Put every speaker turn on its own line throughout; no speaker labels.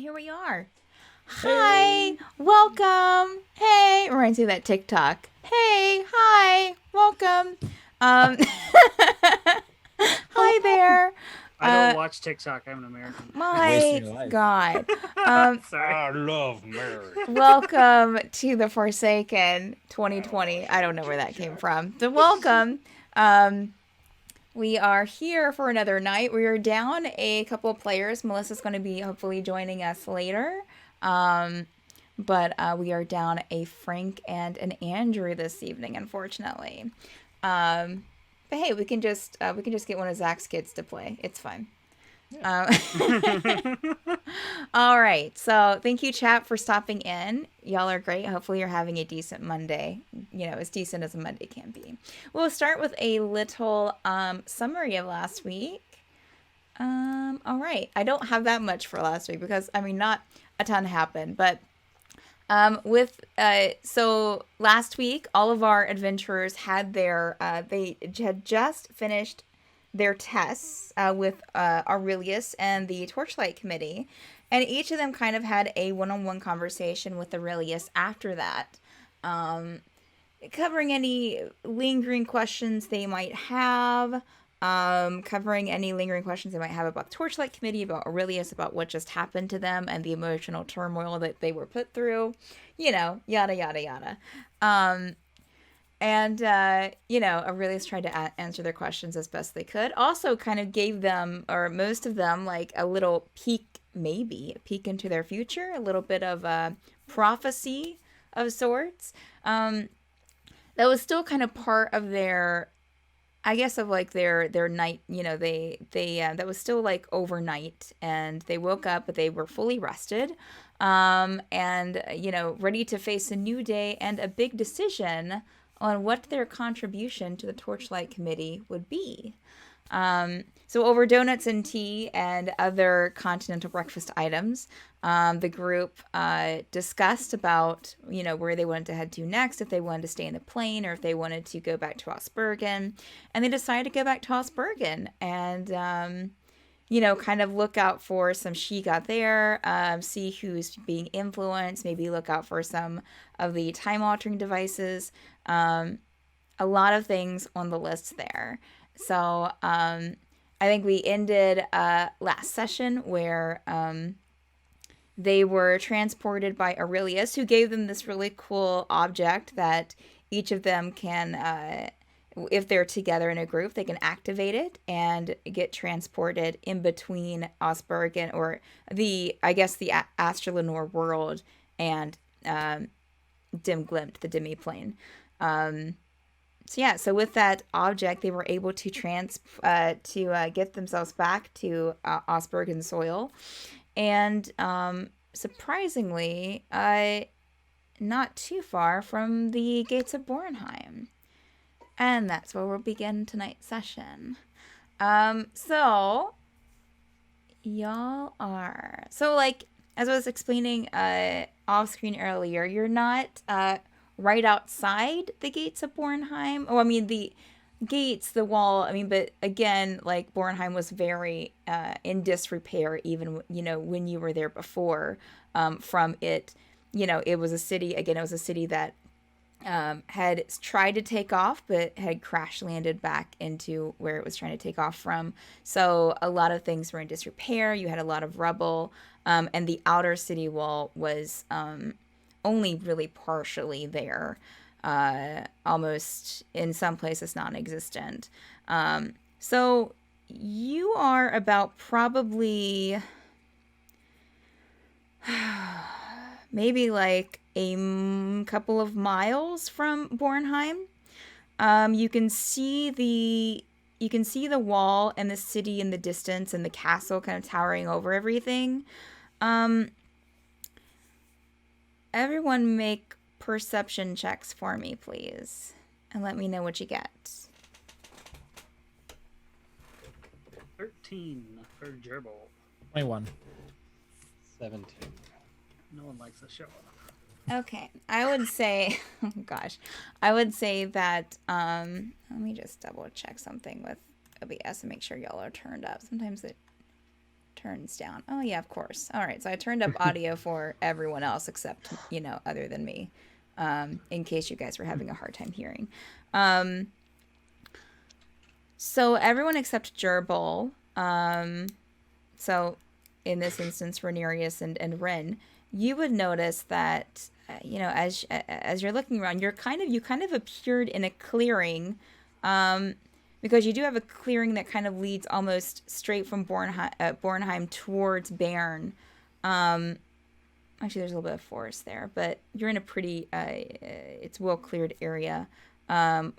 here we are.
Hey.
Hi, welcome. Hey, reminds me of that TikTok. Hey, hi, welcome. Um, hi there.
I don't
Uh,
watch TikTok. I'm an American.
my
Wasting your life.
God.
Sorry.
I love Mary.
Welcome to the Forsaken 2020. I don't know where that came from. But welcome. Um, we are here for another night. We are down a couple of players. Melissa's going to be hopefully joining us later. But we are down a Frank and an Andrew this evening, unfortunately. But hey, we can just get one of Zach's kids to play. It's fine. All right. So thank you, chat, for stopping in. Y'all are great. Hopefully you're having a decent Monday. As decent as a Monday can be. We'll start with a little summary of last week. All right. I don't have that much for last week because, not a ton happened. But so last week, all of our adventurers had they had just finished their tests with Aurelius and the Torchlight Committee. And each of them kind of had a one-on-one conversation with Aurelius after that, covering any lingering questions they might have, about the Torchlight Committee, about Aurelius, about what just happened to them and the emotional turmoil that they were put through, yada, yada, yada. Aurelius tried to answer their questions as best they could. Also kind of gave them, or most of them, like a little peek into their future, a little bit of a prophecy of sorts. That was still kind of part of their, I guess, of like their night. That was still like overnight, and they woke up, but they were fully rested, and ready to face a new day and a big decision on what their contribution to the Torchlight Committee would be. So over donuts and tea and other continental breakfast items, the group discussed about, where they wanted to head to next, if they wanted to stay in the plane or if they wanted to go back to Ozberghen. And they decided to go back to Ozberghen and, kind of look out for some Shiga there, see who's being influenced, maybe look out for some of the time-altering devices. A lot of things on the list there. So I think we ended last session where they were transported by Aurelius, who gave them this really cool object that each of them can, if they're together in a group, they can activate it and get transported in between Ozberghen, or the Astralanor world, and Dim Glimt, the demi-plane. So with that object, they were able to get themselves back to Ozberghen soil, and surprisingly, not too far from the gates of Bornheim. And that's where we'll begin tonight's session. So like as I was explaining off screen earlier, you're not right outside the gates of Bornheim. Oh, the gates, the wall. But again, like Bornheim was very in disrepair, even when you were there before. From it, it was a city. Again, it was a city that had tried to take off, but had crash landed back into where it was trying to take off from. So a lot of things were in disrepair. You had a lot of rubble, and the outer city wall was only really partially there, almost in some places non-existent. So you are about probably maybe like a couple of miles from Bornheim. You can see the wall and the city in the distance, and the castle kind of towering over everything. Everyone make perception checks for me, please. And let me know what you get.
13 for Gerbil.
21. 17.
No one likes to show off.
Okay, I would say, oh gosh, I would say that, let me just double check something with OBS and make sure y'all are turned up. Sometimes it turns down. Oh yeah, of course. All right, so I turned up audio for everyone else except other than me, in case you guys were having a hard time hearing. So everyone except Gerbil. So in this instance, Renarius and Wren, you would notice that as you're looking around, you kind of appeared in a clearing, because you do have a clearing that kind of leads almost straight from Bornheim towards Bern. Actually, there's a little bit of forest there, but you're in a pretty it's well cleared area.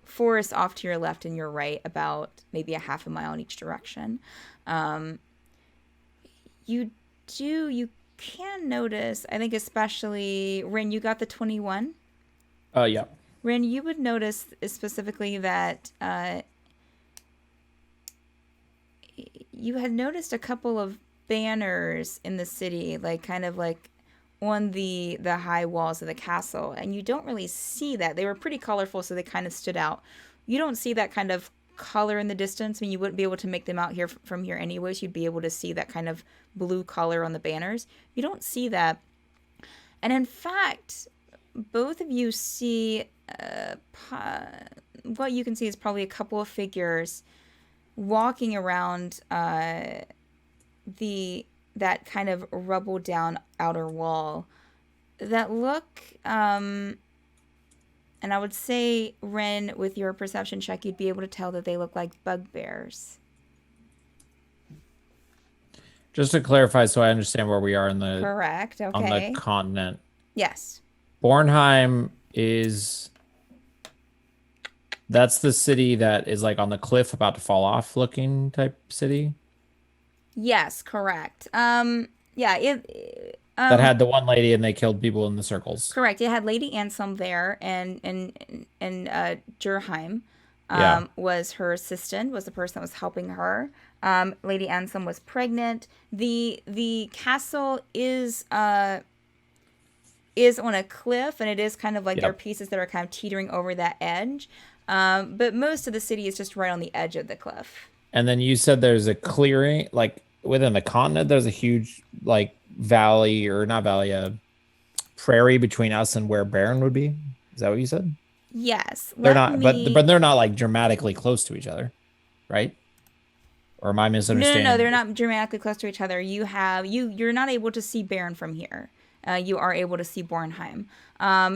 Forest off to your left and your right, about maybe a half a mile in each direction. You can notice, I think especially, Wren, you got the 21?
Yeah.
Wren, you would notice specifically that you had noticed a couple of banners in the city, like kind of like on the high walls of the castle, and you don't really see that. They were pretty colorful, so they kind of stood out. You don't see that kind of color in the distance. I mean, you wouldn't be able to make them out here from here anyways. You'd be able to see that kind of blue color on the banners. You don't see that. And in fact, both of you see what you can see is probably a couple of figures walking around that kind of rubble down outer wall that look, and I would say, Wren, with your perception check, you'd be able to tell that they look like bugbears.
Just to clarify, so I understand where we are in the
Correct.
on
Okay.
the continent.
Yes.
Bornheim that's the city that is like on the cliff about to fall off looking type city.
Yes, correct. Yeah,
That had the one lady and they killed people in the circles.
correct. It had Lady Ansem there, and Durheim
Yeah.
was her assistant, was the person that was helping her. Lady Ansem was pregnant. The castle is on a cliff, and it is kind of like there are pieces that are kind of teetering over that edge. But most of the city is just right on the edge of the cliff.
And then you said there's a clearing, like within the continent, there's a huge like valley, or not valley, a prairie between us and where Bern would be. Is that what you said?
Yes.
They're not, but they're not like dramatically close to each other, right? Or am I misunderstanding?
No, they're not dramatically close to each other. You're not able to see Bern from here. You are able to see Bornheim.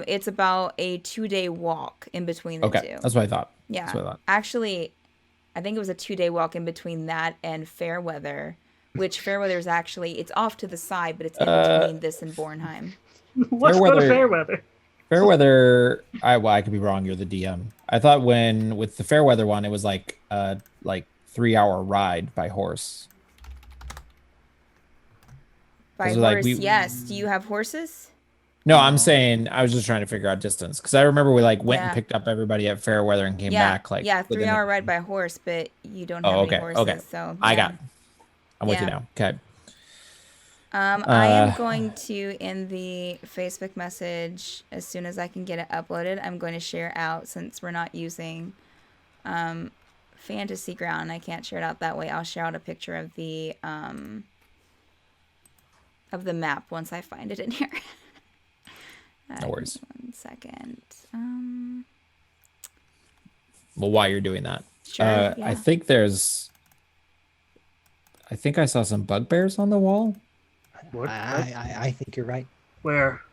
It's about a 2-day walk in between the two.
That's what I thought.
Yeah.
That's what I thought.
Actually, I think it was a 2-day walk in between that and Fairweather, which Fairweather is actually, it's off to the side, but it's in between this and Bornheim.
Let's go to Fairweather.
Fairweather, I could be wrong. You're the DM. I thought with the Fairweather one, it was like 3-hour ride by horse.
By horse, yes. Do you have horses?
No, I'm saying I was just trying to figure out distance, because I remember we went and picked up everybody at Fairweather and came back
3-hour ride by horse, but you don't have any horses.
Okay.
So
I'm with you now. Okay.
I am going to, in the Facebook message, as soon as I can get it uploaded, I'm going to share out, since we're not using Fantasy Ground, I can't share it out that way. I'll share out a picture of the map once I find it in here.
No worries.
1 second.
Well, while you're doing that,
Sure,
I think I saw some bugbears on the wall.
What?
I think you're right.
Where?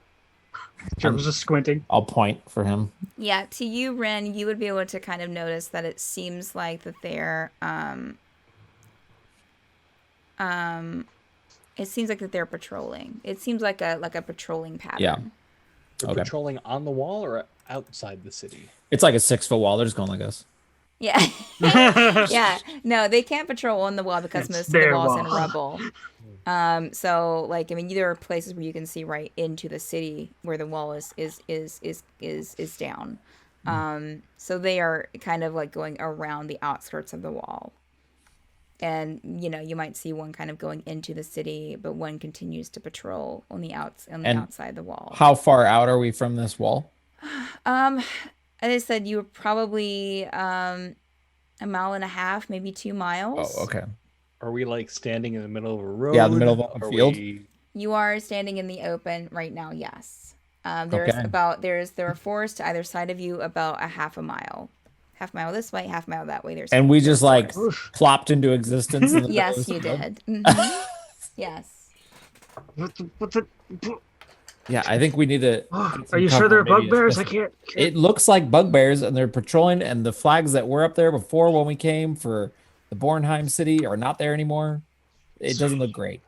Jim was just squinting.
I'll point for him.
Yeah, to you, Wren, you would be able to kind of notice that it seems like that they're it seems like that they're patrolling. It seems like a patrolling pattern.
Yeah.
They're patrolling on the wall or outside the city?
It's like a 6-foot wall. They're just going like this.
Yeah. Yeah. No, they can't patrol on the wall because most of the wall's in rubble. So there are places where you can see right into the city where the wall is down. So they are kind of like going around the outskirts of the wall. And you might see one kind of going into the city, but one continues to patrol on the outside the wall.
How far out are we from this wall?
As I said, you were probably 1.5 miles, maybe 2 miles.
Oh, okay.
Are we like standing in the middle of a road?
Yeah, in the middle of a
Are
field?
we-
You are standing in the open right now. Yes. There are forests to either side of you about a half a mile. Half mile this way, half mile that way.
And we just like
Oof.
plopped into existence in the middle of
Yes,
this
you
field?
did. Yes.
What's it?
Yeah, I think we need to.
Are you sure they're
maybe
bugbears? I
especially-
can't.
It looks like bugbears, and they're patrolling, and the flags that were up there before when we came for the Bornheim city are not there anymore. It doesn't look great.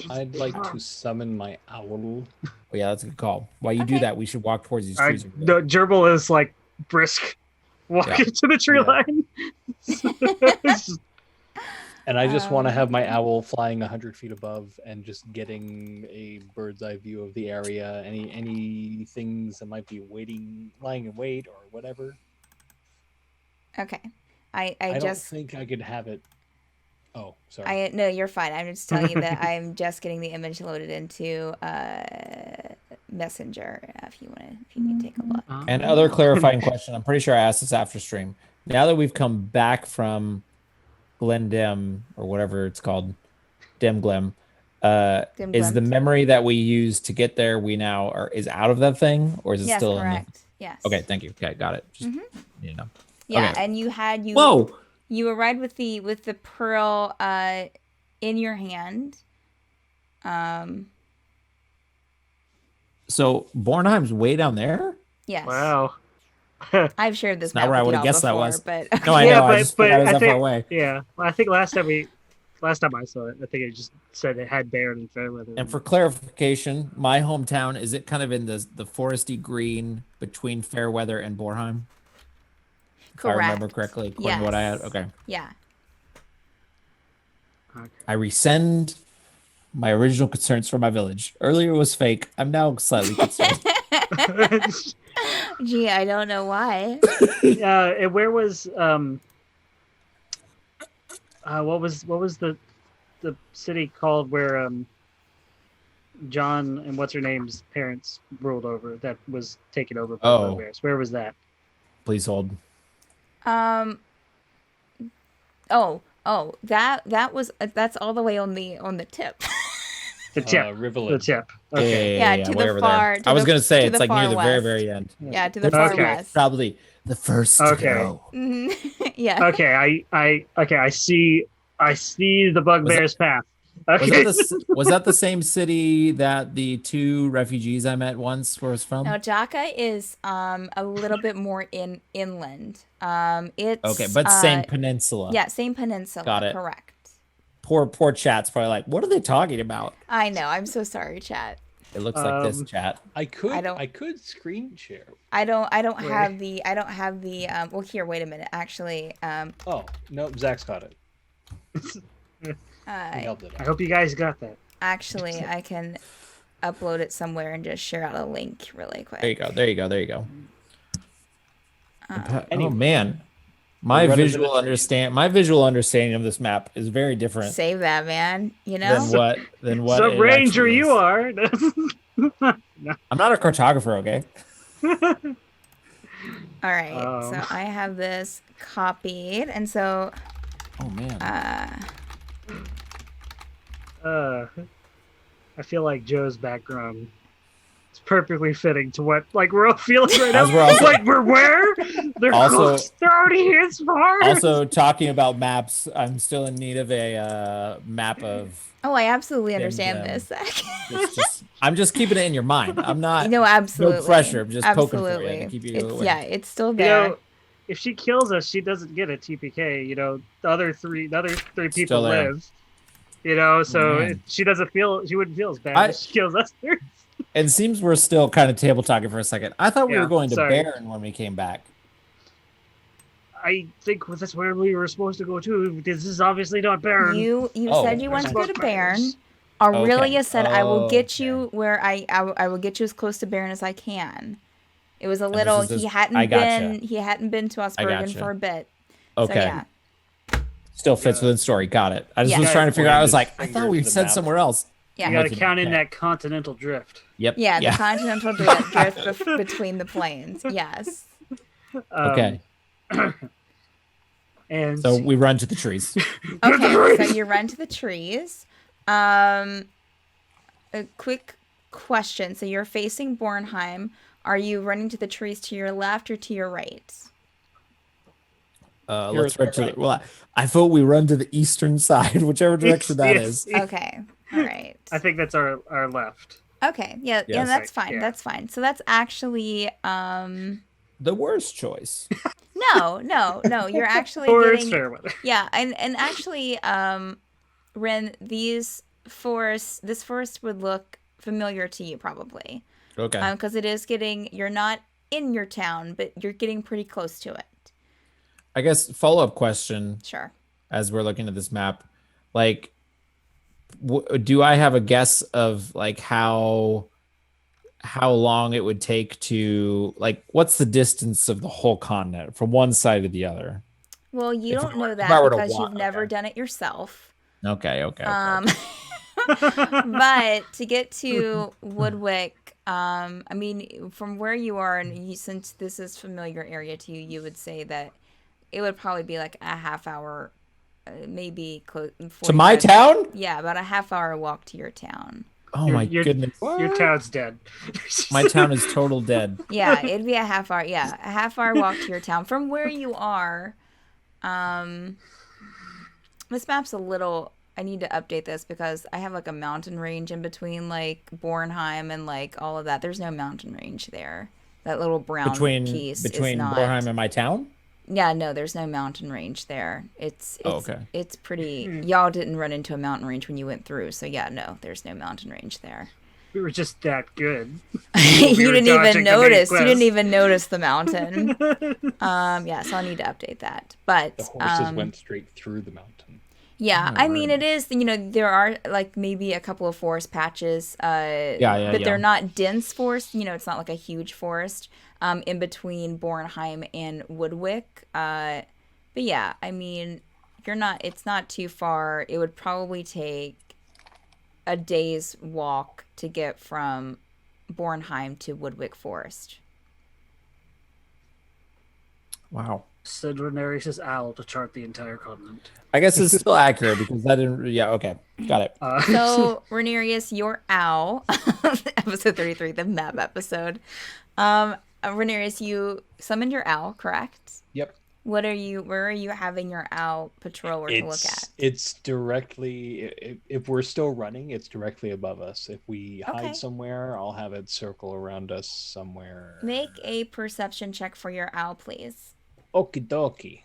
I'd like to summon my owl.
But yeah, that's a good call. While you do
Okay.
that, we should walk towards these
I,
trees.
the gerbil is like brisk, walking to the tree
Yeah.
line. It's just-
And I just want to have my owl flying 100 feet above and just getting a bird's eye view of the area. Any things that might be lying in wait or whatever.
Okay. I
I
just
don't think I could have it. Oh, sorry.
no, you're fine. I'm just telling you that I'm just getting the image loaded into Messenger. If you need to take a look.
And other clarifying question. I'm pretty sure I asked this after stream. Now that we've come back from Glendem or whatever it's called, Demglem, is the memory that we used to get there is out of that thing, or is it
Yes,
still
correct.
in
Yes.
the? Okay, thank you. Okay, got it. Just you know.
Yeah,
Okay.
and you
Whoa!
you arrived with the pearl in your hand.
So Bornheim's way down there.
Yes.
wow.
I've shared this.
Not
map
where I
with
would've
y'all
guessed that
before,
was.
But
No, I
Yeah,
know. I
but-
just
but
forgot it was
I
that far
think-
away.
Yeah, well, I think last time I saw it, I think it just said it had Baron and Fairweather.
And for clarification, my hometown, is it kind of in the foresty green between Fairweather and Bornheim? If I remember
Correct.
correctly, according to what I had.
Yes.
Okay.
yeah.
I rescind my original concerns for my village. Earlier was fake. I'm now slightly concerned.
Gee, I don't know why.
And where was what was the city called where John and what's her name's parents ruled over that was taken over by
Oh.
bugbears? Where was that?
Please hold.
That was that's all the way on the tip.
The tip. The
Rivulet.
tip. Okay.
Yeah, to the
way over
far-
there.
to
I was
the-
gonna say
to
it's
the
like near
far
the very,
west.
very end.
Yeah, to the
Okay.
far
Okay.
west.
Probably the first to
Okay.
go.
Yeah.
Okay, I see the bugbear's path. Okay.
Was that the same city that the two refugees I met once was from?
Now Jaka is a little bit more inland. It's
Okay, but same peninsula.
Yeah, same peninsula.
Got it.
Correct.
Poor chat's probably like, what are they talking about?
I know. I'm so sorry, chat.
It looks like this chat.
I
don't-
could screen share.
I don't
Wait.
have the well here, wait a minute. Actually,
Oh, no, Zach's got it. He
I
held it
I
up.
hope you guys got that.
actually I can upload it somewhere and just share out a link really quick.
There you go. Oh
Anyway.
man. My
We'll run into
visual understanding of this map is very different
Save that, man. You know?
than what
Some
it
ranger
actually
you
is.
are.
I'm not a cartographer, okay?
All right. So I have this copied, and so
Oh man.
I feel like Joe's background is perfectly fitting to what like we're all feeling right now.
As we're also-
like we're where? They're
Also-
they're already here as far.
Also, talking about maps, I'm still in need of a map of.
oh, I absolutely understand
Gem.
this. Zach.
It's just, I'm just keeping it in your mind. I'm not.
No, absolutely.
No pressure. I'm just poking for you
absolutely.
to keep you
It's,
away.
yeah, it's still
You
there.
know, if she kills us, she doesn't get a TPK. You know, the other three people
Still there.
live. You know, so
man.
she wouldn't feel as bad
I-
if she kills us.
It seems we're still kind of table talking for a second. I thought we
Yeah,
were going to
sorry.
Baron when we came back.
I think that's where we were supposed to go to. This is obviously not Baron.
You
Oh.
said you wanted to go to
Smoke
Baron.
fires.
Aurelia
Okay.
said, "I will get you
Okay.
where I will get you as close to Baron as I can." It was a
this
little.
is this-
He hadn't
I gotcha.
been to Ozberghen
gotcha.
for a bit.
Okay.
So yeah.
Still fits within story. Got it. I just
Yeah.
was trying to figure out. I was
Pointed
like, I
his
thought
finger
we
to the
said
map.
somewhere else.
Yeah.
You got to
Okay.
count in
Okay.
that continental drift.
Yep.
Yeah, the continental drift between the plains. Yes.
Um,
Okay.
And
So we run to the trees.
Okay, so you run to the trees. A quick question. So you're facing Bornheim. Are you running to the trees to your left or to your right?
Let's run to the, well, I vote we run to the eastern side, whichever direction that is.
Okay. All right.
I think that's our left.
Okay. Yeah,
Yes.
that's fine.
Yeah.
That's fine. So that's actually
The worst choice.
no. You're actually
Or it's
getting
fair weather.
yeah, and actually Wren, this forest would look familiar to you probably.
Okay.
Because it is you're not in your town, but you're getting pretty close to it.
I guess follow-up question
Sure.
as we're looking at this map, like, do I have a guess of like how long it would take to, like, what's the distance of the whole continent from one side to the other?
Well, you
If
don't
I were-
know
if I
that
were to
because
walk,
you've never
okay.
done it yourself.
Okay.
But to get to Woodwick, I mean, from where you are, and since this is familiar area to you, you would say that it would probably be like a half hour, maybe close
To my town?
Yeah, about a half hour walk to your town.
Oh my goodness.
Your town's dead.
My town is total dead.
Yeah, it'd be a half hour. Yeah, a half hour walk to your town from where you are. This map's a little. I need to update this because I have like a mountain range in between like Bornheim and like all of that. There's no mountain range there. That little brown piece
between
is not.
Bornheim and my town?
Yeah, no, there's no mountain range there. It's
okay.
It's pretty. Y'all didn't run into a mountain range when you went through, so yeah, no, there's no mountain range there.
We were just that good.
You didn't even notice. You didn't
quest.
even notice the mountain. Yeah, so I need to update that. But
The horses went straight through the mountain.
yeah, I mean it is. There are like maybe a couple of forest patches. But they're not dense forest. It's not like a huge forest. In between Bornheim and Woodwick. But yeah, I mean, it's not too far. It would probably take a day's walk to get from Bornheim to Woodwick Forest.
Wow.
Said Renarius' owl to chart the entire continent.
I guess it's still accurate because that didn't. Yeah. Okay. Got it.
So Renarius, your owl, episode 33, the map episode. Renarius, you summoned your owl, correct?
Yep.
Where are you having your owl patrol or to look at?
It's directly, if we're still running, it's directly above us. If we hide somewhere, I'll have it circle around us somewhere.
Make a perception check for your owl, please.
Okie dokie.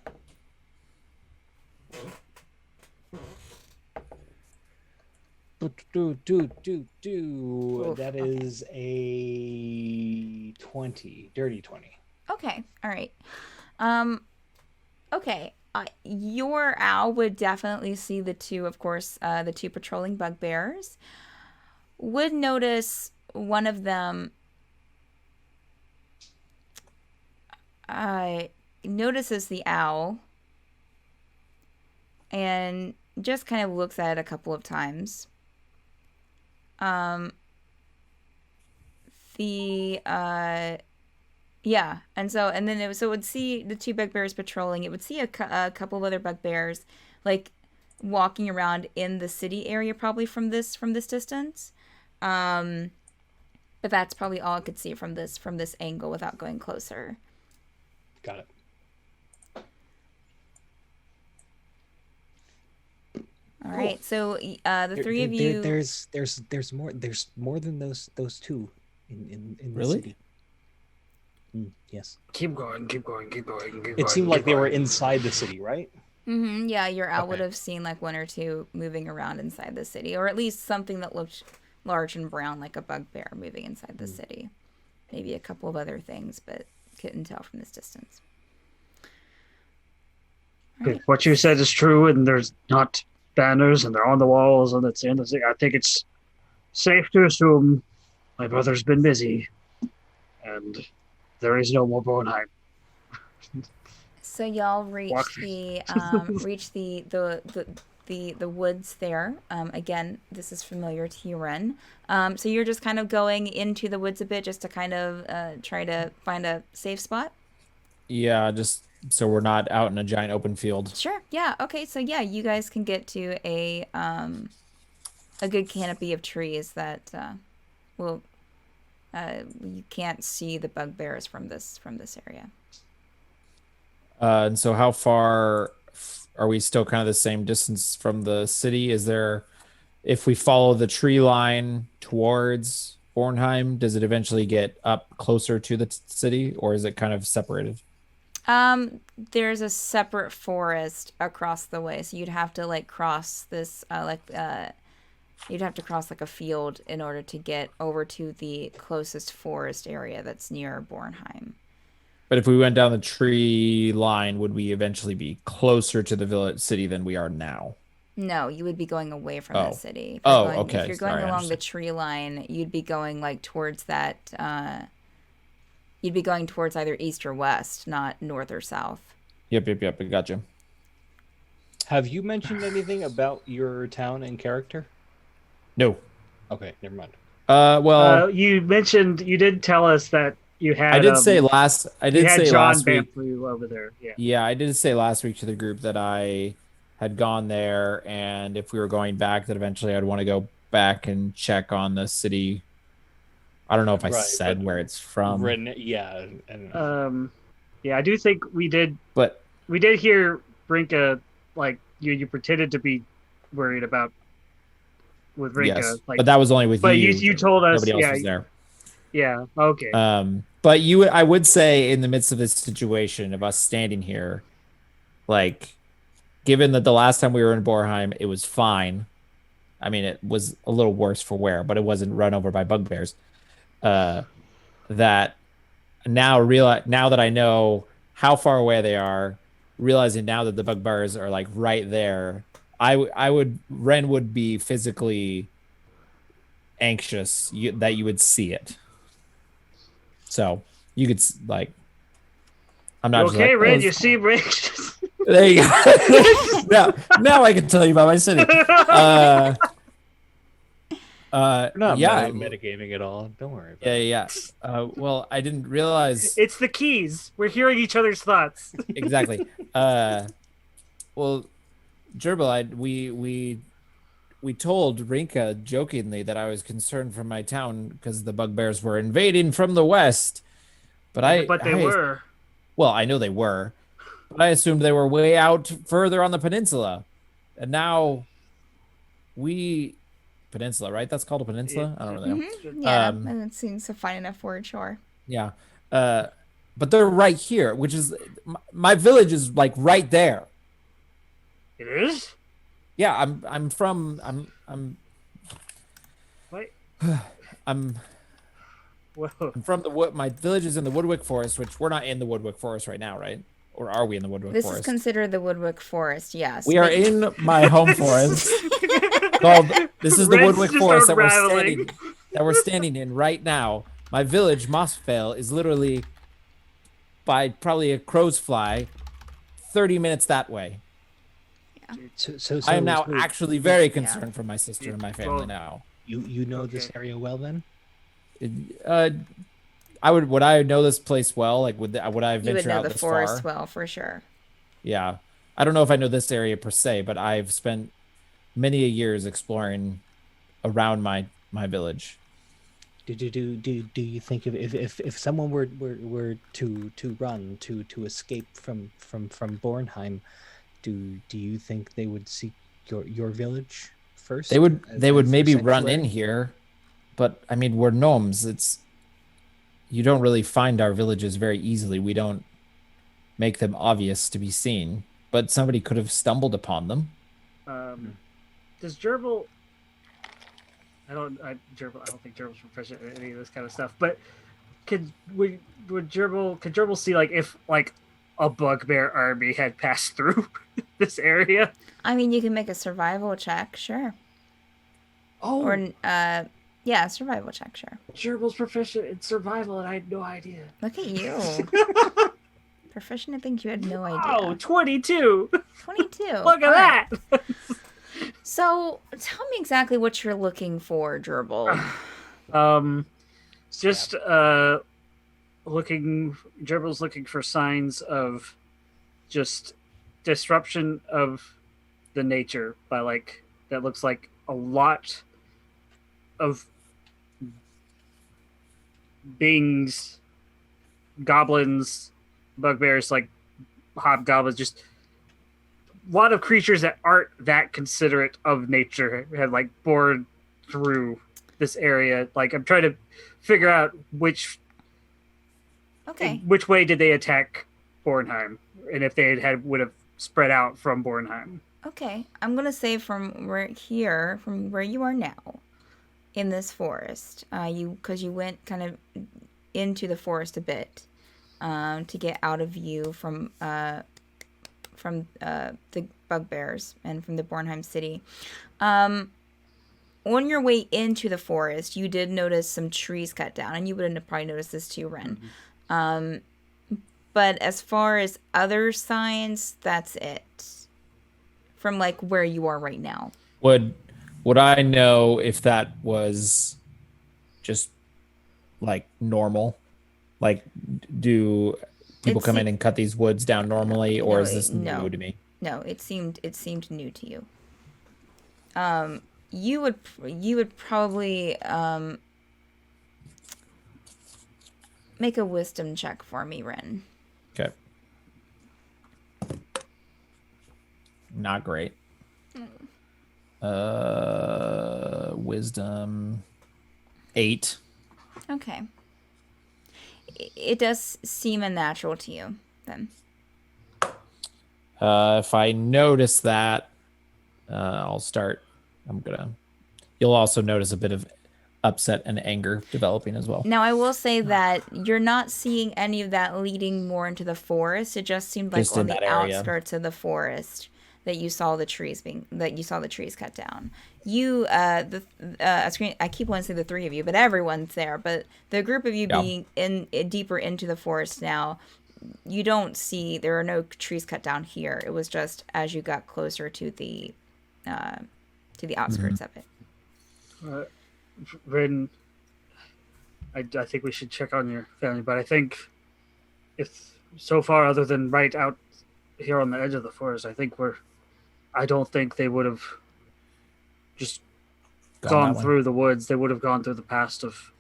That is a 20, dirty 20.
Okay, all right. Okay. Your owl would definitely see the two patrolling bugbears. Would notice one of them notices the owl and just kind of looks at it a couple of times. Yeah, and then it would see the two bugbears patrolling. It would see a couple of other bugbears, like walking around in the city area, probably from this distance. But that's probably all it could see from this angle without going closer.
Got it.
All right, so the three of you.
There's more than those two in the
Really?
city. Yes.
Keep going.
It seemed like they were inside the city, right?
Mm-hmm, yeah, your owl would have seen like one or two moving around inside the city, or at least something that looked large and brown like a bugbear moving inside the city. Maybe a couple of other things, but couldn't tell from this distance.
If what you said is true, and there's not banners, and they're on the walls, and that's the end of the thing, I think it's safe to assume my brother's been busy, and there is no more Bornheim.
So y'all reach the woods there. Again, this is familiar to you, Wren. So you're just kind of going into the woods a bit just to kind of try to find a safe spot?
Yeah, just so we're not out in a giant open field.
Sure. Yeah. Okay. So yeah, you guys can get to a good canopy of trees that will you can't see the bugbears from this area.
And so how far are we still kind of the same distance from the city? Is there, if we follow the tree line towards Bornheim, does it eventually get up closer to the city, or is it kind of separated?
There's a separate forest across the way, so you'd have to like cross this you'd have to cross like a field in order to get over to the closest forest area that's near Bornheim.
But if we went down the tree line, would we eventually be closer to the village city than we are now?
No, you would be going away from the city.
Okay.
If you're going along the tree line, you'd be going like towards that. You'd be going towards either east or west, not north or south.
Yep. I got you.
Have you mentioned anything about your town and character?
No.
Okay, never mind.
Well,
you did tell us that you had.
I did say last. I did say
John
last week
over there. Yeah.
Yeah, I did say last week to the group that I had gone there, and if we were going back, that eventually I'd want to go back and check on the city. I don't know if I said where it's from.
Wren, yeah.
Yeah, I do think we did.
But
we did hear Brinka, like you pretended to be worried about with Brinka.
Yes,
like,
but that was only with you.
But you told us
nobody else was there.
Yeah. Okay.
But I would say in the midst of this situation of us standing here, like, given that the last time we were in Bornheim, it was fine. I mean, it was a little worse for wear, but it wasn't run over by bugbears. That now that I know how far away they are, realizing now that the bugbears are like right there, Wren would be physically anxious that you would see it. So you could like, I'm not
okay,
just like,
Wren. You see, Wren.
There you go. now I can tell you about my city.
We're not
yeah,
metagaming at all. Don't worry about
it. Yeah. Well, I didn't realize.
It's the keys. We're hearing each other's thoughts.
Exactly. Well, Gerbil, we told Rinka jokingly that I was concerned for my town because the bugbears were invading from the west. But
they were.
Well, I know they were, but I assumed they were way out further on the peninsula, and now peninsula, right? That's called a peninsula. I don't really know.
Mm-hmm. Yeah, and it seems a fine enough word, sure.
Yeah, but they're right here, which is my village is like right there.
It is.
Yeah, I'm from.
Wait.
I'm
Whoa.
from the wood. My village is in the Woodwick Forest, which we're not in the Woodwick Forest right now, right? Or are we in the Woodwick Forest?
This is considered the Woodwick Forest, yes.
We are in my home forest. This is the Woodwick Forest that we're standing in right now. My village, Mossvale, is literally by probably a crow's fly, 30 minutes that way.
Yeah.
So
I am now actually very concerned for my sister and my family now.
You know this area well then?
Would I know this place well? Like would I venture out this far? You would know
the forest well, for sure.
Yeah. I don't know if I know this area per se, but I've spent many a years exploring around my village.
Do you think if someone were to run to escape from Bornheim, do you think they would seek your village first?
They would maybe run in here, but I mean we're gnomes. You don't really find our villages very easily. We don't make them obvious to be seen, but somebody could have stumbled upon them.
Does Gerbil? I don't think Gerbil's proficient in any of this kind of stuff. But could Gerbil see like if like a bugbear army had passed through this area?
I mean, you can make a survival check, sure.
Oh.
Or yeah, survival check, sure.
Gerbil's proficient in survival, and I had no idea.
Look at you. Proficient, I think you had no idea.
Oh, 22.
22.
Look at that.
So, tell me exactly what you're looking for, Gerbil.
Just Gerbil's looking for signs of just disruption of the nature by like that looks like a lot of beings, goblins, bugbears, like hobgoblins, just a lot of creatures that aren't that considerate of nature have like bored through this area. Like I'm trying to figure out which way did they attack Bornheim, and if they would have spread out from Bornheim.
Okay, I'm gonna say from right here, from where you are now, in this forest, because you went kind of into the forest a bit, to get out of view from the bugbears and from the Bornheim city. On your way into the forest, you did notice some trees cut down, and you would have probably noticed this too, Wren. But as far as other signs, that's it. From like where you are right now.
Would I know if that was just like normal? Like, do people come in and cut these woods down normally, or is this new to me?
No, it seemed new to you. You would probably make a wisdom check for me, Wren.
Okay. Not great. Wisdom 8.
Okay. It does seem unnatural to you, then.
If I notice that, I'll start. You'll also notice a bit of upset and anger developing as well.
Now, I will say that you're not seeing any of that leading more into the forest. It just seemed like on the outskirts of the forest that you saw the trees cut down. You, I keep wanting to say the three of you, but everyone's there. But the group of you being deeper into the forest now, you don't see, there are no trees cut down here. It was just as you got closer to the outskirts of it.
Wren, I think we should check on your family, but I think if so far, other than right out here on the edge of the forest, I don't think they would have just gone through the woods. They would have gone through the path of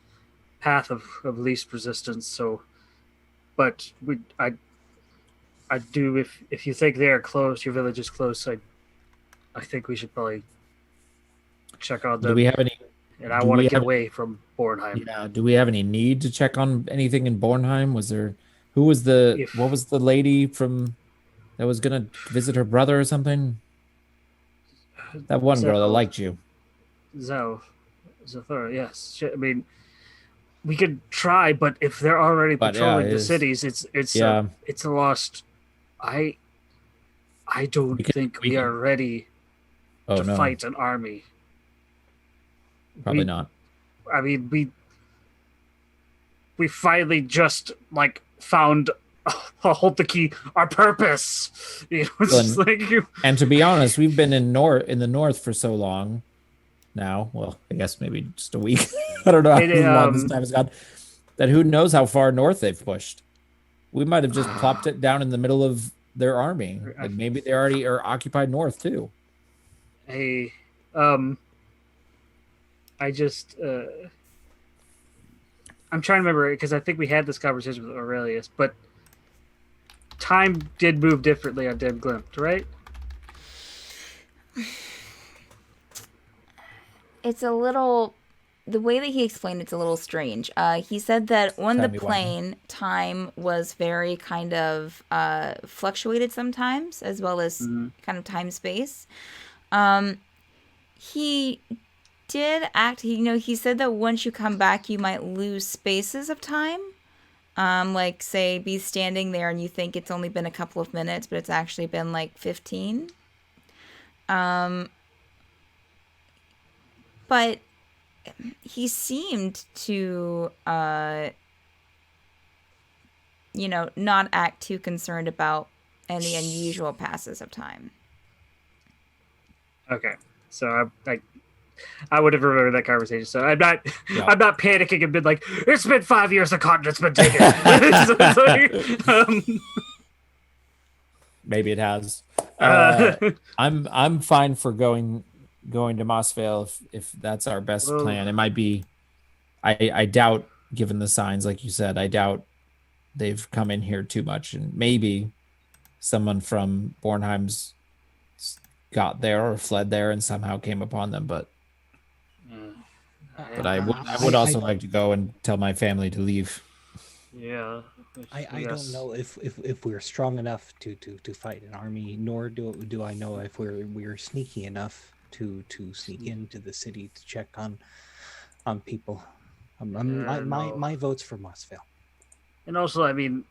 least resistance. So, but I do, if you think they're close, your village is close, I think we should probably check on them.
Do we have any?
And I want to get away from Bornheim.
Yeah. Do we have any need to check on anything in Bornheim? What was the lady from that was gonna visit her brother or something? That one girl that liked you.
Zathura, yes. I mean, we could try, but if they're already patrolling the cities, it's a lost. I don't think we are ready to fight an army.
Probably not.
I mean, we finally just like found hold the key, our purpose. You know, it's like
and to be honest, we've been in the north for so long now. Well, I guess maybe just a week. I don't know how long this time has gone. That who knows how far north they've pushed. We might have just plopped it down in the middle of their army. Like maybe they already are occupied north too.
Hey, I just I'm trying to remember because I think we had this conversation with Aurelius, but time did move differently on Dim Glimped, right?
It's a little, the way that he explained it's a little strange. He said that on the plane, time was very kind of fluctuated sometimes, as well as kind of time space. He did he said that once you come back, you might lose spaces of time. Like say be standing there and you think it's only been a couple of minutes, but it's actually been like 15. But he seemed to, not act too concerned about any unusual passes of time.
Okay, so I would have remembered that conversation. So I'm not panicking and been like, it's been 5 years, the continent's been taken.
maybe it has.
Uh,
I'm fine for going to Mossvale if that's our best
Well-
plan. It might be. I doubt, given the signs, like you said, I doubt they've come in here too much, and maybe someone from Bornheim's got there or fled there and somehow came upon them. But I would also like to go and tell my family to leave.
Yeah.
I don't know if we're strong enough to fight an army, nor do I know if we're sneaky enough to sneak into the city to check on people. My vote's for Mossvale.
And also, I mean,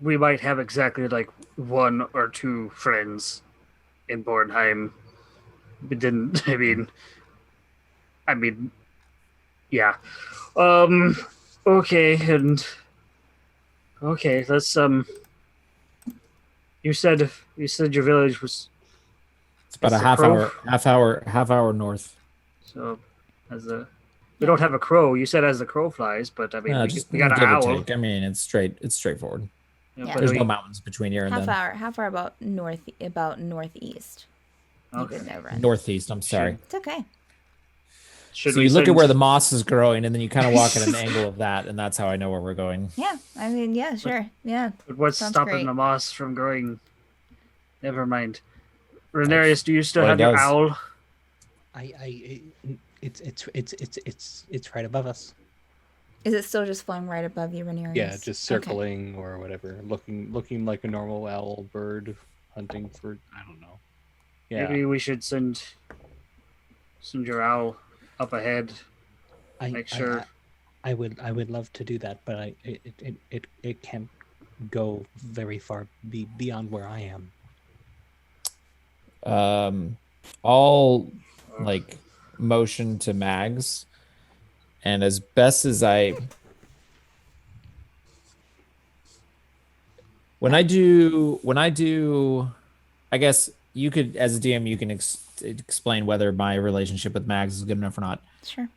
we might have exactly like 1 or 2 friends in Bornheim. We didn't. I mean, yeah. Okay, and okay. Let's You said your village was
It's about
It's
a
a crow?
half hour north.
so we don't have a crow. You said as the crow flies, but I mean
Just
we got an
give or
owl.
take. I mean, it's straightforward.
Yeah.
But
There's
we-
no mountains between here and then.
Half hour about northeast.
Okay.
You would know, Wren.
Northeast. I'm sorry.
It's okay.
Should
So
we
you look at
send-
where the moss is growing, and then you kind of walk at an angle of that, and that's how I know where we're going.
Yeah, I mean, yeah, sure, yeah.
But what's
Sounds
stopping
great.
the moss from growing? Never mind. Renarius, do you still
what
have
it
your
does.
owl?
It's right above us.
Is it still just flying right above you, Rhaenyra?
Yeah, just circling or whatever, looking like a normal owl bird hunting for, I don't know. Yeah.
Maybe we should send your owl up ahead. Make sure.
I would love to do that, but it can't go very far beyond where I am.
All like motion to Mags, and as best as when I do, I guess you could, as a DM, you can explain whether my relationship with Mags is good enough or not.
Sure.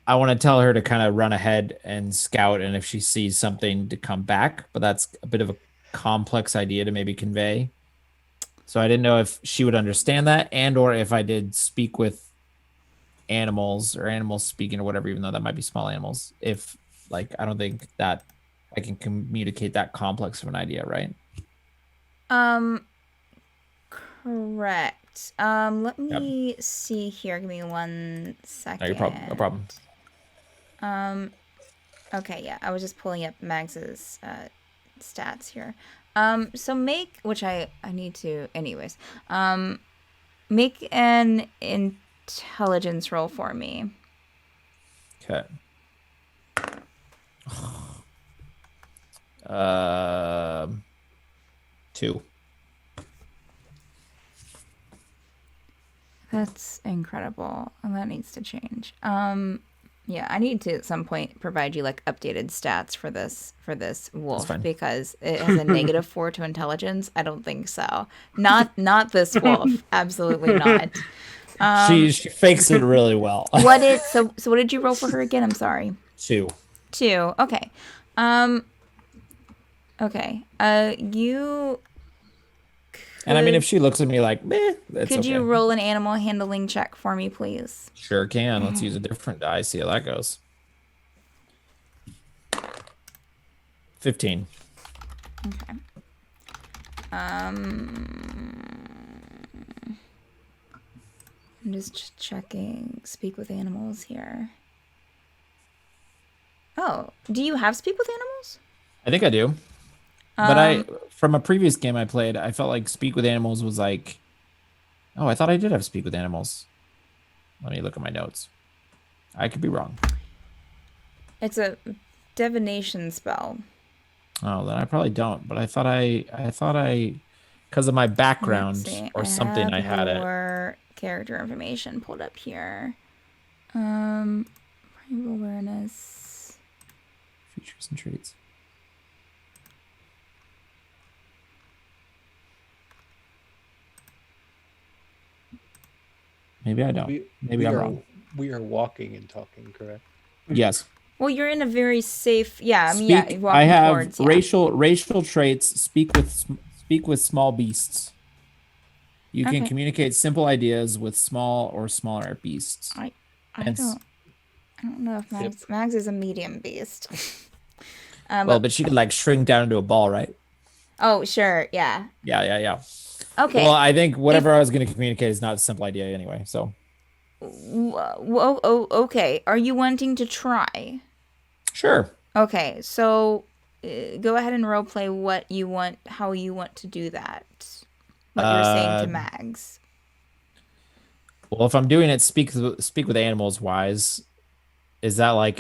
I want to tell her to kind of run ahead and scout, and if she sees something, to come back. But that's a bit of a complex idea to maybe convey. So I didn't know if she would understand that, and or if I did speak with animals or animals speaking or whatever, even though that might be small animals. If like, I don't think that I can communicate that complex of an idea, right?
Correct. Let me see here. Give me 1 second.
No problem.
Okay, yeah, I was just pulling up Mags's stats here. So make, which I need to anyways. Make an intelligence roll for me.
Okay. 2.
That's incredible, and that needs to change. Yeah, I need to at some point provide you like updated stats for this wolf
fine.
because it has a -4 to intelligence. I don't think so. Not this wolf. Absolutely not.
She fakes it really well.
So what did you roll for her again? I'm sorry.
2.
2. Okay. Okay. You.
And I mean, if she looks at me like, meh, that's
Could
okay.
you roll an animal handling check for me, please?
Sure can. Let's use a different die. See how that goes. 15.
Okay. I'm just checking. Speak with animals here. Oh, do you have speak with animals?
I think I do. But from a previous game I played, I felt like speak with animals was like, oh, I thought I did have speak with animals. Let me look at my notes. I could be wrong.
It's a divination spell.
Oh, then I probably don't. But I thought I, because of my background
Let's see.
or something, I had it.
Your character information pulled up here. Primal awareness.
Features and traits. Maybe I don't. Maybe I'm wrong.
We are walking and talking, correct?
Yes.
Well, you're in a very safe. Yeah, I mean,
Speak.
yeah,
I
walking
have
towards. Yeah.
racial traits. Speak with small beasts. You can
Okay.
communicate simple ideas with small or smaller beasts.
I
And
don't know if Mags is a medium beast.
but she could like shrink down into a ball, right?
Oh, sure. Yeah.
Yeah.
Okay.
Well, I think whatever I was going to communicate is not a simple idea anyway. So.
Okay. Are you wanting to try?
Sure.
Okay. So, go ahead and roleplay what you want, how you want to do that. What you're saying to Mags.
Well, if I'm doing it, speak with animals wise, is that like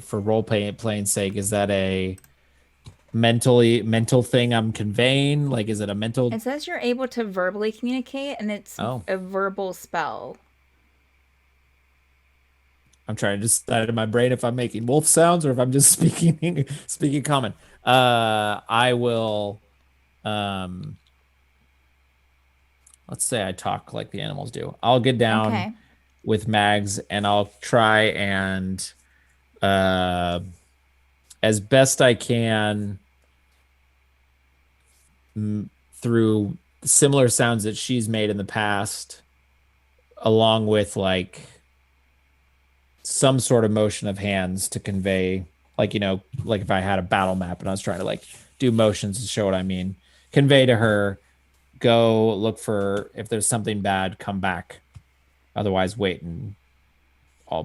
for role playing sake? Is that a mental thing I'm conveying? Like, is it a mental?
It says you're able to verbally communicate, and it's a verbal spell.
I'm trying to decide in my brain if I'm making wolf sounds or if I'm just speaking common. I will. Let's say I talk like the animals do. I'll get down with Mags and I'll try and, as best I can, through similar sounds that she's made in the past, along with like some sort of motion of hands to convey, like, like if I had a battle map and I was trying to like do motions to show what I mean, convey to her, go look for, if there's something bad, come back. Otherwise, wait. And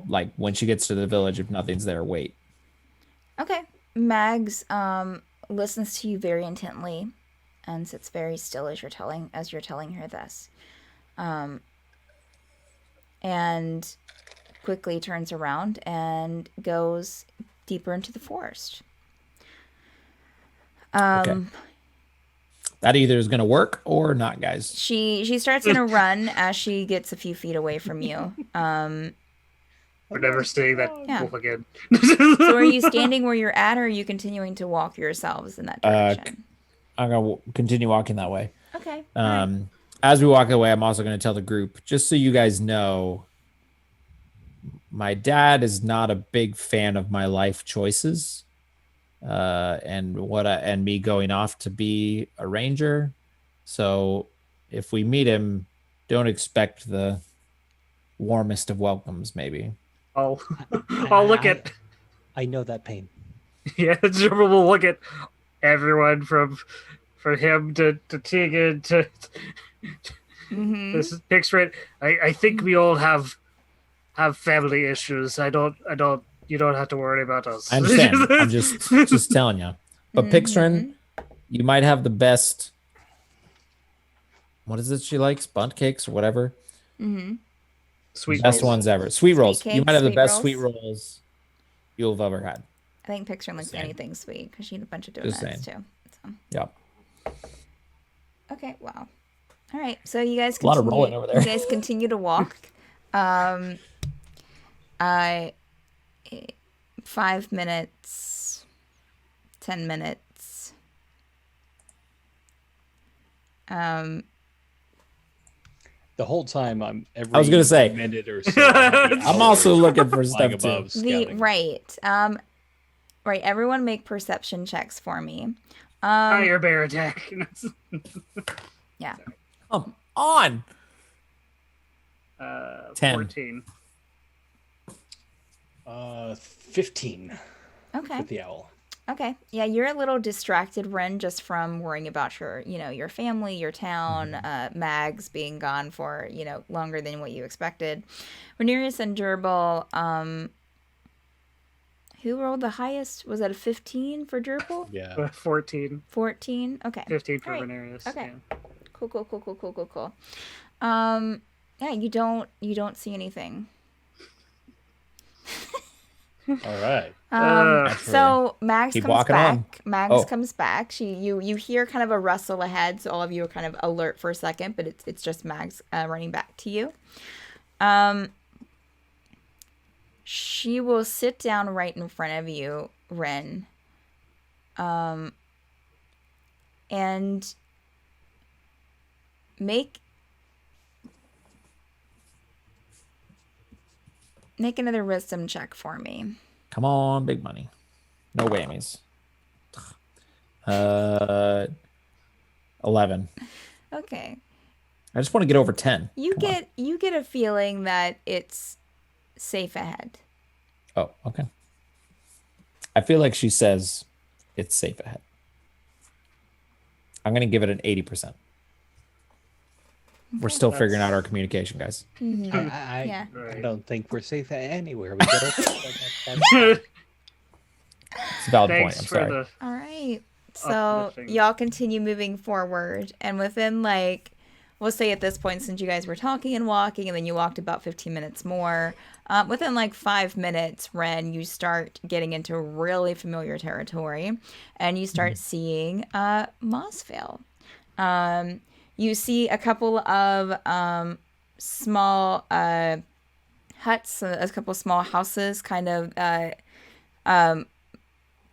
like when she gets to the village, if nothing's there, wait.
Okay. Mags listens to you very intently and sits very still as you're telling her this. And quickly turns around and goes deeper into the forest.
Okay. That either is going to work or not, guys.
She starts in a run as she gets a few feet away from you.
We're never seeing that wolf again.
So are you standing where you're at, or are you continuing to walk yourselves in that direction?
I'm going to continue walking that way.
Okay.
As we walk away, I'm also going to tell the group, just so you guys know, my dad is not a big fan of my life choices. And me going off to be a ranger. So if we meet him, don't expect the warmest of welcomes, maybe.
I'll look at.
I know that pain.
Yeah, Gerbil will look at everyone from him to Tegan to this is picture. I think we all have family issues. I don't. You don't have to worry about us.
I understand. I'm just telling you. But Pixrin, you might have the best. What is it she likes? Bunt cakes or whatever.
Sweet
best
rolls.
ones ever. Sweet rolls.
Cakes,
you might have the best
rolls.
Sweet rolls you'll have ever had.
I think Pixrin likes anything sweet because she had a bunch of donuts too. So.
Yep.
Okay. Wow. All right. So you guys
a lot of rolling over there.
You guys continue to walk. 5 minutes, 10 minutes.
The whole time I'm
I was gonna say
minute or so.
I'm also looking for stuff too.
Right. Right. Everyone make perception checks for me.
Fire bear attack.
Yeah.
Come on. 10.
14.
15.
Okay.
With the owl.
Okay. Yeah, you're a little distracted, Wren, just from worrying about your family, your town, Mags being gone for, longer than what you expected. Renarius and Gerbil, who rolled the highest? Was that a 15 for Gerbil?
Yeah.
14.
14? Okay.
15 for
All right.
Renarius.
Okay.
Yeah.
Cool. Yeah, you don't see anything.
All right.
So Mags
Keep
comes
walking
back.
on.
Mags comes back. You hear kind of a rustle ahead, so all of you are kind of alert for a second, but it's just Mags running back to you. She will sit down right in front of you, Wren. And make another wisdom check for me.
Come on, big money. No whammies. 11.
Okay.
I just want to get over 10.
You get a feeling that it's safe ahead.
Oh, okay. I feel like she says it's safe ahead. I'm going to give it an 80%. We're still figuring out our communication, guys.
Mm-hmm.
I don't think we're safe anywhere. We gotta,
It's a valid point. I'm sorry.
All right. So y'all continue moving forward, and within we'll say at this point, since you guys were talking and walking, and then you walked about 15 minutes more, within 5 minutes, Wren, you start getting into really familiar territory, and you start seeing Mossvale. You see a couple of small huts, a couple of small houses, kind of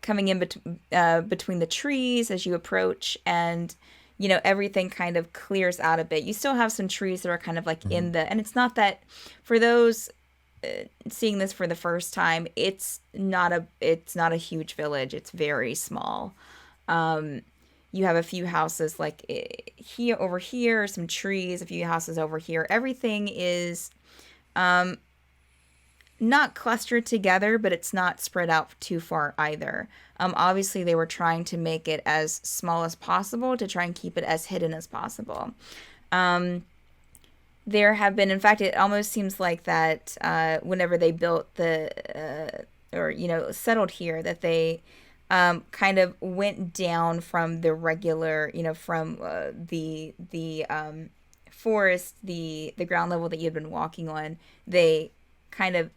coming in between the trees as you approach, and everything kind of clears out a bit. You still have some trees that are kind of in the, and it's not that, for those seeing this for the first time, it's not a huge village. It's very small. You have a few houses here, over here, some trees, a few houses over here. Everything is not clustered together, but it's not spread out too far either. Obviously, they were trying to make it as small as possible to try and keep it as hidden as possible. There have been, in fact, it almost seems like that whenever they built settled here, that they kind of went down from the regular, from the forest, the ground level that you'd been walking on. They kind of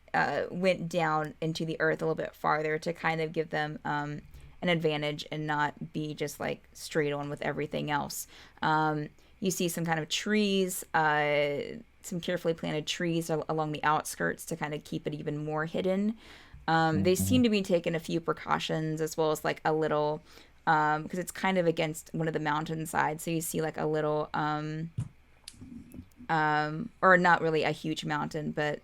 went down into the earth a little bit farther to kind of give them an advantage and not be just straight on with everything else. You see some kind of trees, some carefully planted trees along the outskirts to kind of keep it even more hidden. They seem to be taking a few precautions, as well as a little, because it's kind of against one of the mountainsides. So you see a little, or not really a huge mountain, but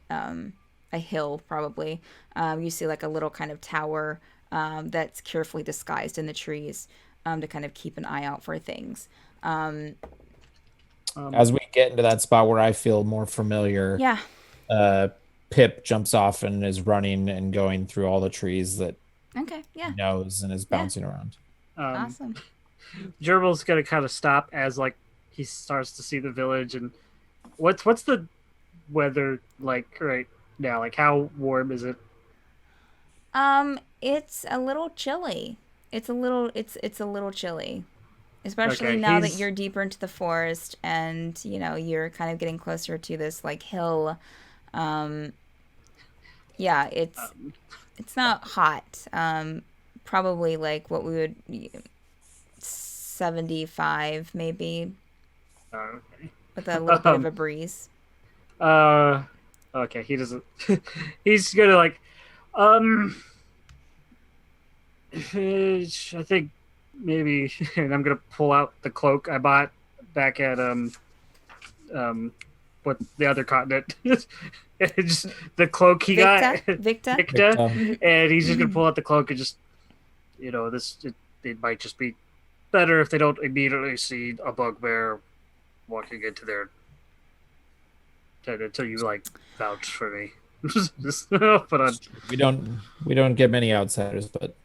a hill probably. You see a little kind of tower that's carefully disguised in the trees to kind of keep an eye out for things.
As we get into that spot where I feel more familiar, Pip jumps off and is running and going through all the trees that he knows and is bouncing around.
Awesome.
Gerbil's gonna kind of stop as he starts to see the village. And what's the weather like right now? How warm is it?
It's a little chilly. It's a little chilly. Especially now that you're deeper into the forest and, you're kind of getting closer to this hill. It's not hot. Probably what we would 75 maybe.
Okay.
With a little bit of a breeze.
Okay, he doesn't. He's gonna I think maybe, and I'm gonna pull out the cloak I bought back at what the other continent. Just the cloak he got, Victa, and he's just gonna pull out the cloak and just, it might just be better if they don't immediately see a bugbear walking into their tent until you vouch for me. Just put on.
We don't get many outsiders, but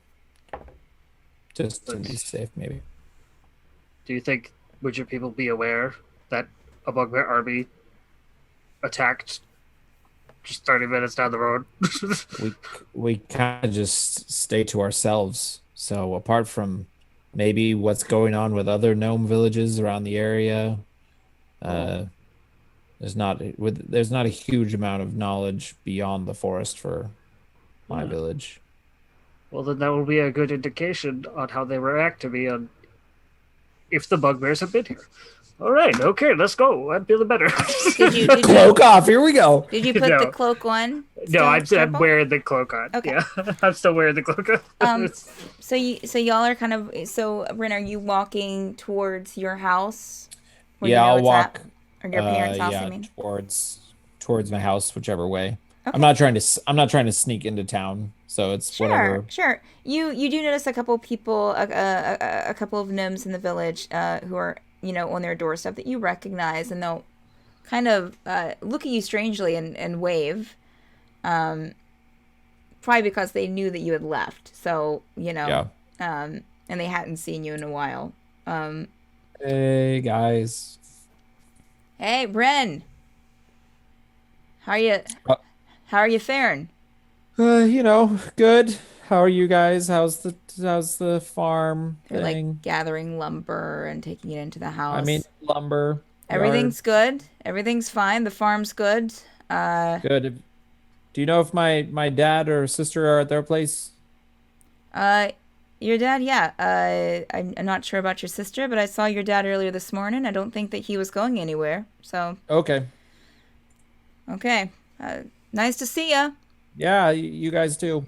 just to be safe, maybe.
Do you think, would your people be aware that a bugbear army attacked just 30 minutes down the road?
we kind of just stay to ourselves. So apart from maybe what's going on with other gnome villages around the area, there's not a huge amount of knowledge beyond the forest for my village.
Well, then that will be a good indication on how they react to me on if the bugbears have been here. All right, okay, let's go. I'm feeling better.
Did you
cloak off? Here we go.
Did you put the cloak on?
No, I'm wearing the cloak on. Okay. Yeah, I'm still wearing the cloak on.
So y'all are kind of. So Wren, are you walking towards your house?
I'll walk.
Or your parents' house? I mean,
towards my house, whichever way.
Okay.
I'm not trying to sneak into town, so it's whatever.
Sure. You do notice a couple of people, a couple of gnomes in the village, who are on their doorstep that you recognize, and they'll kind of look at you strangely and wave, probably because they knew that you had left. So
Yeah.
and they hadn't seen you in a while.
Hey guys.
Hey, Wren, how are you?
Uh,
How are you faring?
Good. How are you guys? How's the farm
They're
thing?
like gathering lumber and taking it into the
I mean,
house.
lumber yard.
Everything's good. Everything's fine. The farm's good.
Good. Do you know if my dad or sister are at their place?
Uh, your dad, yeah. I'm not sure about your sister, but I saw your dad earlier this morning. I don't think that he was going anywhere. So,
Okay.
okay. Nice to see ya.
Yeah, you guys too.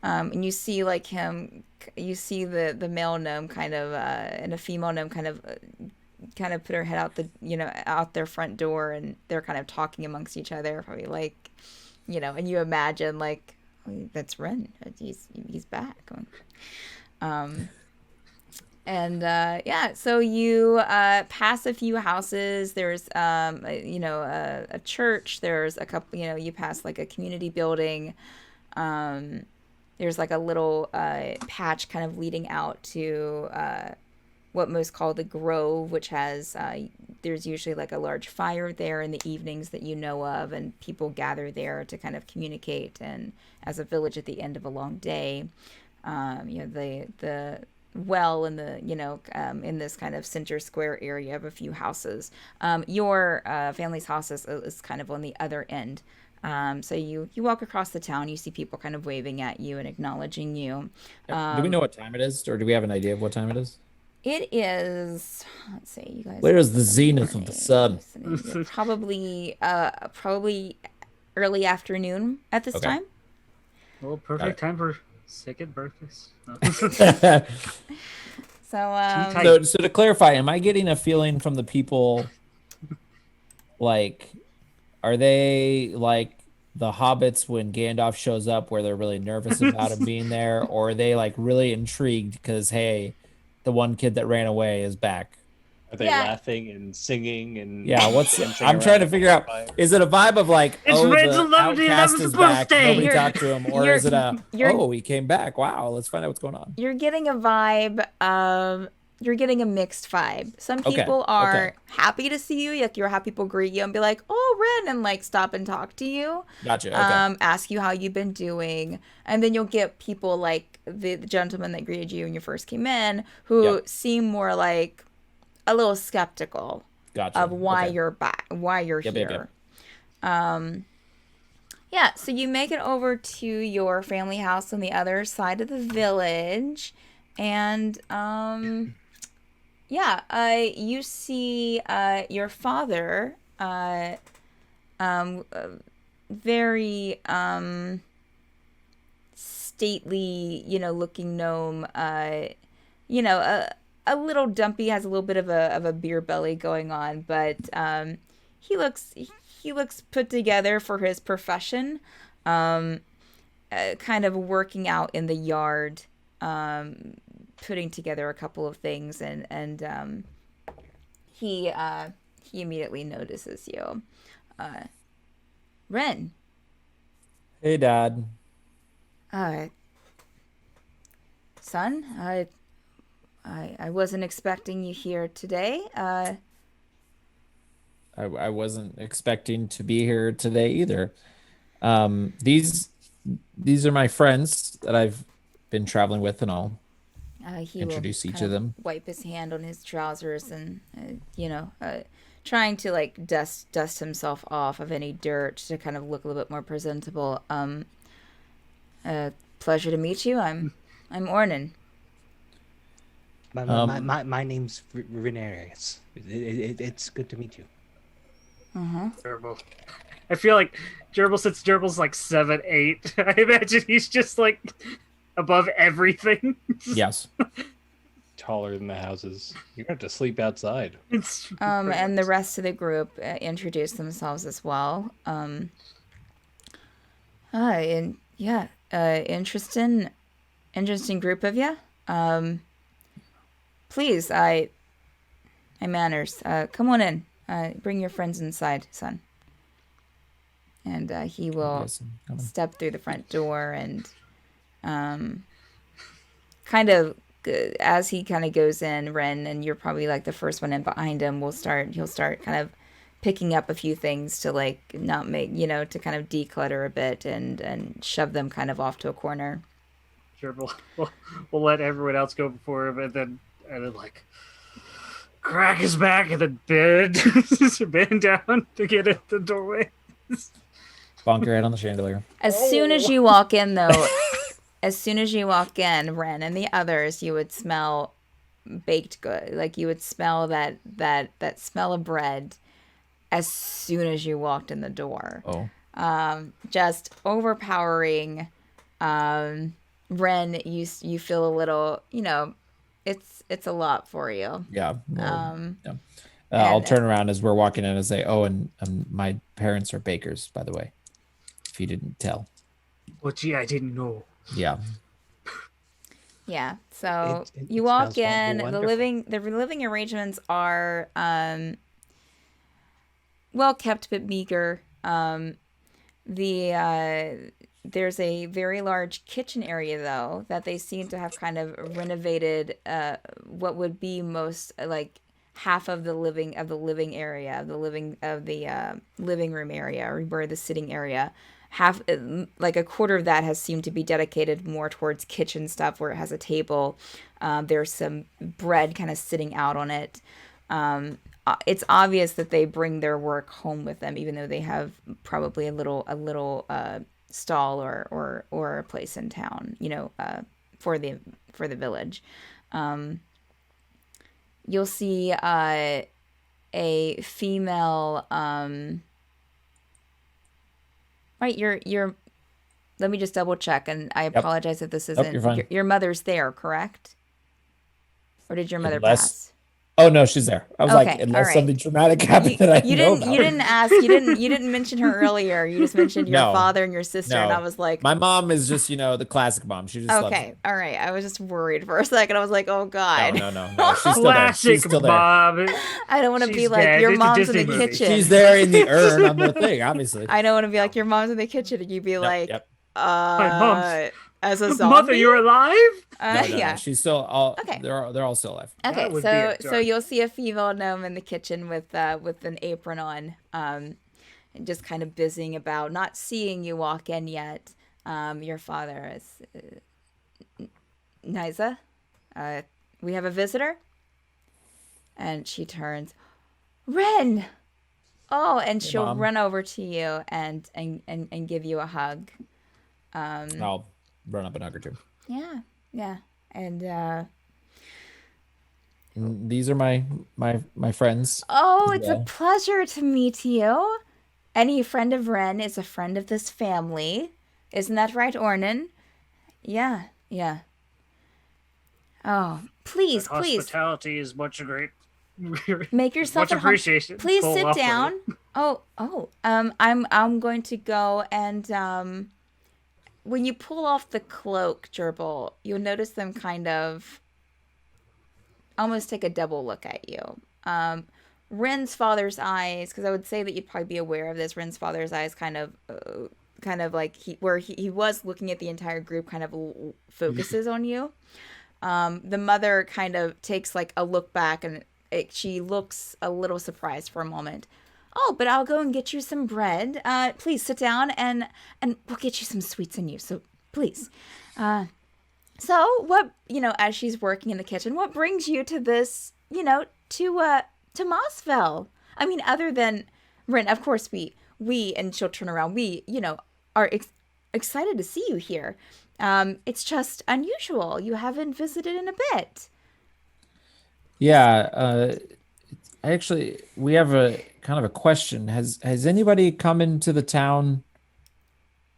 And you see like him. You see the male gnome kind of and a female gnome kind of put her head out out their front door, and they're kind of talking amongst each other, probably like, and you imagine like, oh, that's Wren. He's back. Yeah, so you pass a few houses. There's a church. There's a couple. You pass like a community building. There's like a little patch kind of leading out to what most call the Grove, which has there's usually like a large fire there in the evenings that you know of, and people gather there to kind of communicate. And as a village at the end of a long day, the well in the in this kind of center square area of a few houses. Your family's house is kind of on the other end. So you walk across the town, you see people kind of waving at you and acknowledging you.
Do we know what time it is, or do we have an idea of what time it is?
It is, let's see, you guys.
Where is the zenith of the sun?
Probably early afternoon at this time.
Well, perfect time for second birthdays.
So to clarify, am I getting a feeling from the people, like, are they like the hobbits when Gandalf shows up, where they're really nervous about him being there, or are they like really intrigued because, hey, the one kid that ran away is back?
Are they laughing and singing and
I'm trying to figure out, is it a vibe of like,
it's
the outcast is back, nobody talked to him, or is it he came back, wow, let's find out what's going on?
You're getting a vibe of, you're getting a mixed vibe. Some people are happy to see you, like you'll have people greet you and be like, oh, Wren, and like stop and talk to you.
Gotcha. Okay.
Ask you how you've been doing. And then you'll get people like the gentleman that greeted you when you first came in, who seem more like a little skeptical of why you're back, why you're here. So you make it over to your family house on the other side of the village, and you see your father, very stately, looking gnome, a little dumpy, has a little bit of a beer belly going on, but he looks put together for his profession, kind of working out in the yard, putting together a couple of things, and he immediately notices you. Wren.
Hey, Dad.
Son, I wasn't expecting you here today.
I wasn't expecting to be here today either. These are my friends that I've been traveling with, and I'll introduce each of them.
Wipe his hand on his trousers and trying to like dust himself off of any dirt to kind of look a little bit more presentable. Pleasure to meet you. I'm Ornan.
My name's Renarius. It's good to meet you.
Gerbil. I feel like since Gerbil's like 7, 8, I imagine he's just like above everything.
Yes.
Taller than the houses. You're going to have to sleep outside.
And the rest of the group introduce themselves as well. And yeah, interesting group of you. Please, my manners. Come on in. Bring your friends inside, son. And he will
Yes, I'm coming.
step through the front door and kind of as he kind of goes in, Wren, and you're probably like the first one in behind him. He'll start kind of picking up a few things to like not make, to kind of declutter a bit and shove them kind of off to a corner.
Sure, we'll let everyone else go before him, and then like crack his back and then bend down to get at the doorway.
Bonk your head on the chandelier.
As soon as you walk in, though, Wren and the others, you would smell baked good. Like you would smell that smell of bread as soon as you walked in the door.
Oh.
Just overpowering. Wren, you feel a little, it's a lot for you.
Yeah. Well, yeah. I'll turn around as we're walking in and say, "Oh, and my parents are bakers, by the way. If you didn't tell."
Well, gee, I didn't know.
Yeah.
Yeah. So
It
you walk
smells
in. The
wonderful.
living arrangements are well kept but meager. There's a very large kitchen area though that they seem to have kind of renovated. What would be most like half of the living area, of the living room area, or where the sitting area. Half, like a quarter of that has seemed to be dedicated more towards kitchen stuff, where it has a table. There's some bread kind of sitting out on it. It's obvious that they bring their work home with them, even though they have probably a little stall or a place in town, for the village. You'll see a female. Right, you're. Let me just double check, and I apologize if this isn't.
You're fine.
Your mother's there, correct? Or did your mother
Unless-
pass?
Oh no, she's there. I was
Okay,
like, unless
all right.
something traumatic happened that I
You
know
didn't.
about.
You didn't ask. You didn't mention her earlier. You just mentioned your
No.
father and your sister, and
No.
I was like,
My mom is just, the classic mom. She just loves
okay,
it.
all right. I was just worried for a second. I was like, oh god.
No. She's still there.
Classic
She's still there.
Bob.
I don't want to be
She's
like
dead.
your
It's a
mom's in
Disney
the
movie.
kitchen.
She's there in the urn on the thing, obviously.
I don't want to be like your mom's in the kitchen, and you'd be like,
Yep.
as a zombie.
Mother, you're alive?
No.
Yeah.
She's still all.
Okay.
They're all still alive.
Okay,
That would be a
so
dark-
you'll see a female gnome in the kitchen with an apron on, and just kind of busying about, not seeing you walk in yet. Your father is Niza. We have a visitor, and she turns, Wren. Oh, and she'll
Mom.
run over to you and give you a hug.
I'll run up and hug her too.
Yeah, and
And these are my friends.
oh, it's a
Yeah.
pleasure to meet you. Any friend of Wren is a friend of this family. Isn't that right, Ornan? Yeah. Oh, please.
Hospitality is much great.
Make yourself
much
at home.
appreciated.
Please
Full
sit
off with
down.
it.
I'm going to go and when you pull off the cloak, Gerbil, you'll notice them kind of almost take a double look at you. Wren's father's eyes, because I would say that you'd probably be aware of this. Wren's father's eyes kind of like he was looking at the entire group, kind of focuses on you. The mother kind of takes like a look back, and she looks a little surprised for a moment. Oh, but I'll go and get you some bread. Please sit down, and we'll get you some sweets in you. So please. So what, as she's working in the kitchen, what brings you to this, to Mossvale? I mean, other than Wren, of course we, and she'll turn around. We, are excited to see you here. It's just unusual. You haven't visited in a bit.
Yeah. We have a kind of a question. Has anybody come into the town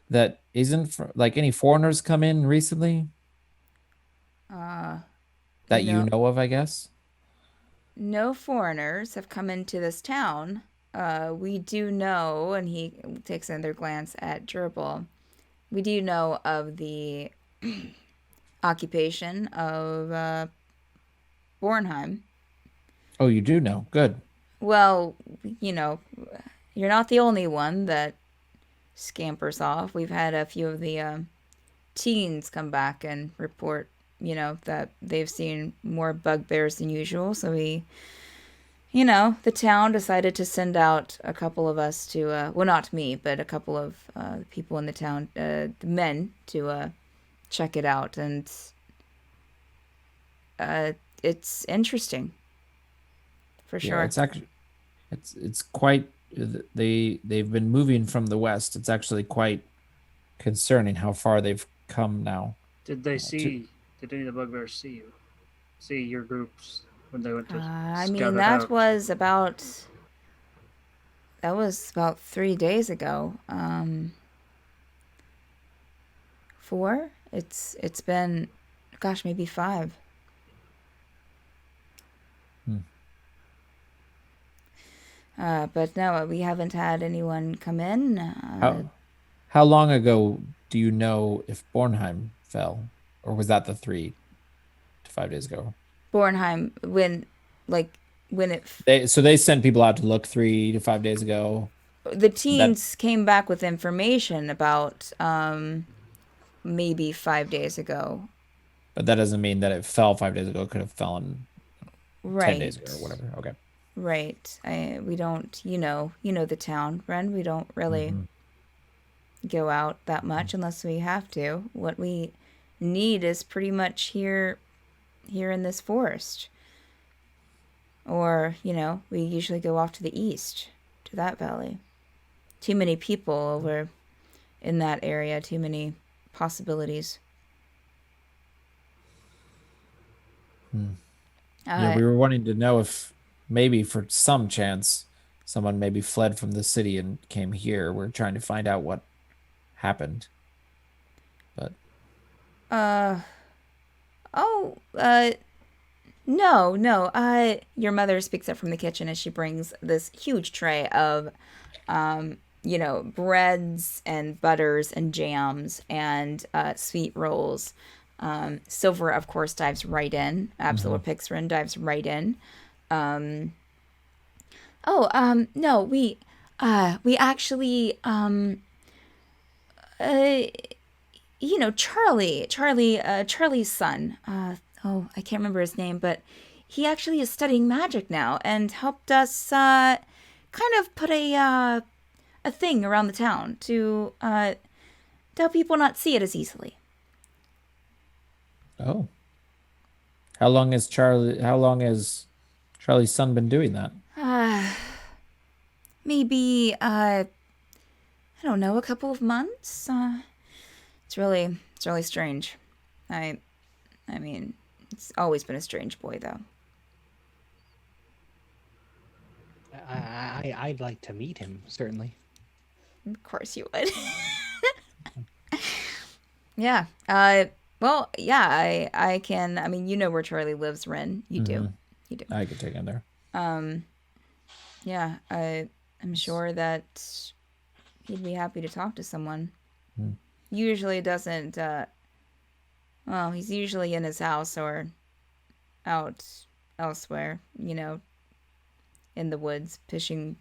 that isn't like any foreigners come in recently? That you know of, I guess.
No foreigners have come into this town. We do know, and he takes another glance at Gerbil, we do know of the occupation of Bornheim.
Oh, you do know. Good.
Well, you know, you're not the only one that scampers off. We've had a few of the teens come back and report, that they've seen more bugbears than usual. So the town decided to send out a couple of us to, well, not me, but a couple of people in the town, the men, to check it out. And it's interesting, for
Yeah,
sure.
it's actually, it's quite. They've been moving from the west. It's actually quite concerning how far they've come now.
Did they see? Did any of the bugbears see you? See your groups when they went to
I
scout
mean,
it
that
out?
was about 3 days ago. 4? It's been, gosh, maybe 5. But no, we haven't had anyone come in.
How long ago do you know if Bornheim fell, or was that the 3 to 5 days ago?
Bornheim, when it
So they sent people out to look 3 to 5 days ago.
the teens came back with information about maybe 5 days ago.
But that doesn't mean that it fell 5 days ago. It could have fallen 10 days ago or whatever. Okay.
Right. We don't, you know the town, Wren. We don't really go out that much unless we have to. What we need is pretty much here in this forest. Or, we usually go off to the east, to that valley. Too many people over in that area, too many possibilities.
Yeah, we were wanting to know if maybe for some chance someone maybe fled from the city and came here. We're trying to find out what happened. But
no. Your mother speaks up from the kitchen as she brings this huge tray of breads and butters and jams and sweet rolls. Silver, of course, dives right in. Absolute Pixrin dives right in. No, we actually, Charlie's son. I can't remember his name, but he actually is studying magic now and helped us, kind of put a thing around the town to help people not see it as easily.
Oh. How long has Charlie's son been doing that?
Maybe I don't know, a couple of months. It's really strange. I mean, it's always been a strange boy, though.
I'd like to meet him, certainly.
Of course you would. Yeah. Well, yeah, I can. I mean, you know where Charlie lives, Wren. You do. You do.
I could take him there.
Yeah, I'm sure that he'd be happy to talk to someone. Usually doesn't, well, he's usually in his house or out elsewhere, in the woods, fishing,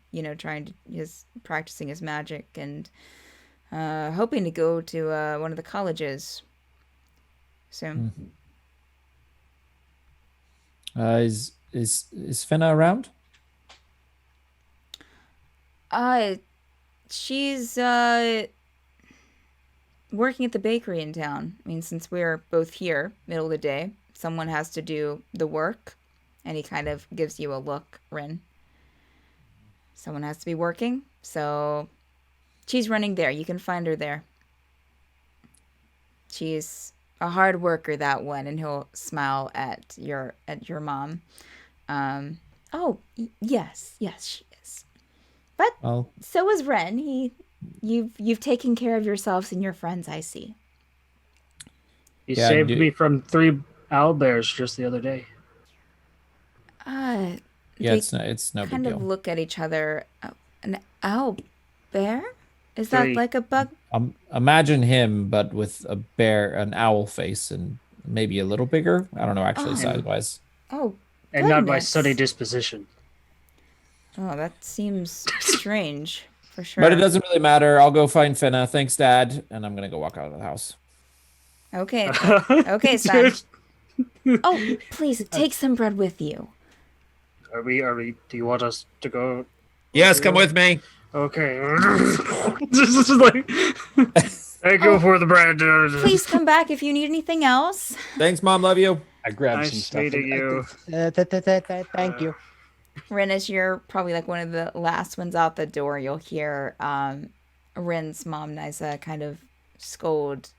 practicing his magic and hoping to go to one of the colleges soon.
Is Finna around?
She's working at the bakery in town. I mean, since we're both here, middle of the day, someone has to do the work. And he kind of gives you a look, Wren. Someone has to be working, so she's running there. You can find her there. She's a hard worker, that one, and he'll smile at your mom. Yes, she is. But so is Wren. You've taken care of yourselves and your friends, I see.
He saved me from 3 owlbears just the other day.
Yeah, it's no big deal.
Kind of look at each other. An owl bear? Is that
Three.
like a bug?
Imagine him, but with an owl face, and maybe a little bigger. I don't know, actually,
Oh.
size-wise.
Oh,
And not my
goodness.
sunny disposition.
Oh, that seems strange, for sure.
But it doesn't really matter. I'll go find Finna. Thanks, Dad. And I'm gonna go walk out of the house.
Okay, okay, son. Oh, please take some bread with you.
Are we? Do you want us to go?
Yes, come with me.
Okay. This is like. Thank you for the bread.
Please come back if you need anything else.
Thanks, Mom. Love you.
I grabbed some
Nice
stuff.
meeting you.
Thank you.
Ren, as you're probably like one of the last ones out the door, you'll hear Ren's mom, Nisa, kind of scold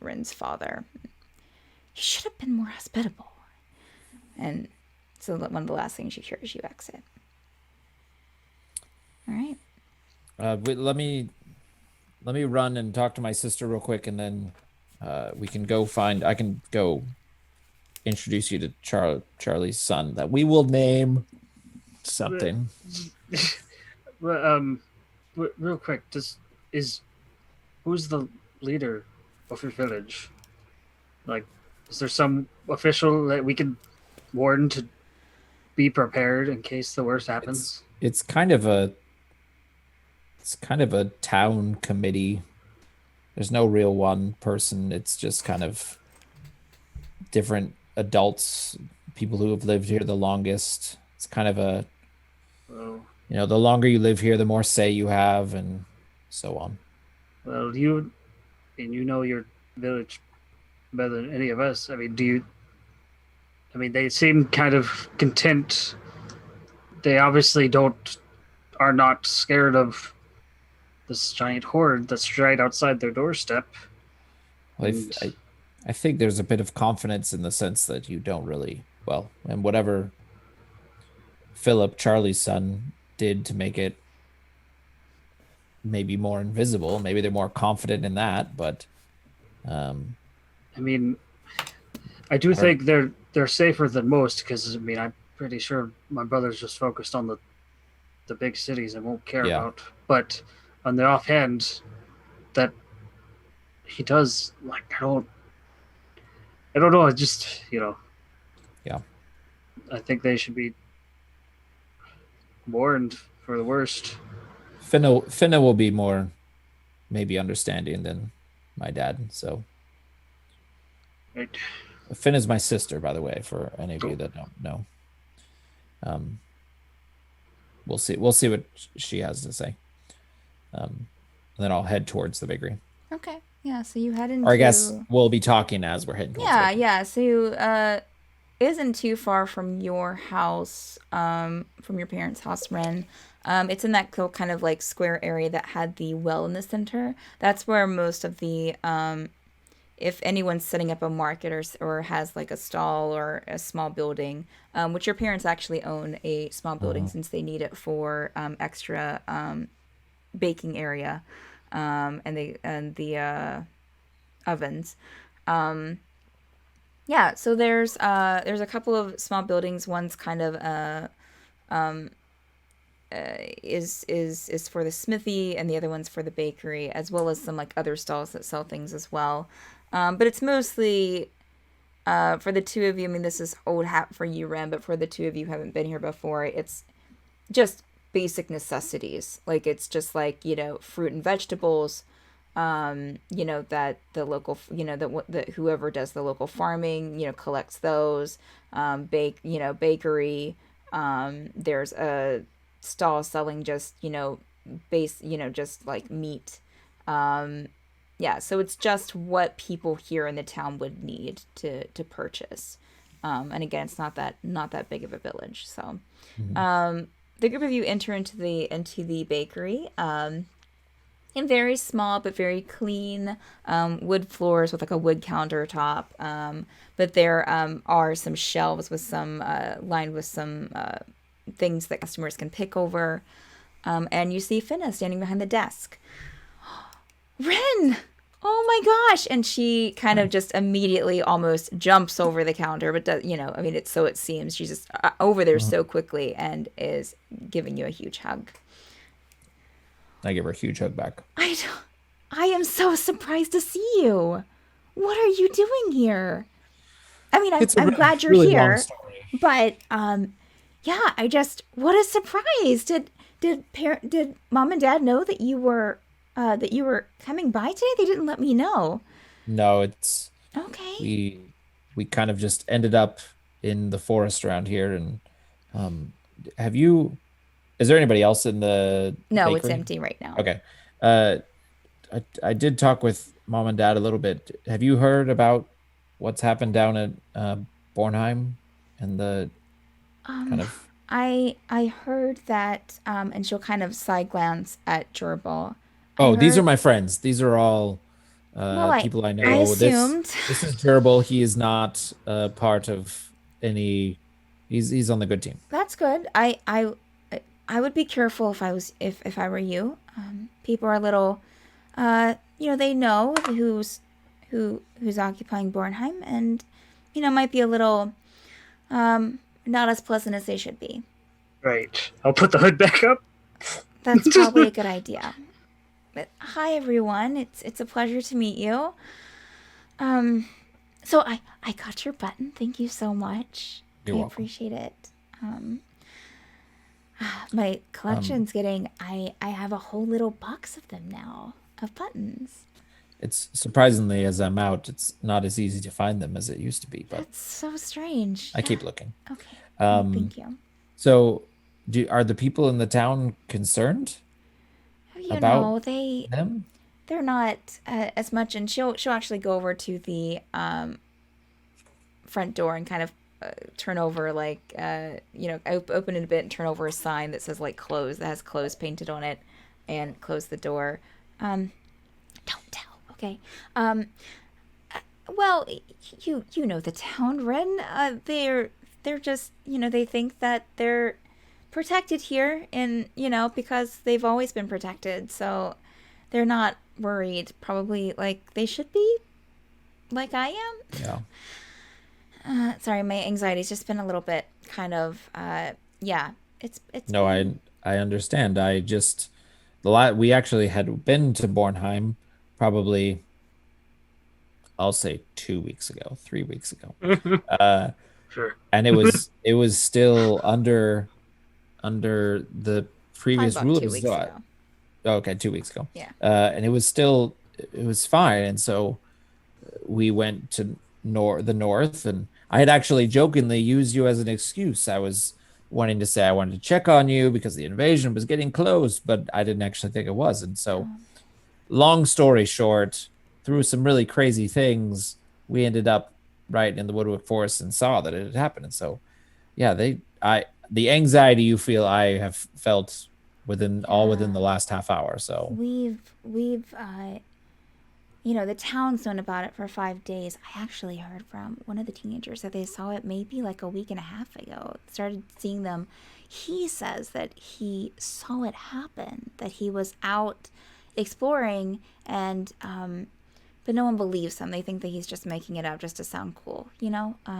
Ren's father. You should have been more hospitable. And so one of the last things you hear as you exit. All right.
Let me run and talk to my sister real quick, and then we can go find. I can go introduce you to Charlie's son that we will name something.
Real quick, who's the leader of your village? Like, is there some official that we can warn to be prepared in case the worst happens?
It's kind of a town committee. There's no real one person. It's just kind of different adults, people who have lived here the longest. It's kind of a, the longer you live here, the more say you have, and so on.
Well, you know your village better than any of us. I mean, they seem kind of content. They obviously are not scared of this giant horde that's right outside their doorstep.
Well, I think there's a bit of confidence in the sense that you don't really, and whatever Phillip, Charlie's son, did to make it maybe more invisible, maybe they're more confident in that, but
I mean, I do think they're safer than most, because I'm pretty sure my brother's just focused on the big cities and won't care about. But on the offhand that he does, like, I don't know. It just,
Yeah.
I think they should be warned for the worst.
Finna will be more maybe understanding than my dad. So
Right.
Finna's my sister, by the way, for any of you that don't know. We'll see what she has to say. And then I'll head towards the bakery.
Okay. Yeah, so you head into...
Or I guess we'll be talking as we're heading towards the bakery.
Yeah. So it isn't too far from your house, from your parents' house, Wren. It's in that kind of like square area that had the well in the center. That's where most of the... if anyone's setting up a market or has like a stall or a small building, which your parents actually own a small building since they need it for extra baking area, and the ovens. Yeah, so there's a couple of small buildings. One's kind of is for the smithy, and the other one's for the bakery, as well as some like other stalls that sell things as well. But it's mostly for the two of you. I mean, this is old hat for you, Wren, but for the two of you who haven't been here before, it's just basic necessities. Like, it's just like, fruit and vegetables, that the local, that whoever does the local farming, collects those, bakery. There's a stall selling just, just like meat. Yeah, so it's just what people here in the town would need to purchase. And again, it's not that big of a village. So, the group of you enter into the bakery. And very small but very clean, wood floors with like a wood countertop. But there are some shelves with some lined with some things that customers can pick over. And you see Finna standing behind the desk. Wren! Oh my gosh! And she kind of just immediately almost jumps over the counter, but does, it seems she's just over there so quickly and is giving you a huge hug.
I give her a huge hug back.
I I am so surprised to see you. What are you doing here? I mean, I'm glad you're
really
here,
long story.
but yeah, what a surprise. Did mom and dad know that you were coming by today? They didn't let me know.
No, it's
okay.
We kind of just ended up in the forest around here, and have you? Is there anybody else in the
No,
bakery?
It's empty right now.
Okay. I did talk with mom and dad a little bit. Have you heard about what's happened down at Bornheim and the kind of?
I heard that, and she'll kind of side glance at Gerbil.
Oh, these are my friends. These are all people I know.
I assumed.
This is Gerbil. He is not part of any. He's on the good team.
That's good. I would be careful if I were you. People are a little, they know who's occupying Bornheim, and might be a little not as pleasant as they should be.
Right. I'll put the hood back up.
That's probably a good idea. But hi everyone, it's a pleasure to meet you. So I got your button. Thank you so much.
You're welcome.
Appreciate it. My collection's getting. I have a whole little box of them now of buttons.
It's surprisingly, as I'm out, it's not as easy to find them as it used to be. But
that's so strange.
I keep looking.
Okay. Thank you.
So, are the people in the town concerned about them?
They're not as much, and she'll actually go over to the front door and kind of turn over open it a bit and turn over a sign that says close, that has close painted on it, and close the door. Don't tell. Okay. Well, you know the town, Wren. They're just, they think that they're protected here, and because they've always been protected, so they're not worried, probably like they should be, like I am.
Yeah.
Sorry, my anxiety's just been a little bit kind of it's
no, I understand. I just we actually had been to Bornheim probably, I'll say 2 weeks ago, 3 weeks ago.
Sure.
And it was still under the previous rule of his thought. Okay, 2 weeks ago.
Yeah.
And it was fine. And so we went to the north, and I had actually jokingly used you as an excuse. I was wanting to say I wanted to check on you because the invasion was getting close, but I didn't actually think it was. And so, long story short, through some really crazy things, we ended up right in the Woodwick Forest and saw that it had happened. And so, yeah, the anxiety you feel, I have felt within the last half hour. So
we've the town's known about it for 5 days. I actually heard from one of the teenagers that they saw it maybe a week and a half ago. Started seeing them. He says that he saw it happen, that he was out exploring, and but no one believes him. They think that he's just making it up just to sound cool, because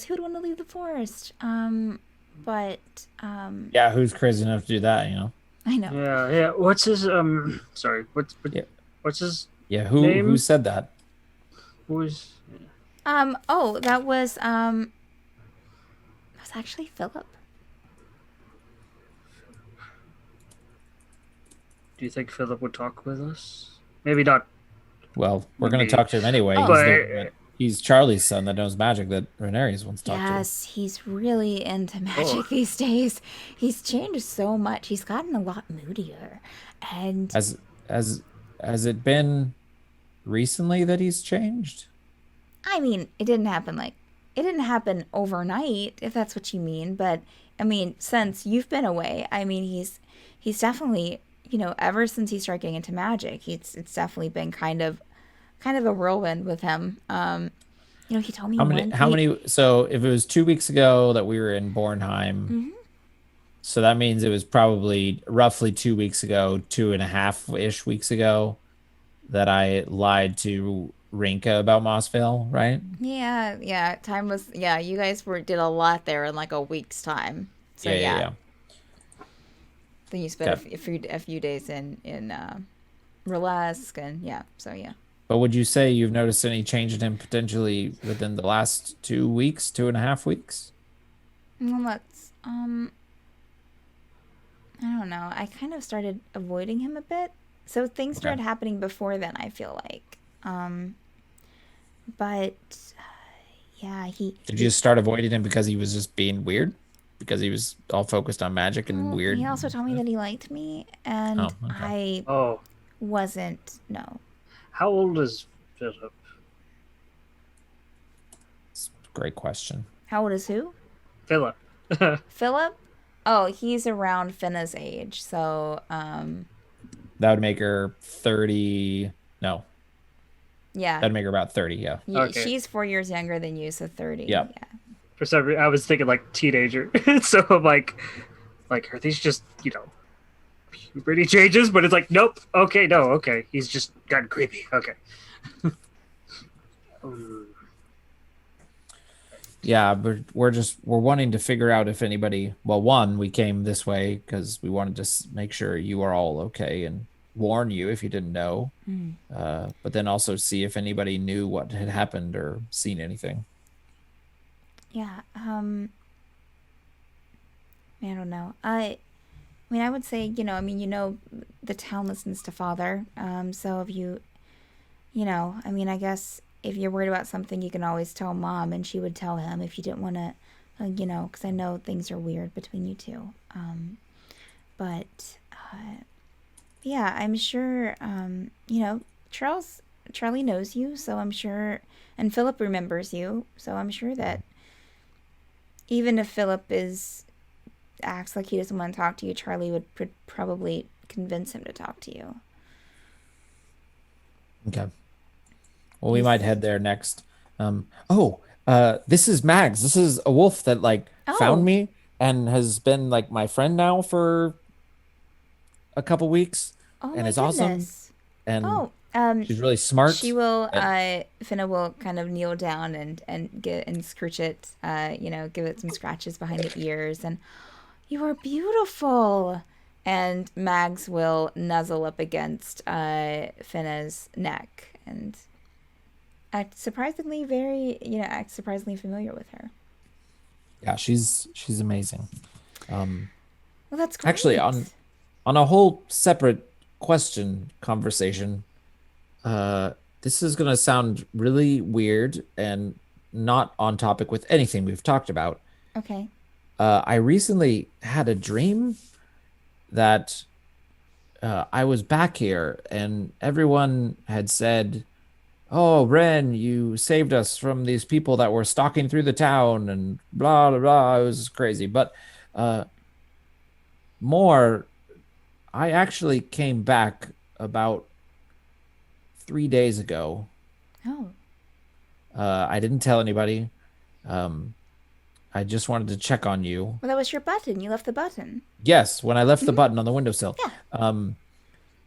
who'd want to leave the forest? But
yeah, who's crazy enough to do that?
I know.
Yeah. What's his Sorry. What's his?
Yeah.
name?
Who said that?
Who's?
Oh, that was actually Phillip.
Do you think Phillip would talk with us? Maybe not.
Well, we're going to talk to him anyway. He's Charlie's son that knows magic that Rhaenyra's wants to talk to.
Yes, he's really into magic these days. He's changed so much. He's gotten a lot moodier. And
has it been recently that he's changed?
I mean, it didn't happen overnight, if that's what you mean. But I mean, since you've been away, I mean, he's definitely, ever since he started getting into magic, it's definitely been kind of a whirlwind with him. He told me
how many. So if it was 2 weeks ago that we were in Bornheim, so that means it was probably roughly 2 weeks ago, 2.5-ish weeks ago, that I lied to Rinka about Mossvale, right?
Yeah. Time was. Yeah, you guys did a lot there in a week's time. So yeah. Then you spent a few days in Burlesque, and yeah. So yeah.
But would you say you've noticed any change in him potentially within the last 2 weeks, 2.5 weeks?
Well, that's I don't know. I kind of started avoiding him a bit. So things started happening before then, I feel like. But yeah,
Did you just start avoiding him because he was just being weird? Because he was all focused on magic and weird?
He also told me that he liked me, and I wasn't. No.
How old is Phillip?
Great question.
How old is who?
Phillip.
Phillip? Oh, he's around Finna's age, so
that would make her 30. No.
Yeah.
That'd make her about 30, yeah.
Okay.
She's 4 years younger than you, so 30.
Yeah.
For some reason, I was thinking like teenager. So I'm like, are these just, puberty changes? But it's like, nope. Okay, no, okay. He's just gotten creepy. Okay.
Yeah, but we're wanting to figure out if anybody. Well, one, we came this way because we wanted to make sure you are all okay and warn you if you didn't know. But then also see if anybody knew what had happened or seen anything.
Yeah. I don't know. I mean, I would say, the town listens to Father. So if you, I guess if you're worried about something, you can always tell Mom, and she would tell him if you didn't want to, because I know things are weird between you two. But yeah, I'm sure, Charlie knows you, so I'm sure, and Phillip remembers you, so I'm sure that even if Phillip acts like he doesn't want to talk to you, Charlie would probably convince him to talk to you.
Okay. Well, we might head there next. This is Mags. This is a wolf that found me and has been my friend now for a couple weeks.
Oh,
and
my
is
goodness.
awesome. And she's really smart.
She will. Finna will kind of kneel down and scratch it. Give it some scratches behind the ears, and you are beautiful. And Mags will nuzzle up against Finna's neck and act surprisingly surprisingly familiar with her.
Yeah, she's amazing.
Well, that's great.
Actually, on a whole separate conversation, this is gonna sound really weird and not on topic with anything we've talked about.
Okay.
I recently had a dream that I was back here and everyone had said, "Oh, Wren, you saved us from these people that were stalking through the town," and blah, blah, blah. It was crazy. But I actually came back about 3 days ago.
Oh.
I didn't tell anybody. I just wanted to check on you.
Well, that was your button. You left the button.
Yes, when I left the button on the windowsill.
Yeah.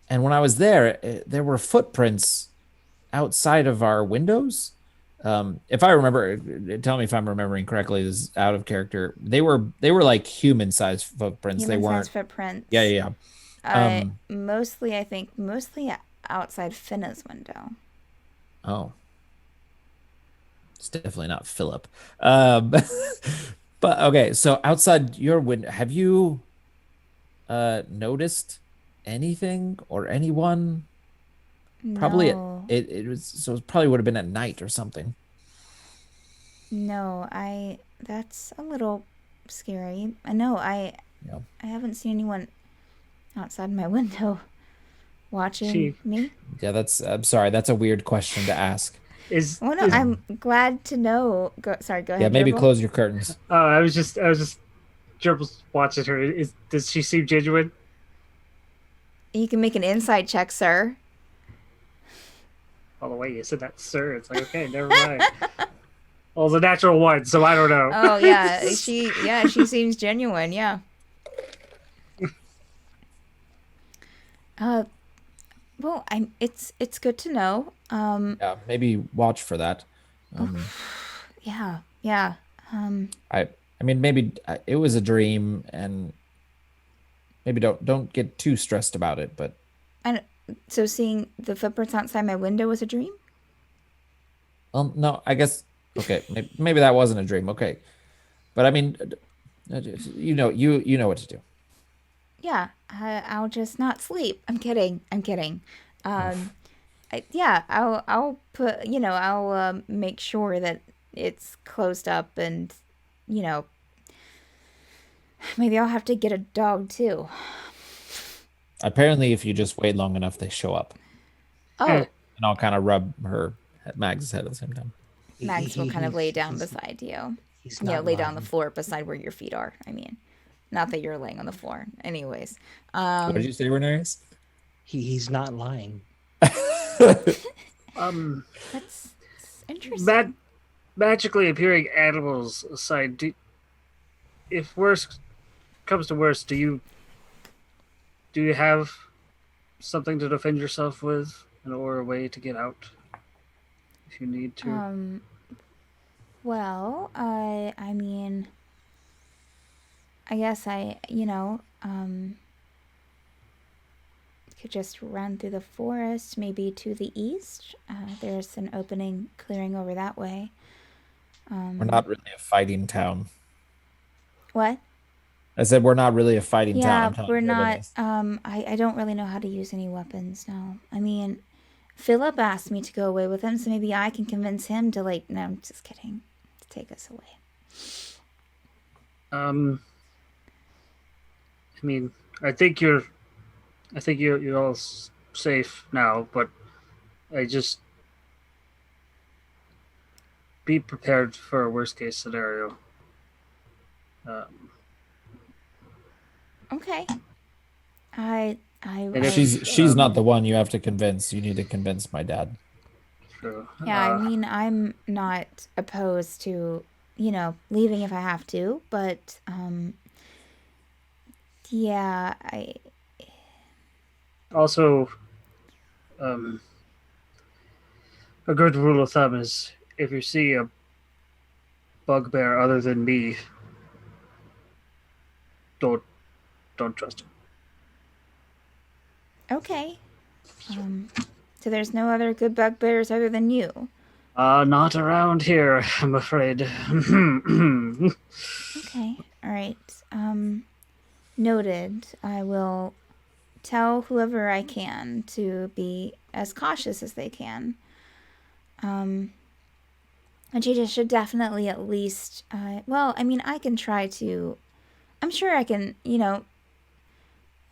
And when I was there, there were footprints outside of our windows. If I remember, tell me if I'm remembering correctly. This is out of character. They were like human-sized footprints. They weren't
footprints.
Yeah.
Mostly outside Finna's window.
Oh. It's definitely not Phillip. But okay, so outside your window, have you noticed anything or anyone?
No.
Probably it probably would have been at night or something.
No, that's a little scary. I know I haven't seen anyone outside my window watching me.
Yeah, I'm sorry, that's a weird question to ask.
I'm glad to know. Sorry, go ahead.
Yeah, maybe
Gerbil.
close your curtains.
I was just Gerbil's watching her. Does she seem genuine?
You can make an insight check, sir.
All the way you said that, sir. It's like, okay, never mind. Well, it's a natural one, so I don't know.
Oh yeah, she seems genuine. Yeah. Well, it's good to know.
Yeah, maybe watch for that.
Yeah.
I mean, maybe it was a dream, and maybe don't get too stressed about it. But
And so seeing the footprints outside my window was a dream?
no, I guess okay, maybe that wasn't a dream. Okay, but I mean, you know what to do.
Yeah, I'll just not sleep. I'm kidding. I'm kidding. Yeah, I'll put, I'll make sure that it's closed up, and you know, maybe I'll have to get a dog too.
Apparently, if you just wait long enough, they show up,
Oh,
Eh,
and I'll kind of rub Mag's head at the same time.
Mags will kind of lay down beside you.
He's
Yeah,
not
lay down on the
lying.
floor beside where your feet are. I mean, not that you're laying on the floor. Anyways,
What did you say, Renarius?
He's not lying.
that's interesting.
Magically appearing animals aside, if worst comes to worst, do you have something to defend yourself with, or a way to get out if you need to?
Well, I mean, I guess could just run through the forest, maybe to the east. There's an opening clearing over that way.
We're not really a fighting town.
What?
I said we're not really a fighting town.
Yeah,
I'm telling
we're
you
not.
this.
I don't really know how to use any weapons. No, I mean, Phillip asked me to go away with him, so maybe I can convince him to like. No, I'm just kidding. To take us away.
I mean, I think you're all safe now, but I just be prepared for a worst case scenario.
Okay. I.
And if-
She's not the one you have to convince. You need to convince my dad.
So,
Yeah, I mean, I'm not opposed to, leaving if I have to, but, yeah,
also, a good rule of thumb is if you see a bugbear other than me, don't trust him.
okay. So there's no other good bugbears other than you.
Not around here, I'm afraid.
Okay, all right. Noted. I will tell whoever I can to be as cautious as they can. And she just should definitely at least, well, I mean, I can try to, I'm sure I can,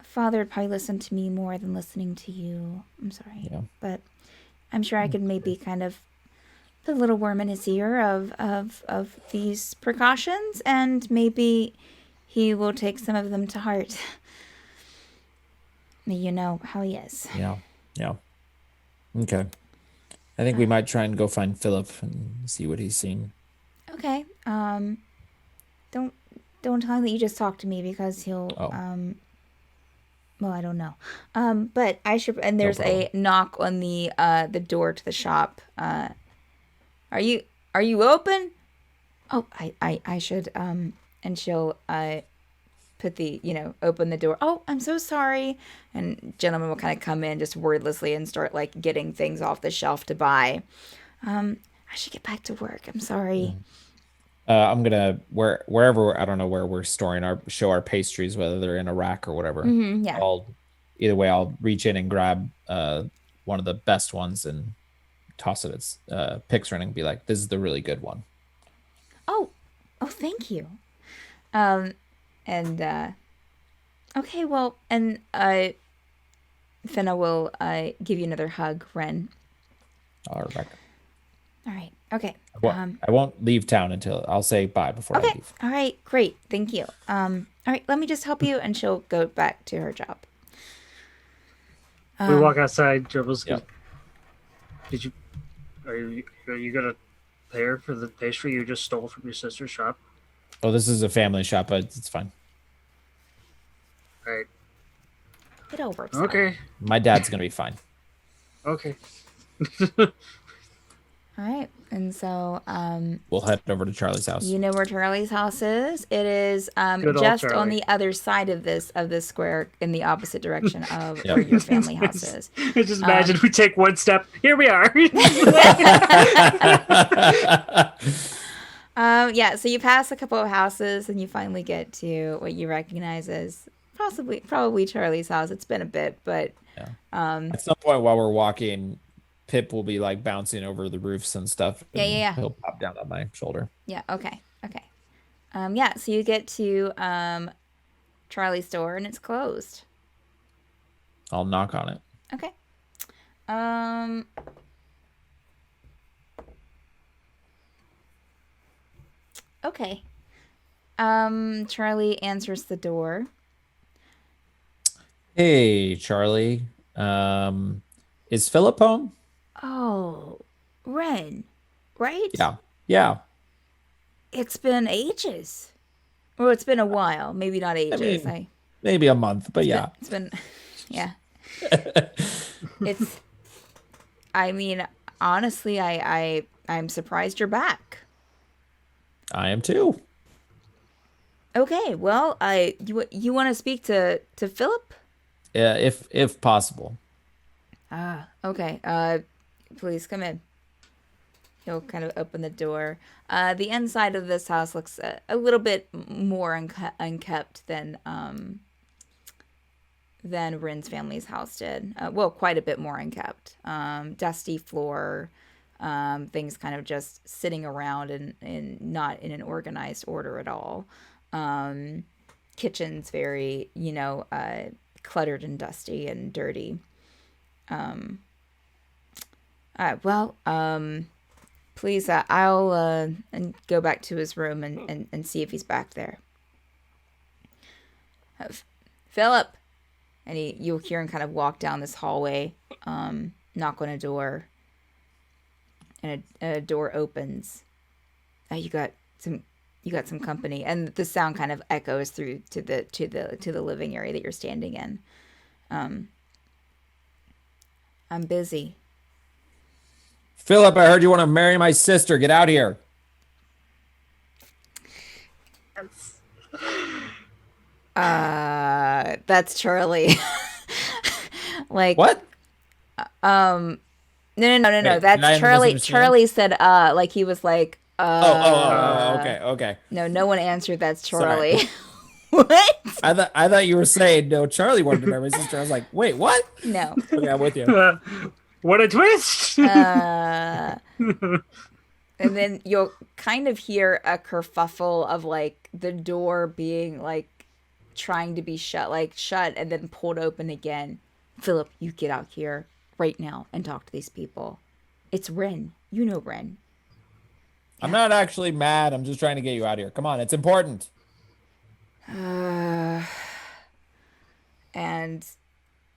Father would probably listen to me more than listening to you. I'm sorry.
Yeah.
But I'm sure I could maybe kind of put a little worm in his ear of these precautions, and maybe he will take some of them to heart. You know how he is.
Yeah. Okay. I think we might try and go find Phillip and see what he's seen.
Okay. Don't tell him that you just talked to me, because he'll well, I don't know. But I should, and there's a knock on the door to the shop. Are you open? Oh, I should and she'll put the, open the door. Oh, I'm so sorry. And gentleman will kind of come in just wordlessly and start like getting things off the shelf to buy. I should get back to work. I'm sorry.
I'm gonna wherever, I don't know where we're storing our pastries, whether they're in a rack or whatever.
Yeah.
Either way, I'll reach in and grab one of the best ones and toss it at Pixrin and be like, "This is the really good one."
Oh, thank you. Okay, well, and Finna will give you another hug, Wren.
Oh, Rebecca.
All right. Okay.
I won't leave town until I'll say bye before I leave.
All right. Great. Thank you. All right. Let me just help you, and she'll go back to her job.
We walk outside. Dribbles.
Yep.
Are you gonna pay her for the pastry you just stole from your sister's shop?
Oh, this is a family shop, but it's fine.
All right.
It all works.
Okay.
My dad's gonna be fine.
Okay.
All right. And so
We'll head over to Charlie's house.
you know where Charlie's house is. It is
Good old
just on
Charlie.
the other side of this square in the opposite direction of where your family house is.
I just imagine we take one step. Here we are.
Yeah, so you pass a couple of houses and you finally get to what you recognize as probably Charlie's house. It's been a bit, but
at some point while we're walking, Pip will be like bouncing over the roofs and stuff.
Yeah.
He'll pop down on my shoulder.
Yeah, okay. Yeah, so you get to Charlie's door and it's closed.
I'll knock on it.
Okay. Okay. Charlie answers the door.
Hey, Charlie. Is Phillip home?
Oh, Wren, right?
Yeah.
It's been ages. Well, it's been a while. Maybe not ages.
Maybe a month, but yeah.
It's been yeah. I mean, honestly, I'm surprised you're back.
I am too.
Okay, well, you want to speak to Phillip?
If possible.
Okay. Please come in. He'll kind of open the door. The inside of this house looks a little bit more unkept than Wren's family's house did. Well, quite a bit more unkept. Dusty floor, things kind of just sitting around and not in an organized order at all. Kitchen's very, cluttered and dusty and dirty. Please, I'll go back to his room and see if he's back there. Phillip! And you'll hear him kind of walk down this hallway, knock on a door, and a door opens. You got some company, and the sound kind of echoes through to the living area that you're standing in. I'm busy.
Phillip, I heard you want to marry my sister. Get out here.
That's Charlie. Like
what?
No.
Wait,
That's Charlie. Charlie said, like he was like,
okay.
No one answered. That's Charlie. What?
I thought you were saying no. Charlie wanted to marry my sister. I was like, wait, what?
No.
Okay, I'm with you.
What a twist!
And then you'll kind of hear a kerfuffle of like the door being like trying to be shut and then pulled open again. Phillip, you get out here right now and talk to these people. It's Wren. You know Wren. Yeah.
I'm not actually mad. I'm just trying to get you out of here. Come on, it's important.
And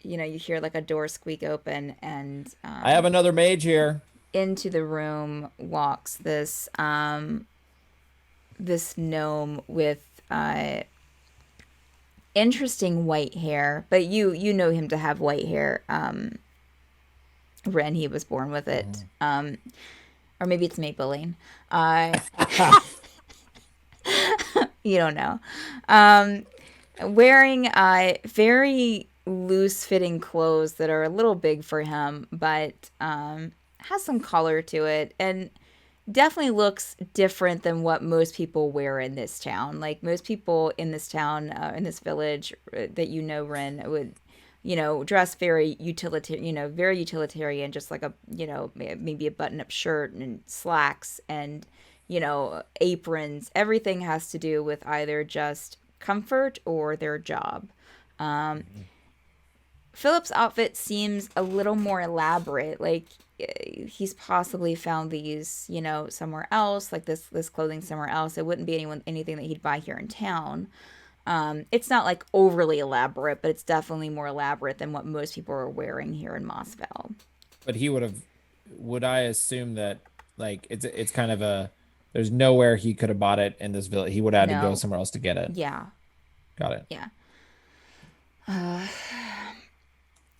you hear like a door squeak open, and
I have another mage here.
Into the room walks this gnome with interesting white hair, but you know him to have white hair. Wren, he was born with it. Or maybe it's Maybelline. You don't know. Wearing very loose-fitting clothes that are a little big for him, but has some color to it, and definitely looks different than what most people wear in this town. Like most people in this town, in this village that Wren would, dress very utilitarian, just like a, maybe a button-up shirt and slacks and, aprons. Everything has to do with either just comfort or their job. Phillip's outfit seems a little more elaborate. Like he's possibly found these, somewhere else, like this clothing somewhere else. It wouldn't be anything that he'd buy here in town. It's not like overly elaborate, but it's definitely more elaborate than what most people are wearing here in Mossvale.
But would I assume that like it's kind of there's nowhere he could have bought it in this village. He would have had to go somewhere else to get it.
Yeah.
Got it.
Yeah.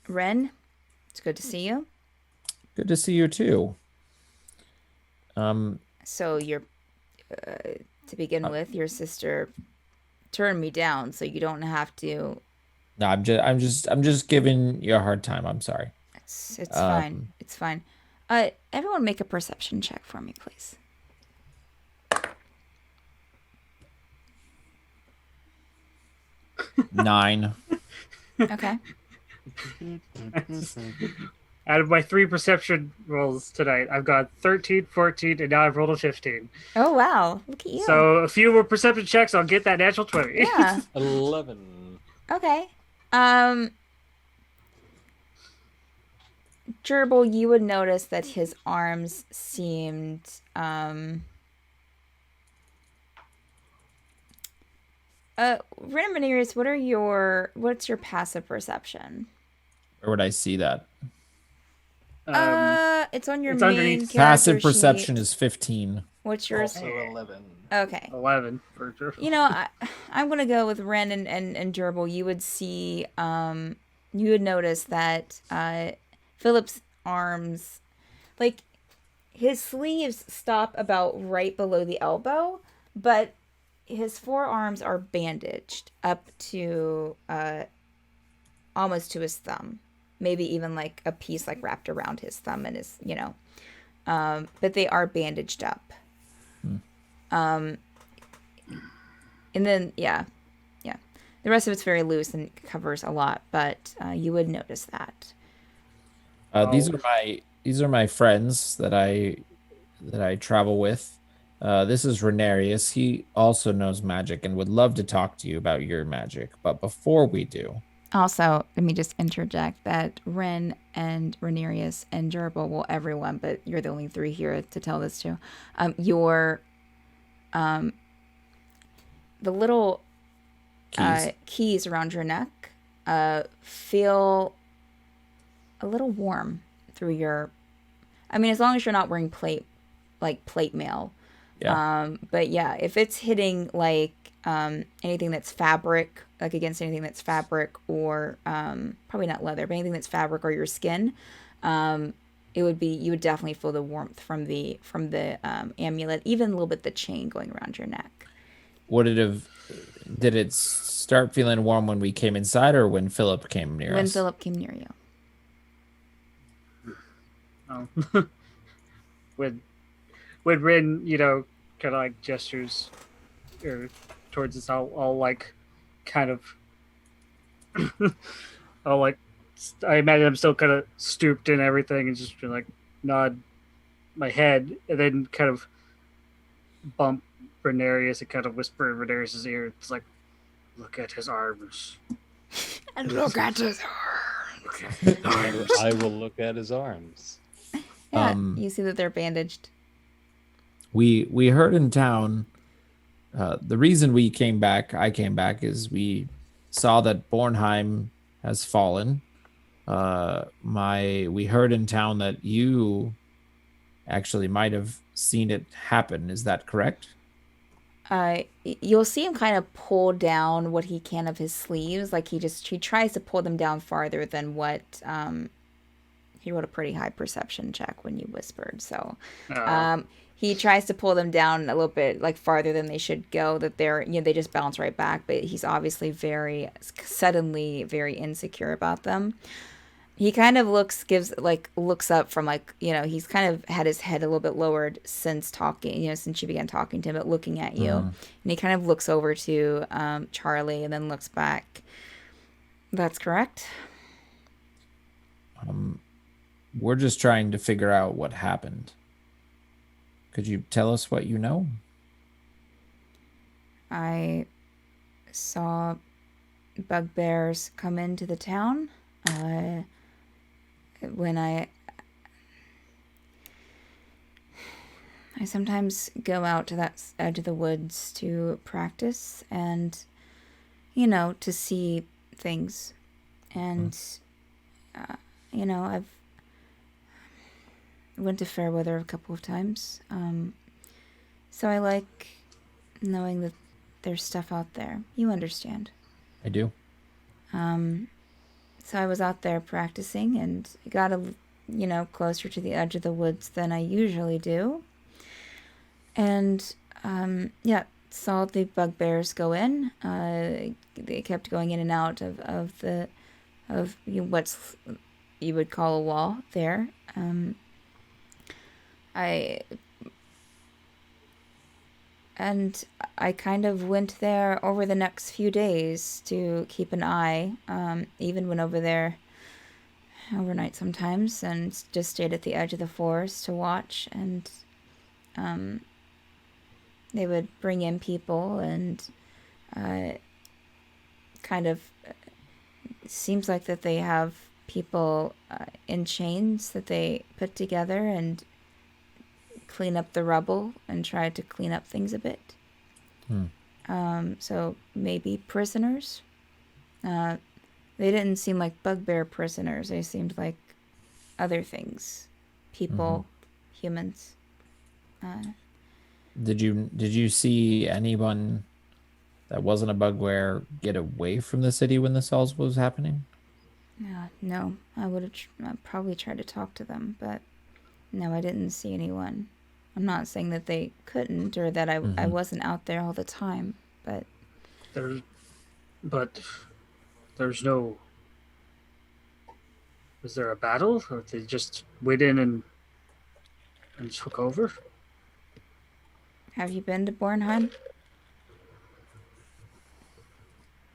Wren, it's good to see you.
Good to see you too.
So to begin with, your sister turned me down, so you don't have to.
No, I'm just giving you a hard time. I'm sorry.
It's fine. It's fine. Everyone make a perception check for me, please.
9.
Okay.
Out of my 3 perception rolls tonight, I've got 13, 14, and now I've rolled a 15.
Oh wow! Look at you.
So a few more perception checks, I'll get that natural 20.
Yeah.
11.
Okay. Gerbil, you would notice that his arms seemed Renaminiris, what's your passive perception?
Where would I see that?
It's on your
it's
main
underneath.
character
Passive perception
sheet.
is 15.
What's yours?
Also 11.
Okay.
11 for sure.
You know, I'm gonna go with Wren and Gerbil. You would see, you would notice that Philip's arms, like his sleeves stop about right below the elbow, but his forearms are bandaged up to almost to his thumb, maybe even like a piece like wrapped around his thumb and his, but they are bandaged up. And then the rest of it's very loose and covers a lot, but you would notice that.
These are my friends that I travel with. This is Renarius. He also knows magic and would love to talk to you about your magic. But before we do,
also let me just interject that Wren and Renarius and Gerbil, well, everyone, but you're the only 3 here to tell this to. The little keys around your neck feel a little warm through your. I mean, as long as you're not wearing plate mail.
yeah,
But yeah, if it's hitting like anything that's fabric, like against anything that's fabric or probably not leather, but anything that's fabric or your skin, you would definitely feel the warmth from the amulet, even a little bit the chain going around your neck.
did it start feeling warm when we came inside or when Phillip came near us?
When Phillip came near you.
Oh. when Rin, kind of like gestures towards us, I'll like kind of, I'll like, I imagine I'm still kind of stooped and everything, and just like nod my head, and then kind of bump Renarius and kind of whisper in Renarius's ear. It's like, look at his arms.
And look at his arms.
I will look at his arms.
Yeah, you see that they're bandaged.
We heard in town. The reason I came back, is we saw that Bornheim has fallen. We heard in town that you actually might have seen it happen. Is that correct?
You'll see him kind of pull down what he can of his sleeves. Like he tries to pull them down farther than what, he rolled a pretty high perception check when you whispered. So, he tries to pull them down a little bit like farther than they should go, that they just bounce right back. But he's obviously suddenly very insecure about them. He kind of looks up from he's kind of had his head a little bit lowered since talking, since you began talking to him, but looking at you. And he kind of looks over to Charlie and then looks back. That's correct.
We're just trying to figure out what happened. Could you tell us what you know?
I saw bugbears come into the town. When I sometimes go out to that edge of the woods to practice and, to see things. And, I've went to Fairweather a couple of times. So I like knowing that there's stuff out there. You understand.
I do.
So I was out there practicing and got closer to the edge of the woods than I usually do. And yeah, saw the bugbears go in. They kept going in and out of what's you would call a wall there. I kind of went there over the next few days to keep an eye. Even went over there overnight sometimes, and just stayed at the edge of the forest to watch. And they would bring in people, and kind of seems like that they have people in chains that they put together and clean up the rubble and try to clean up things a bit. So maybe prisoners. They didn't seem like bugbear prisoners. They seemed like other things, people, humans.
Did you see anyone that wasn't a bugbear get away from the city when this all was happening?
No, I would have probably tried to talk to them, but no, I didn't see anyone. I'm not saying that they couldn't or that I wasn't out there all the time, but
there's no. Was there a battle, or they just went in and took over?
have you been to Bornheim?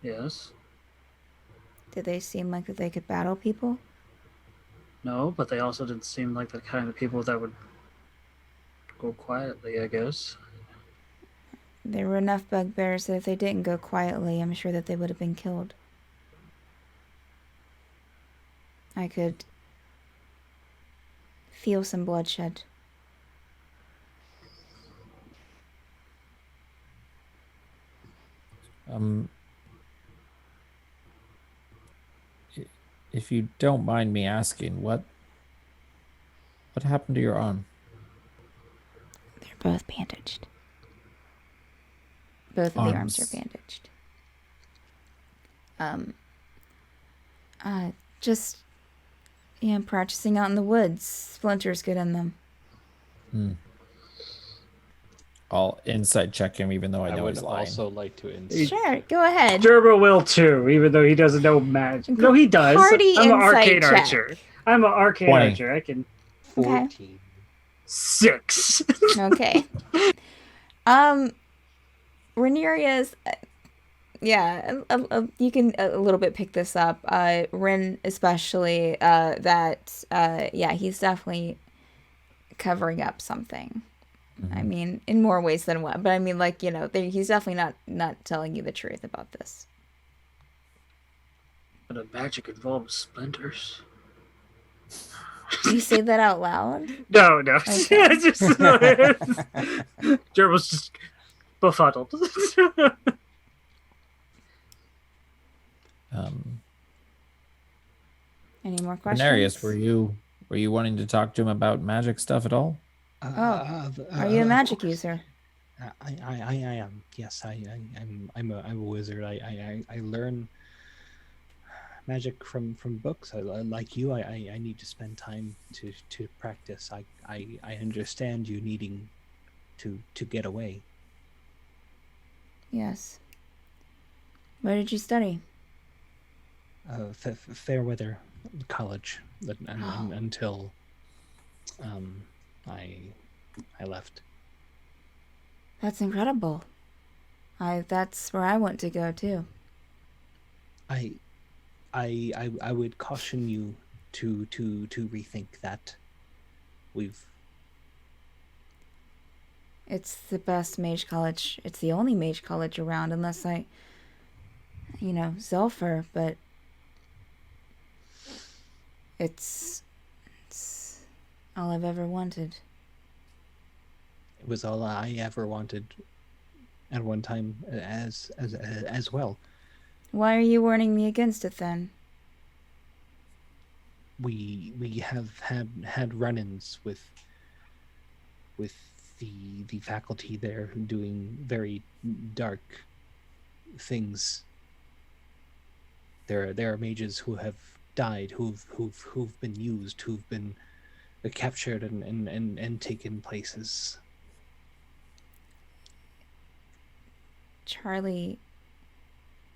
Yes.
Did they seem like that they could battle people?
No, but they also didn't seem like the kind of people that would go quietly, I guess.
There were enough bugbears that if they didn't go quietly, I'm sure that they would have been killed. I could feel some bloodshed.
If you don't mind me asking, what happened to your arm?
They're both bandaged. Both of the arms are bandaged. Just practicing out in the woods. Splinters get in them.
I'll insight check him, even though I know
would
he's lying.
also like to insight.
Sure, go ahead.
Gerber will too, even though he doesn't know magic. No, he does.
Party
I'm an
insight
arcane
check.
archer. I'm an arcane
20.
archer. I can
14.
6.
Okay. Reneria's, you can a little bit pick this up. Wren especially, he's definitely covering up something. I mean, in more ways than one. But I mean, he's definitely not telling you the truth about this.
But a magic involves splinters.
You say that out loud?
No.
Okay.
Gerber's just befuddled.
Any more questions?
Venarius, were you wanting to talk to him about magic stuff at all?
Are you a magic user?
I am. Yes, I'm a wizard. I learn magic from books. Like you, I need to spend time to practice. I understand you needing to get away.
Yes. Where did you study?
Fairweather College, until I left.
That's incredible. That's where I want to go too.
I would caution you to rethink that.
It's the best mage college. It's the only mage college around, unless Zelfer, but it's all I've ever wanted.
It was all I ever wanted at one time as well.
Why are you warning me against it then?
We have had run-ins with the faculty there doing very dark things. There are mages who have died, who've been used, who've been captured and taken places.
Charlie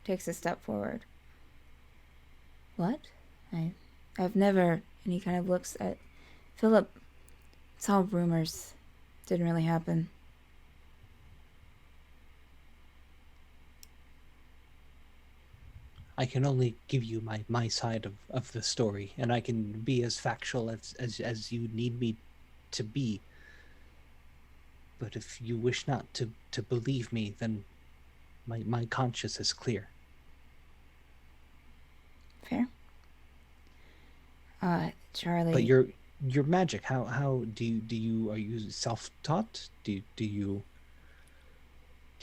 takes a step forward. What? I've never... And he kind of looks at Phillip. It's all rumors. Didn't really happen.
I can only give you my side of the story, and I can be as factual as you need me to be. But if you wish not to believe me, then my conscience is clear.
Fair. Charlie.
But your magic, how do you are you self-taught? Do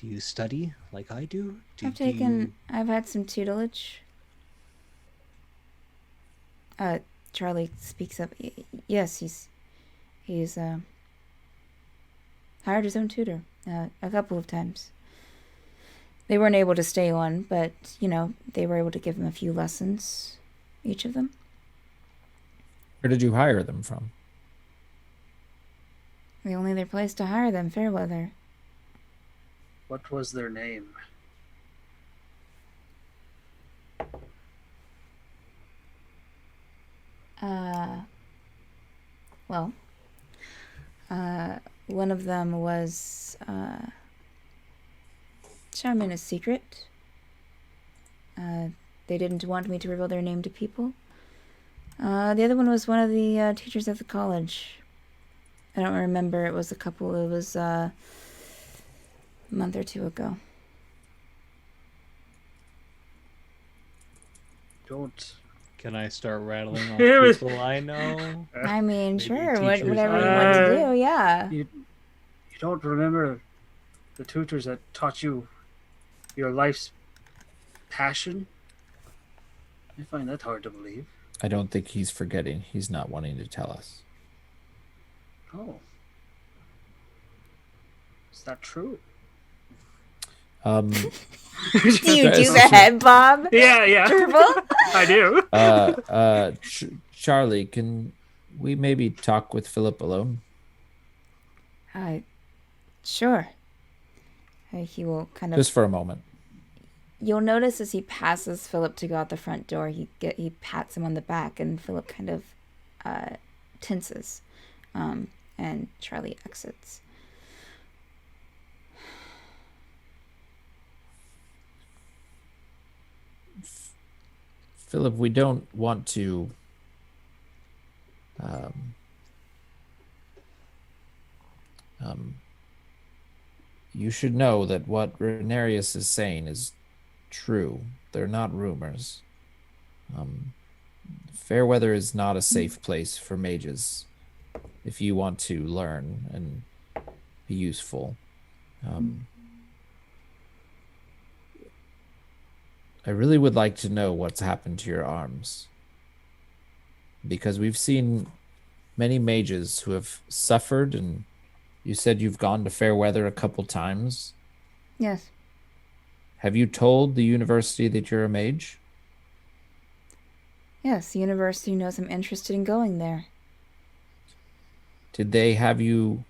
you study like I do?
I've had some tutelage. Charlie speaks up. Yes, he's hired his own tutor a couple of times. They weren't able to stay on, but they were able to give him a few lessons, each of them.
Where did you hire them from?
The only other place to hire them, Fairweather.
What was their name?
Well, one of them was Charmin a secret. They didn't want me to reveal their name to people. The other one was one of the teachers at the college. I don't remember. It was a month or two ago.
Don't.
Can I start rattling off people I know?
I mean,
Maybe
sure,
teachers.
whatever you want to do, yeah.
You don't remember the tutors that taught you your life's passion? I find that hard to believe.
I don't think he's forgetting. He's not wanting to tell us.
Oh. Is that true?
Do you do the head bob?
Yeah.
Dribble?
I do.
Charlie, can we maybe talk with Phillip alone?
Sure. He will kind of...
Just for a moment.
You'll notice as he passes Phillip to go out the front door, he pats him on the back, and Phillip kind of tenses, and Charlie exits.
Phillip, we don't want to you should know that what Renarius is saying is true. They're not rumors. Fairweather is not a safe place for mages if you want to learn and be useful. I really would like to know what's happened to your arms, because we've seen many mages who have suffered, and you said you've gone to Fairweather a couple times.
Yes.
Have you told the university that you're a mage?
Yes, the university knows I'm interested in going there.
Did they have you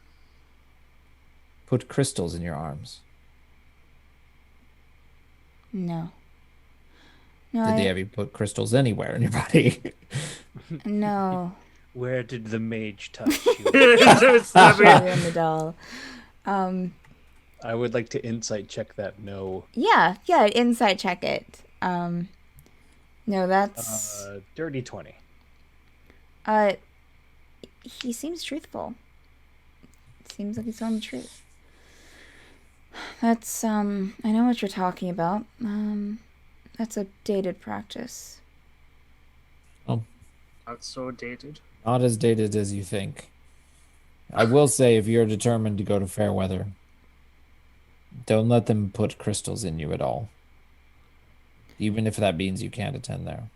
put crystals in your arms?
No.
Did they have you put crystals anywhere in your body?
No.
Where did the mage touch you?
Probably on the doll.
I would like to insight check that. No.
Yeah, insight check it. No, that's...
Dirty 20.
He seems truthful. Seems like he's telling the truth. That's, I know what you're talking about. That's a dated practice.
Oh.
Not so dated.
Not as dated as you think. I will say, if you're determined to go to Fairweather, don't let them put crystals in you at all. Even if that means you can't attend there.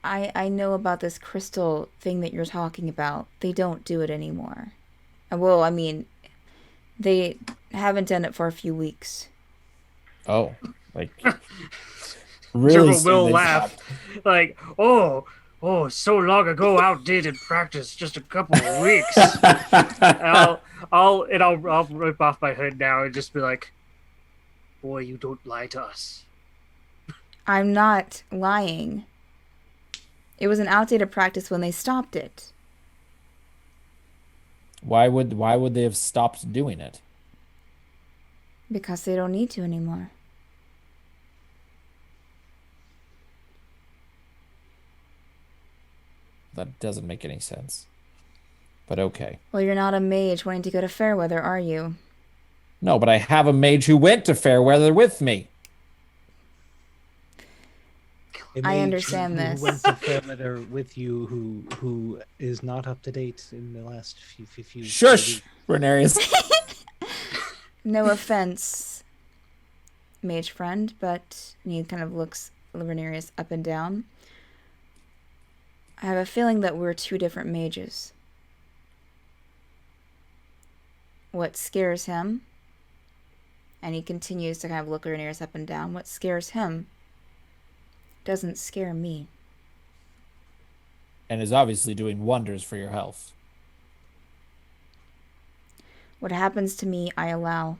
I know about this crystal thing that you're talking about. They don't do it anymore. Well, I mean, they haven't done it for a few weeks.
Oh, like really?
Will laugh. Like, oh, oh, so long ago, outdated practice, just a couple of weeks. I'll rip off my hood now and just be like, boy, you don't lie to us.
I'm not lying. It was an outdated practice when they stopped it.
Why would they have stopped doing it?
Because they don't need to anymore.
That doesn't make any sense. But okay.
Well, you're not a mage wanting to go to Fairweather, are you?
No, but I have a mage who went to Fairweather with me.
I understand this.
Who went to Fairweather with you, who is not up to date in the last few.
Shush, Renarius.
No offense, mage friend, but he kind of looks Renarius up and down. I have a feeling that we're two different mages. What scares him, and he continues to kind of look Renarius up and down, what scares him doesn't scare me.
And is obviously doing wonders for your health.
What happens to me, I allow.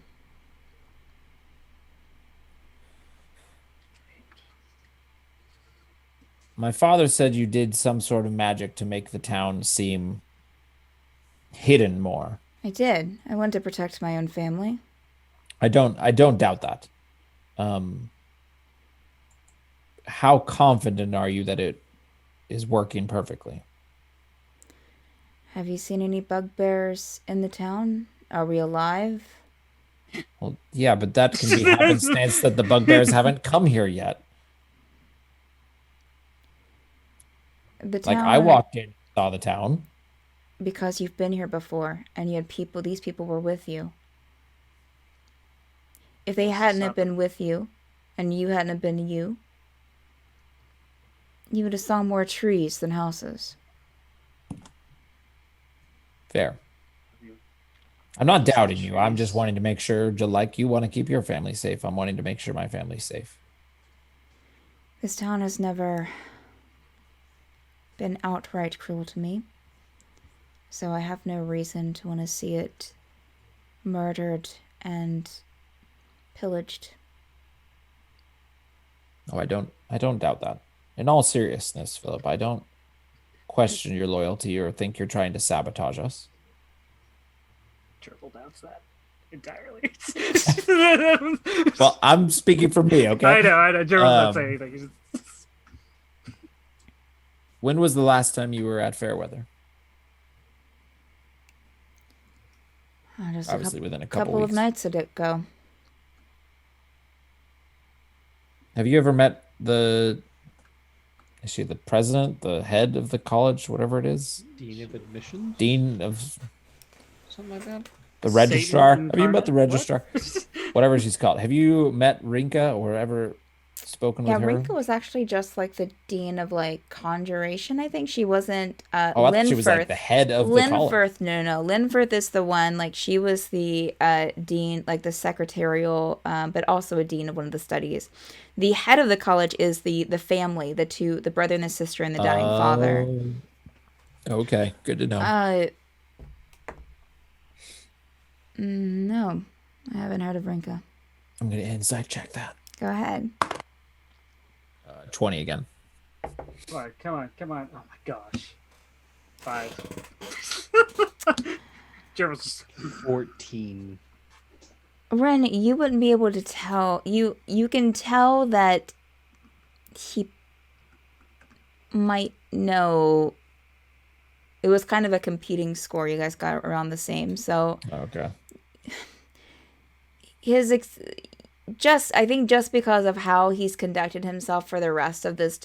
My father said you did some sort of magic to make the town seem hidden more.
I did. I wanted to protect my own family.
I don't doubt that. How confident are you that it is working perfectly?
Have you seen any bugbears in the town? Are we alive?
Well, yeah, but that can be happenstance that the bugbears haven't come here yet.
The town,
Like, I walked in, saw the town.
Because you've been here before, and you had people, these people were with you. If they hadn't have been with you, and you hadn't have been you would have saw more trees than houses.
Fair. I'm not doubting you. I'm just wanting to make sure, like you want to keep your family safe, I'm wanting to make sure my family's safe.
This town has never been outright cruel to me, so I have no reason to want to see it murdered and pillaged.
Oh, I don't doubt that. In all seriousness, Phillip, I don't question your loyalty or think you're trying to sabotage us.
Triple doubts that entirely.
Well, I'm speaking for me, okay?
I know. Gerald not saying anything.
When was the last time you were at Fairweather?
Just
Obviously, within a
couple
weeks.
of nights ago.
Have you ever met the president, the head of the college, whatever it is?
Dean of admissions?
Dean of
Something like that?
the registrar.
Satan
Have you met the
incarnate?
registrar? Whatever she's called. Have you met Rinka or ever spoken
Yeah,
with her?
Rinka was actually just like the dean of like conjuration. I think she wasn't.
I thought she was like the head of the college.
Linfirth, no. Linfirth is the one. Like she was the dean, like the secretarial, but also a dean of one of the studies. The head of the college is the family, the brother and the sister and the dying father.
Okay, good to know.
No, I haven't heard of Rinka.
I'm gonna insight check that.
Go ahead.
20 again.
All right, come on. Oh my gosh. 5. Gerald's just
14.
Wren, you wouldn't be able to tell. You can tell that he might know. It was kind of a competing score. You guys got around the same. So
Okay.
I think just because of how he's conducted himself for the rest of this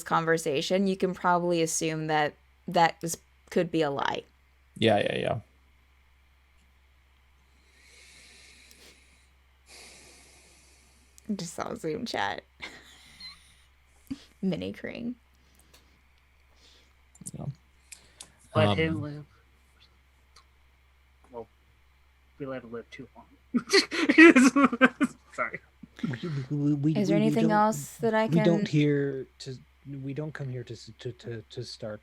conversation, you can probably assume that could be a lie.
Yeah.
Just saw Zoom chat. Mini Kring.
Yeah.
let him live. Well, we let him live too long. Sorry.
We
Is there anything else that I can?
We don't here to we don't come here to start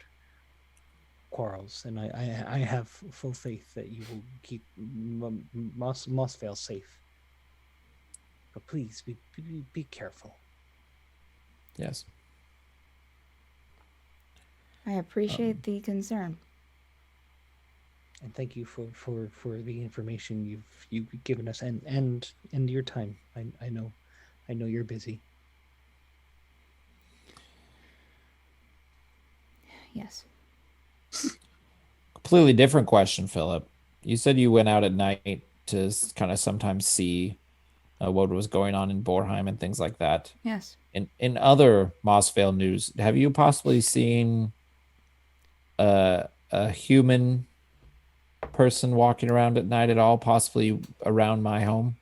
quarrels, and I have full faith that you will keep Mossvale safe. But please be careful.
Yes.
I appreciate the concern.
And thank you for the information you've given us and your time. I know you're busy.
Yes.
Completely different question, Philip. You said you went out at night to kind of sometimes see what was going on in Bornheim and things like that.
Yes.
In other Mossvale news, have you possibly seen a human person walking around at night at all, possibly around my home?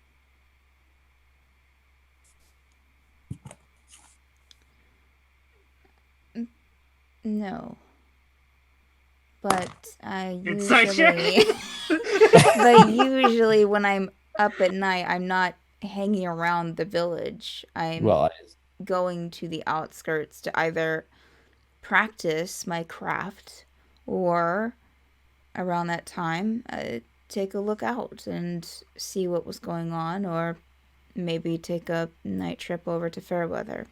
No. But I
Inside
usually but usually when I'm up at night, I'm not hanging around the village. I'm going to the outskirts to either practice my craft or around that time take a look out and see what was going on, or maybe take a night trip over to Fairweather.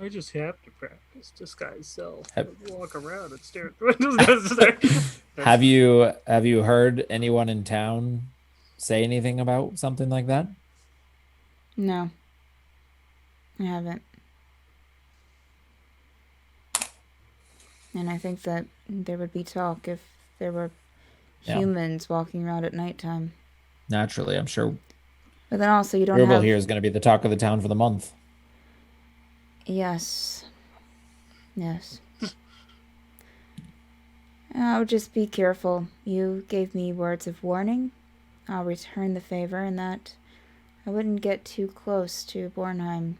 I just have to practice disguise self. Walk around and stare at the windows.
Have you heard anyone in town say anything about something like that?
No, I haven't. And I think that there would be talk if there were humans walking around at nighttime.
Naturally, I'm sure.
But then also you don't
Ruble
have...
here is going to be the talk of the town for the month.
Yes. Yes. I'll just be careful. You gave me words of warning. I'll return the favor in that I wouldn't get too close to Bornheim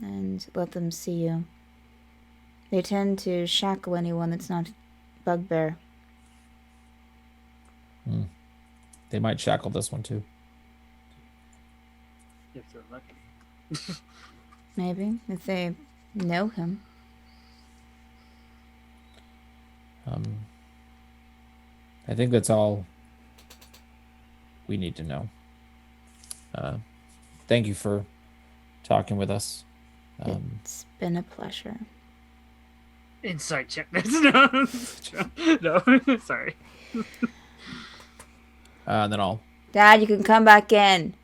and let them see you. They tend to shackle anyone that's not Bugbear.
They might shackle this one too.
If they're lucky.
Maybe, if they know him.
I think that's all we need to know. Thank you for talking with us.
It's been a pleasure.
Insight check. No, sorry.
And then I'll...
Dad, you can come back in.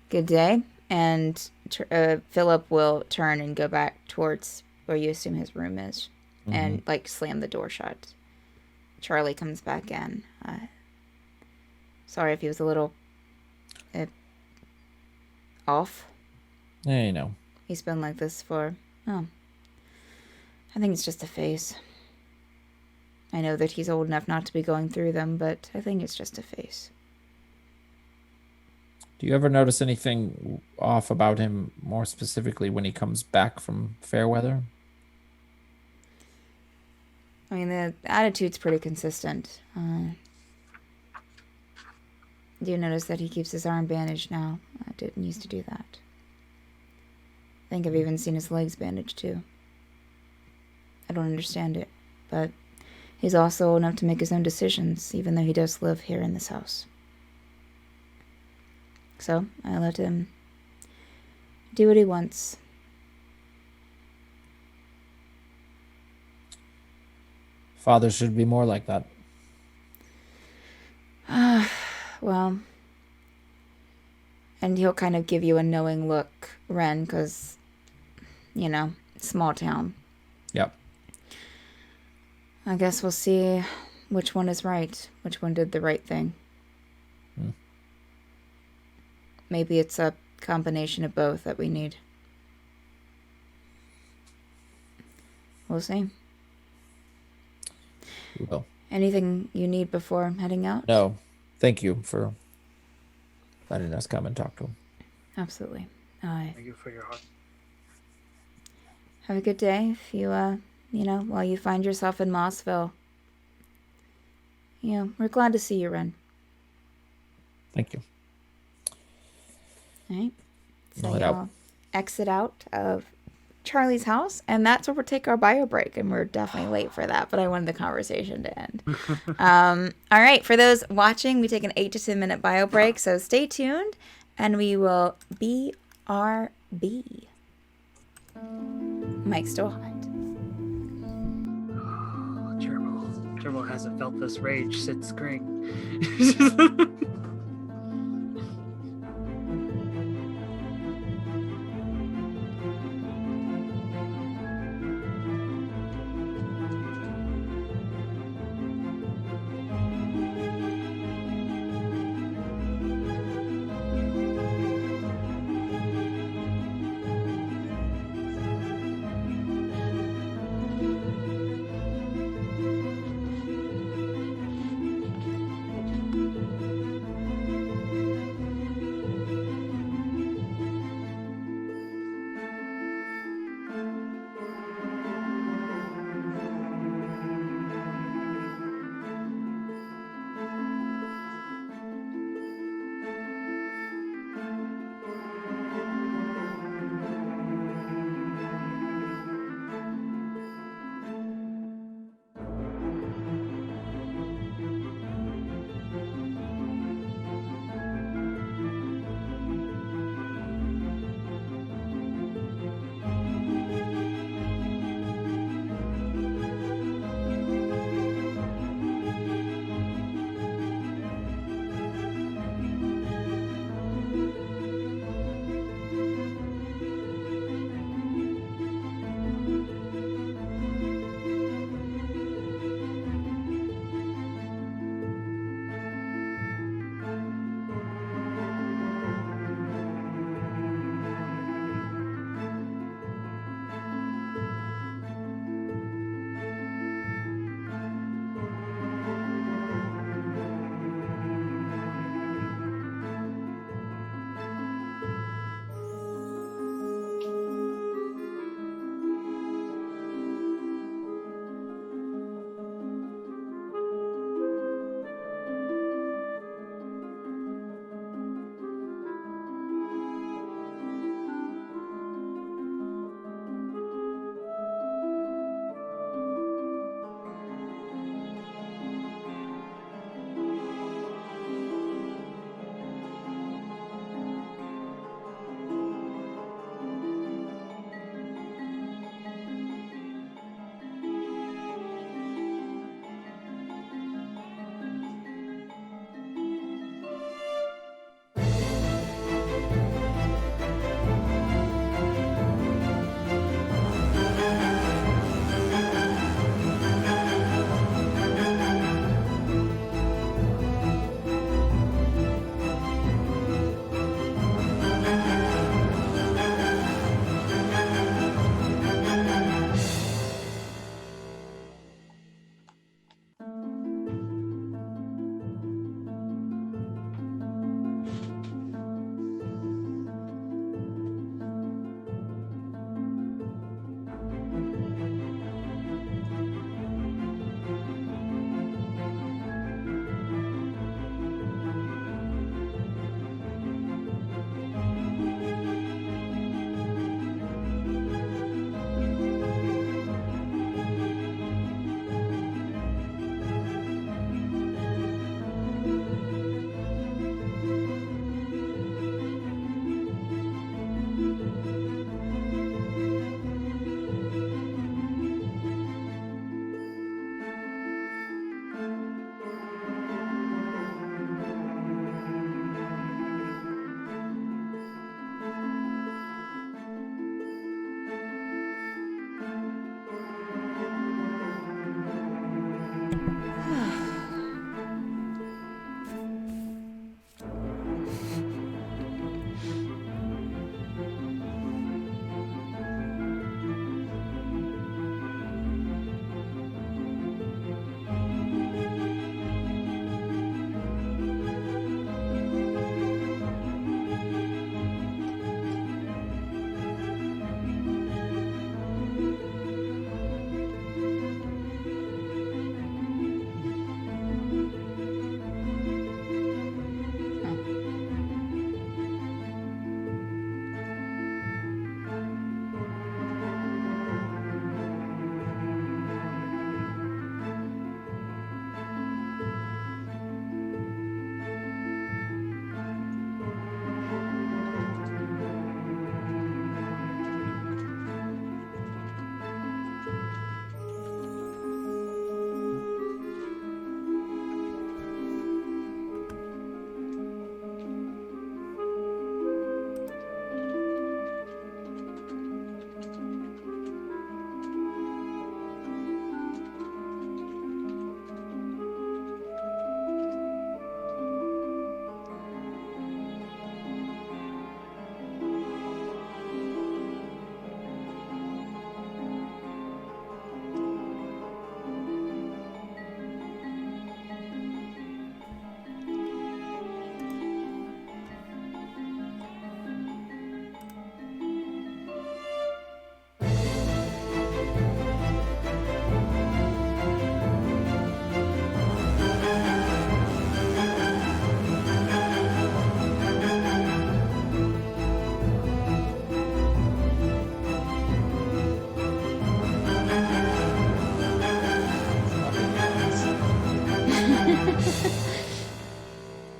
Good day. And Philip will turn and go back towards where you assume his room is. And, slam the door shut. Charlie comes back in. Sorry if he was a little... off.
Yeah, you know.
He's been like this for... I think it's just a phase. I know that he's old enough not to be going through them, but I think it's just a phase.
Do you ever notice anything off about him, more specifically when he comes back from Fairweather?
I mean, the attitude's pretty consistent. I do notice that he keeps his arm bandaged now. I didn't used to do that. I think I've even seen his legs bandaged too. I don't understand it, but he's also old enough to make his own decisions, even though he does live here in this house. So I let him do what he wants.
Fathers should be more like that.
Well, and he'll kind of give you a knowing look, Wren, because, small town.
Yep.
I guess we'll see which one is right, which one did the right thing. Maybe it's a combination of both that we need. We'll see.
We will.
Anything you need before heading out?
No. Thank you for letting us come and talk to him.
Absolutely.
Thank you for your heart.
Have a good day. If you, while you find yourself in Mossvale. We're glad to see you, Wren.
Thank you.
All right. So
Let out.
you'll exit out of Charlie's house, and that's where we'll take our bio break. And we're definitely late for that, but I wanted the conversation to end. All right, for those watching, we take an 8 to 10 minute bio break, so stay tuned, and we will BRB. Mike's still hot.
Turbo hasn't felt this rage since spring.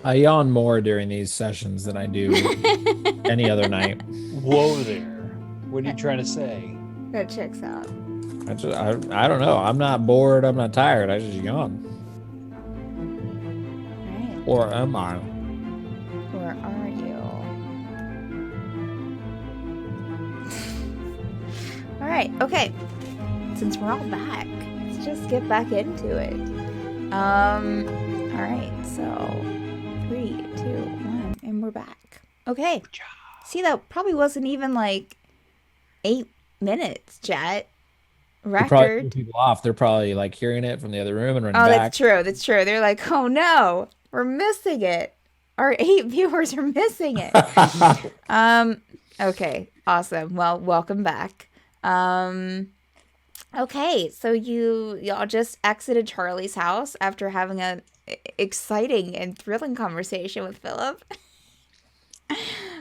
I yawn more during these sessions than I do any other night.
Whoa there. What are you trying to say?
That checks out.
I don't know. I'm not bored. I'm not tired. I just yawn.
Right.
Or am I?
Or are you? All right. Okay. Since we're all back, let's just get back into it. All right. So 3, 2, 1, and we're back. Okay. See, that probably wasn't even like 8 minutes, chat.
Probably
Record.
people off. They're probably like hearing it from the other room and running
Oh,
back.
that's true. That's true. They're like, oh no, we're missing it. Our 8 viewers are missing it. Okay, awesome. Well, welcome back. Okay, so y'all just exited Charlie's house after having a exciting and thrilling conversation with Phillip.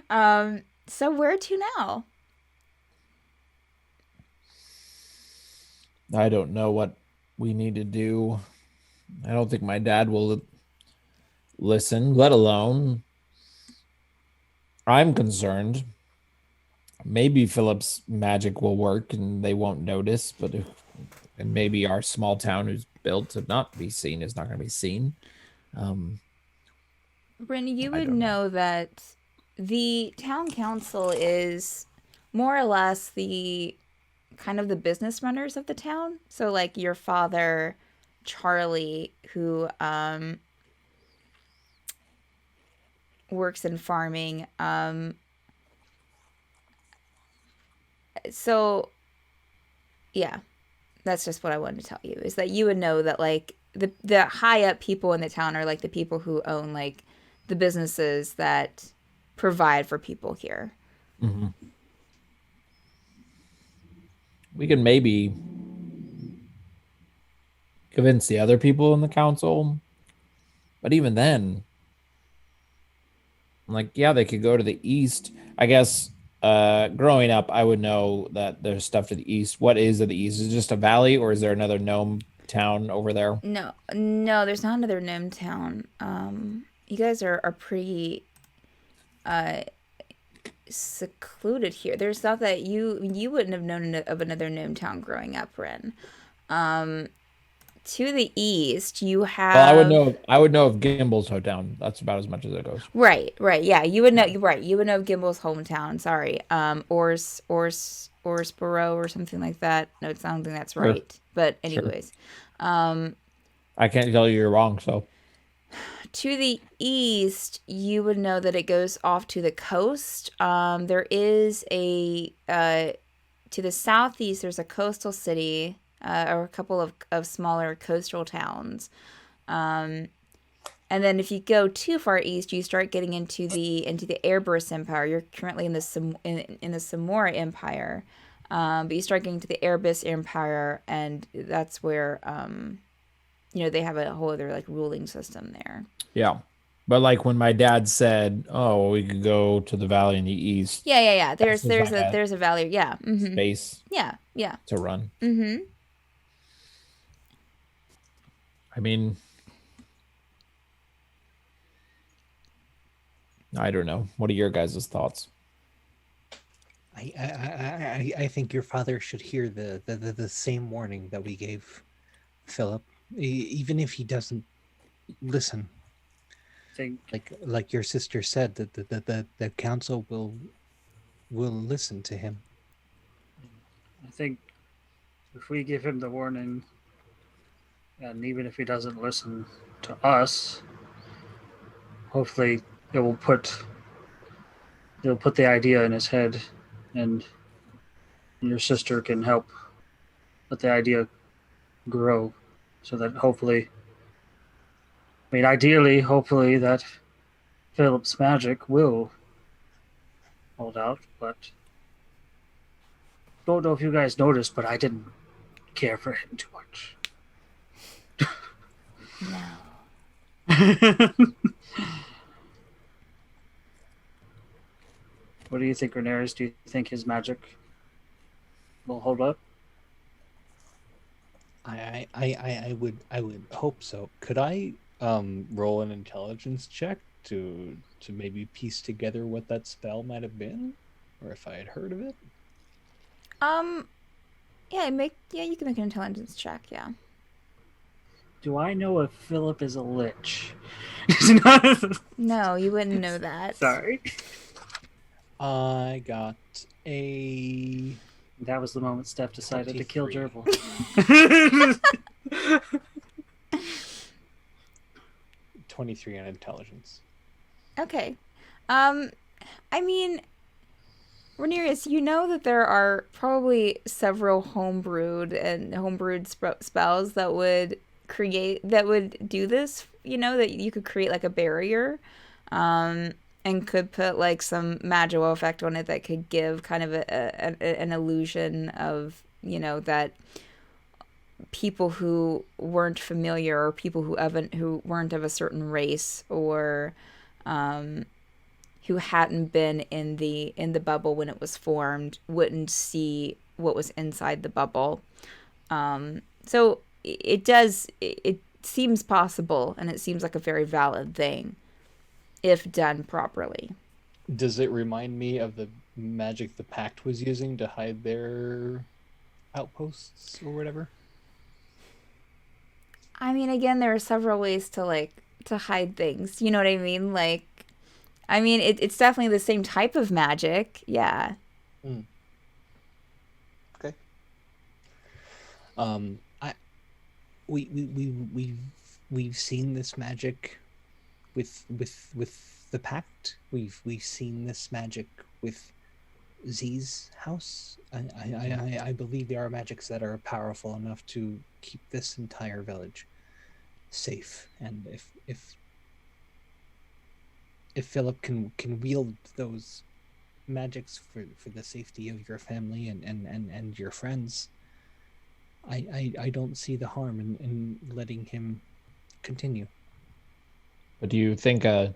So where to now?
I don't know what we need to do. I don't think my dad will listen, let alone I'm concerned. Maybe Philip's magic will work and they won't notice, but and maybe our small town who's built to not be seen is not going to be seen.
Wren, you would know that the town council is more or less the kind of the business runners of the town. So like your father, Charlie, who works in farming. So yeah, that's just what I wanted to tell you, is that you would know that like the high up people in the town are like the people who own like the businesses that provide for people here.
Mm-hmm. We can maybe convince the other people in the council, but even then, like, yeah, they could go to the east. I guess growing up, I would know that there's stuff to the east. What is to the east? Is it just a valley, or is there another gnome town over there?
No, there's not another gnome town. You guys are pretty secluded here. There's stuff that you wouldn't have known of another gnome town growing up, Wren. To the east, you have.
Well, I would know of Gimbel's hometown. That's about as much as it goes.
Right. Yeah, you would know. Right, you would know of Gimbel's hometown. Sorry, Orsborough or something like that. No, it's not something that's right. Sure. But anyways,
I can't tell you you're wrong. So.
To the east, you would know that it goes off to the coast. There is to the southeast, there's a coastal city, or a couple of smaller coastal towns. And then if you go too far east, you start getting into the Airburst Empire. You're currently in the Samora Empire, but you start getting to the Airburst Empire, and that's where they have a whole other like ruling system there.
Yeah. But like when my dad said, "Oh, we could go to the valley in the east."
Yeah. There's a valley. Yeah. Mm-hmm.
Space.
Yeah.
To run.
Mm-hmm.
I mean, I don't know. What are your guys' thoughts?
I think your father should hear the same warning that we gave Phillip, even if he doesn't listen. Like your sister said, that the council will listen to him.
I think if we give him the warning, and even if he doesn't listen to us, hopefully they'll put the idea in his head, and your sister can help let the idea grow, so that hopefully that Philip's magic will hold out. But don't know if you guys noticed, but I didn't care for him too much.
No.
What do you think, Renaris? Do you think his magic will hold up?
I would hope so. Could I roll an intelligence check
to maybe piece together what that spell might have been, or if I had heard of it.
Yeah, you can make an intelligence check, yeah.
Do I know if Phillip is a lich?
No, you wouldn't know that.
Sorry.
I got a...
That was the moment Steph decided to kill
23.
Gerbil.
23 on intelligence.
Okay. I mean, Rhaenyra, you know that there are probably several hombrewed spells that would do this, that you could create like a barrier, and could put like some magical effect on it that could give kind of an illusion of, that people who weren't familiar, or people who weren't of a certain race, or who hadn't been in the bubble when it was formed, wouldn't see what was inside the bubble. So it seems possible, and it seems like a very valid thing if done properly.
Does it remind me of the magic the Pact was using to hide their outposts or whatever?
I mean, again, there are several ways to hide things. You know what I mean? It's definitely the same type of magic. Yeah.
Okay.
We've seen this magic with the Pact. We've seen this magic with Z's house. I believe there are magics that are powerful enough to keep this entire village safe. And if Phillip can wield those magics for the safety of your family and your friends, I don't see the harm in letting him continue.
But do you think a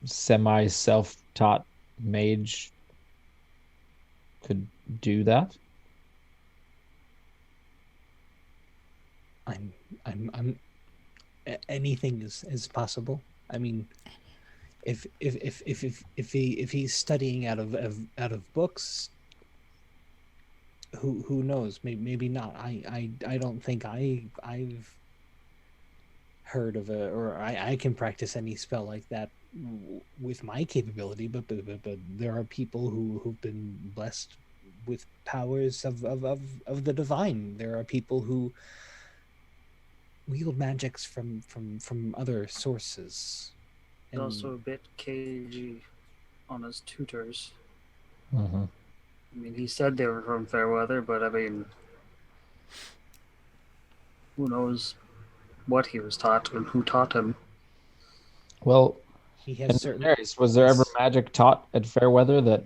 semi-self-taught mage could do that?
Anything is possible. I mean, if he's studying out of books, who knows? Maybe not. I don't think I've heard of I can practice any spell like that with my capability, but there are people who've been blessed with powers of the divine. There are people who wield magics from other sources.
He's also a bit cagey on his tutors.
Mm-hmm.
I mean, he said they were from Fairweather, but I mean, who knows what he was taught and who taught him.
Well,
he has certain...
was there ever magic taught at Fairweather, that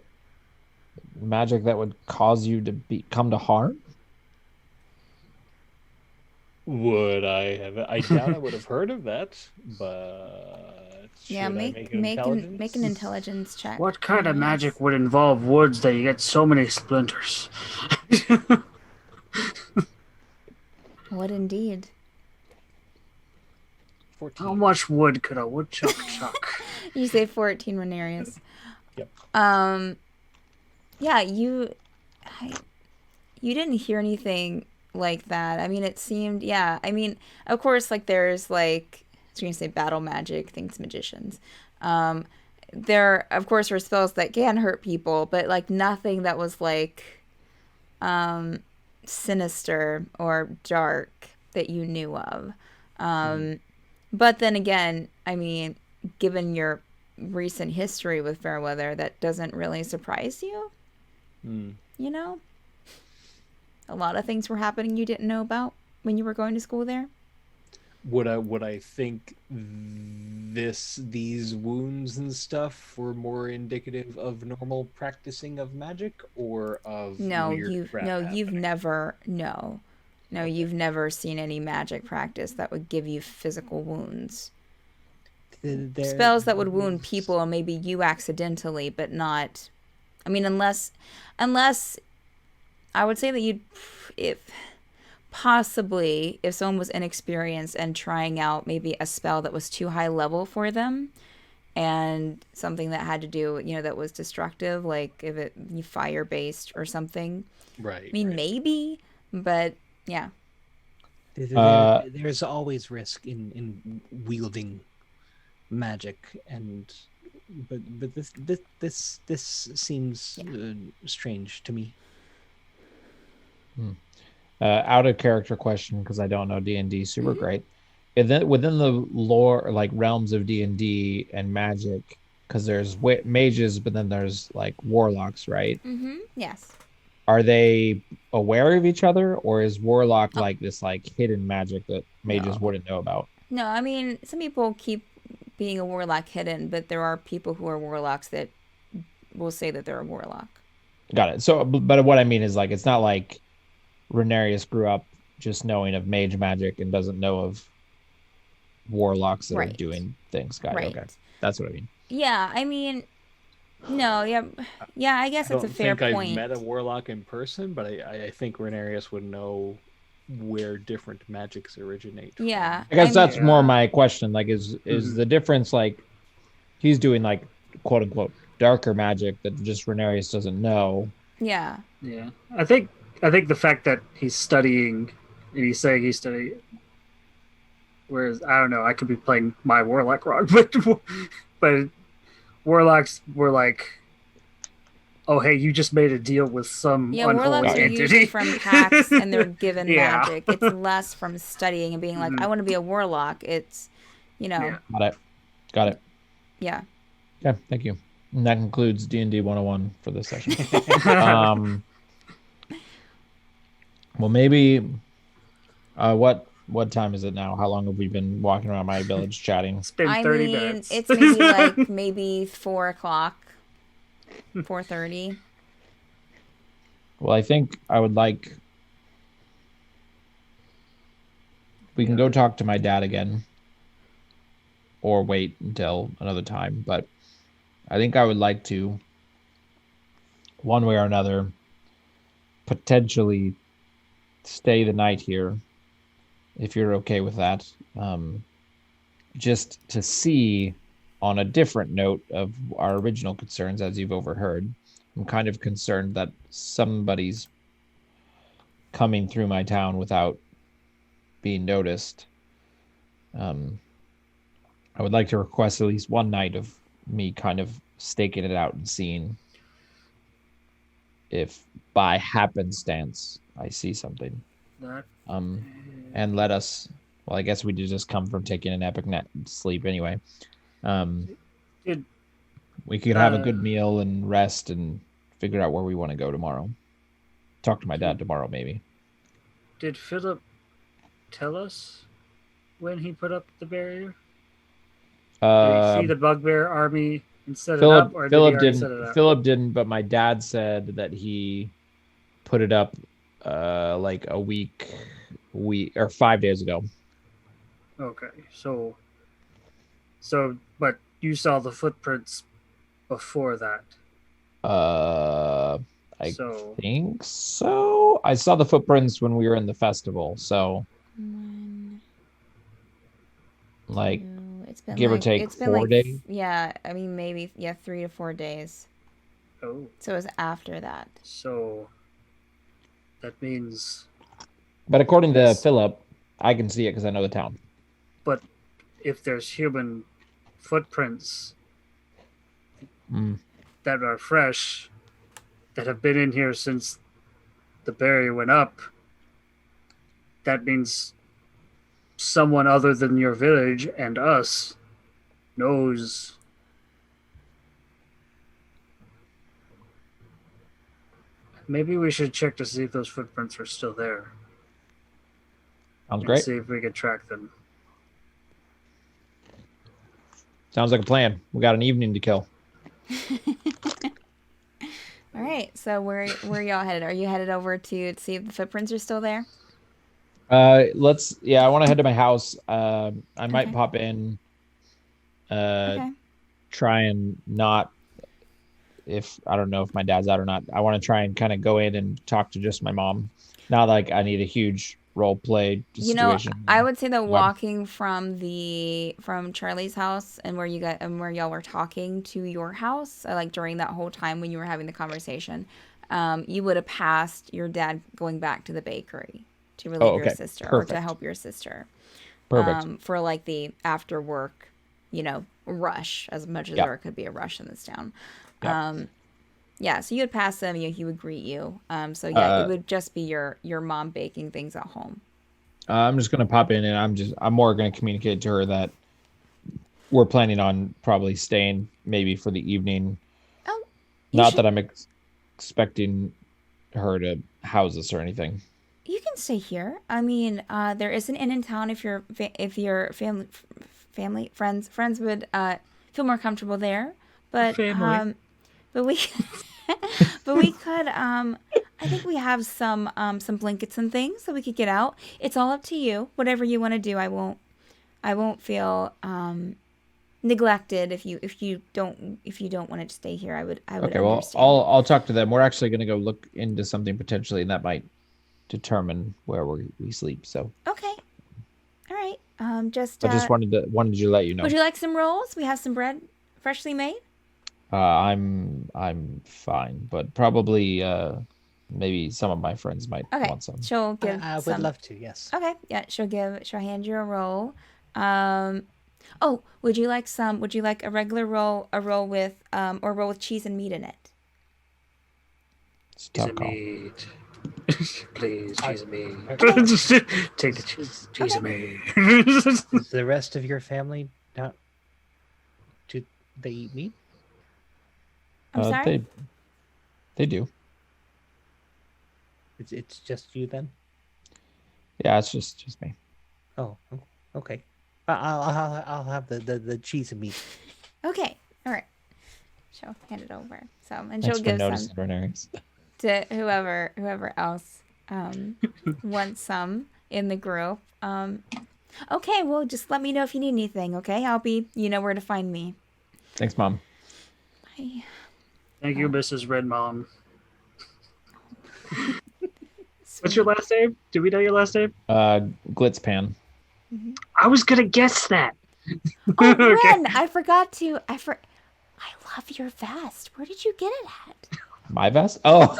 magic that would cause you to come to harm?
Would I have? I doubt I would have heard of that, but
yeah, make an intelligence check.
What kind of magic would involve woods that you get so many splinters?
What indeed?
14.
How much wood could a woodchuck chuck?
You say 14, Rhaenyra.
Yep.
Yeah, you didn't hear anything like that. I mean, it seemed, yeah. I mean, of course, like there's like, I was going to say battle magic, things magicians. There, of course, are spells that can hurt people, but like nothing that was like sinister or dark that you knew of. But then again, I mean, given your recent history with Fairweather, that doesn't really surprise you. You know? A lot of things were happening you didn't know about when you were going to school there.
Would I think these wounds and stuff were more indicative of normal practicing of magic, or of you've never seen any magic practice that would give you physical wounds. Spells that would wound people, and maybe you accidentally, but not. I mean, unless I would say that
possibly if someone was inexperienced and trying out maybe a spell that was too high level for them, and something that had to do, that was destructive, like if it fire based or something.
Right.
I mean, maybe, but yeah.
There's always risk in wielding magic, but this seems strange to me.
Out of character question, because I don't know D&D super great. Within the lore, like realms of D&D and magic, because there's mages, but then there's like warlocks, right?
Yes.
Are they aware of each other, or is warlock like this like hidden magic that mages wouldn't know about?
No, I mean, some people keep being a warlock hidden, but there are people who are warlocks that will say that they're a warlock.
Got it. So, but what I mean is, like, it's not like Renarius grew up just knowing of mage magic and doesn't know of warlocks that are doing things. Got it. Okay. That's what I mean.
Yeah, I mean, no, yeah, I guess it's a fair point.
I've met a warlock in person, but I think Renarius would know where different magics originate from.
Yeah.
I guess that's more my question. Like, is the difference, like, he's doing, like, quote unquote darker magic that just Renarius doesn't know?
Yeah.
Yeah. I think the fact that he's studying and he's saying he's studying, whereas I don't know, I could be playing my warlock wrong, but warlocks were like, oh hey, you just made a deal with some unholy
warlocks are
entity.
usually from packs and they're given magic. It's less from studying and being like, I want to be a warlock. It's,
Got it.
Yeah.
Okay, thank you. And that concludes D&D 101 for this session. Well, maybe what time is it now? How long have we been walking around my village chatting?
It's been 30 minutes.
It's maybe like maybe 4 o'clock, 4:30.
Well, I think I would like. We can go talk to my dad again, or wait until another time. But I think I would like to, one way or another, potentially stay the night here, if you're okay with that. Just to see, on a different note of our original concerns, as you've overheard, I'm kind of concerned that somebody's coming through my town without being noticed. I would like to request at least one night of me kind of staking it out and seeing if by happenstance I see something. And let us, well, I guess we did just come from taking an epic sleep anyway. We could have a good meal and rest and figure out where we want to go tomorrow. Talk to my dad tomorrow, maybe.
Did Phillip tell us when he put up the barrier? Did he see the Bugbear army and set it up, or
Phillip
did he already set it up?
Phillip didn't, but my dad said that he put it up like a week or 5 days ago.
Okay, so but you saw the footprints before that.
I think so. I saw the footprints when we were in the festival, so like
it's been
give or take 4 days.
Yeah, I mean maybe 3 to 4 days.
Oh.
So it was after that.
So that means.
But according to Phillip, I can see it because I know the town.
But if there's human footprints that are fresh, that have been in here since the barrier went up, that means someone other than your village and us knows. Maybe we should check to see if those footprints are still there.
Sounds great.
See if we can track them.
Sounds like a plan. We got an evening to kill.
All right. So where y'all headed? Are you headed over to see if the footprints are still there?
I want to head to my house. I might pop in. Try and not, if I don't know if my dad's out or not. I want to try and kind of go in and talk to just my mom. Not like I need a huge role play situation.
I would say that walking from Charlie's house and where y'all were talking to your house, like during that whole time when you were having the conversation, you would have passed your dad going back to the bakery to relieve your sister or to help your sister.
Perfect.
For like the after work, rush, as much as there could be a rush in this town.
Yep.
So you would pass them, he would greet you. It would just be your mom baking things at home.
I'm just gonna pop in, and I'm more gonna communicate to her that we're planning on probably staying maybe for the evening.
Oh,
not that I'm expecting her to house us or anything.
You can stay here. I mean, there is an inn in town if your family friends would feel more comfortable there. But but we could I think we have some blankets and things so we could get out. It's all up to you. Whatever you want to do, I won't feel neglected if you don't want to stay here. I would
Okay, well,
understand.
I'll talk to them. We're actually going to go look into something potentially, and that might determine where we sleep. So
okay, all right.
I just wanted to let you know.
Would you like some rolls? We have some bread freshly made.
I'm fine, but probably maybe some of my friends might want some.
She'll give.
I would love to. Yes.
Okay. Yeah. She'll hand you a roll. Oh, would you like a regular roll, a roll with cheese and meat in it?
It's a tough
Cheese and
call.
meat. Please, cheese and meat. Take the cheese and meat.
Is the rest of your family not? Do they eat meat?
I'm sorry.
They do.
It's just you then?
Yeah, it's just me.
Oh, okay. I'll have the cheese and meat.
Okay, all right. She'll hand it over. So, and
Thanks
she'll
for
give some
noticing,
to whoever else wants some in the group. Okay, well, just let me know if you need anything. Okay, I'll be. You know where to find me.
Thanks, Mom.
Bye.
Thank you, Mrs. Red Mom. What's your last name? Did we know your last name?
Glitzpan.
I was gonna guess that.
Oh,
Okay.
Wren, I forgot to. I love your vest. Where did you get it at?
My vest? Oh.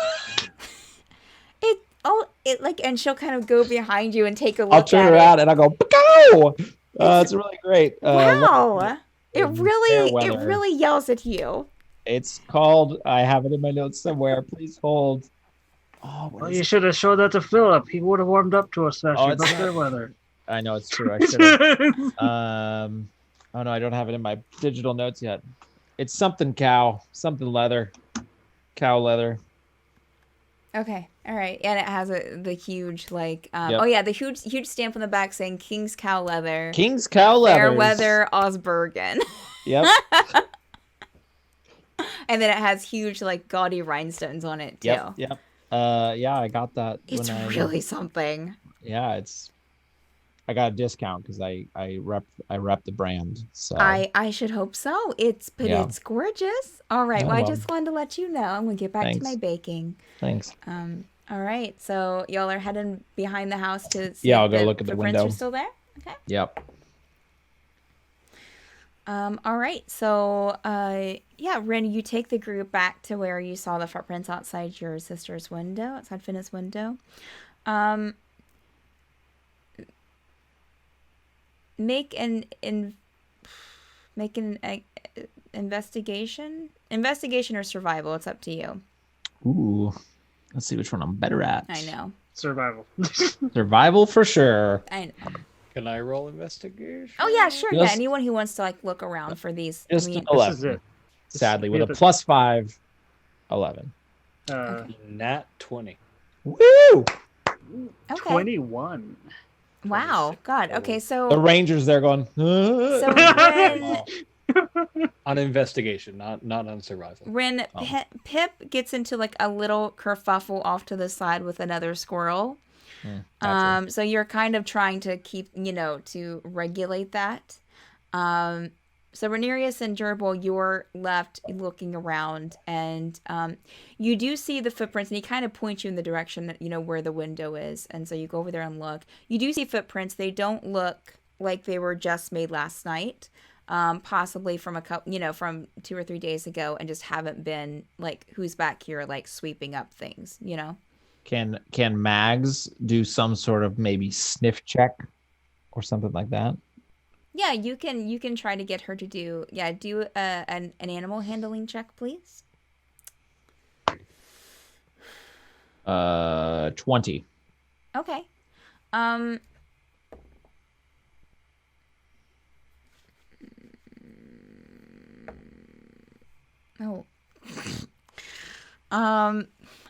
And she'll kind of go behind you and take a look.
I'll turn around and I'll go, go! It's really great.
Wow. It
fair weather.
really yells at you.
It's called, I have it in my notes somewhere. Please hold. Oh,
Well, you should have showed that to Phillip. He would have warmed up to us faster.
it's
But fair weather.
I know it's true. I should have. Oh no, I don't have it in my digital notes yet. It's something leather. Cow leather.
Okay. All right. And it has the huge
Yep.
the huge stamp on the back saying King's Cow Leather.
King's Cow Leather.
Fairweather Ozberghen.
Yep.
And then it has huge gaudy rhinestones on it too.
Yep. Yeah, I got that.
It's really something.
Yeah, I got a discount because I rep the brand. So
I should hope so. It's gorgeous. All right.
Oh,
well, I
well.
just wanted to let you know. I'm gonna get back to my baking.
Thanks.
All right. So y'all are heading behind the house to see
Yeah, I'll
if
go look at the
prints
window.
are still there. Okay.
Yep.
All right. So Wren, you take the group back to where you saw the footprints outside your sister's window, outside Finna's window. Make an investigation or survival. It's up to you.
Ooh, let's see which one I'm better at.
I know.
Survival.
Survival for sure.
I know.
Can I roll investigation?
Oh yeah, sure.
Just-
Yeah, anyone who wants to look around for these.
Just
This
11.
is it.
Sadly, with
Yeah,
a
but-
+5, 11.
Nat 20.
Woo!
Okay.
21.
Wow. God. Okay.
The
So
Rangers there going.
Wren,
On investigation, not on survival.
Pip gets into a little kerfuffle off to the side with another squirrel.
Gotcha.
So you're kind of trying to keep, to regulate that. So Renarius and Gerbil, you're left looking around, and you do see the footprints, and he kind of points you in the direction that, where the window is, and so you go over there and look. You do see footprints. They don't look like they were just made last night, possibly from from 2 or 3 days ago, and just haven't been like, who's back here like sweeping up things,
Can Mags do some sort of maybe sniff check or something like that?
Yeah, you can try to get her to do an animal handling check, please.
20.
Okay. Oh.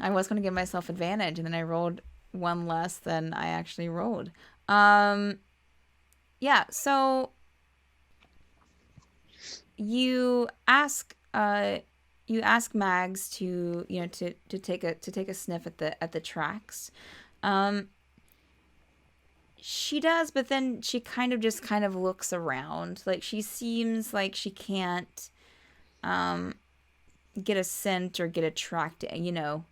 I was going to give myself advantage, and then I rolled one less than I actually rolled. Yeah, so you ask Mags to to take a sniff at the tracks. She does, but then she kind of looks around. Like, she seems like she can't get a scent or get a track to,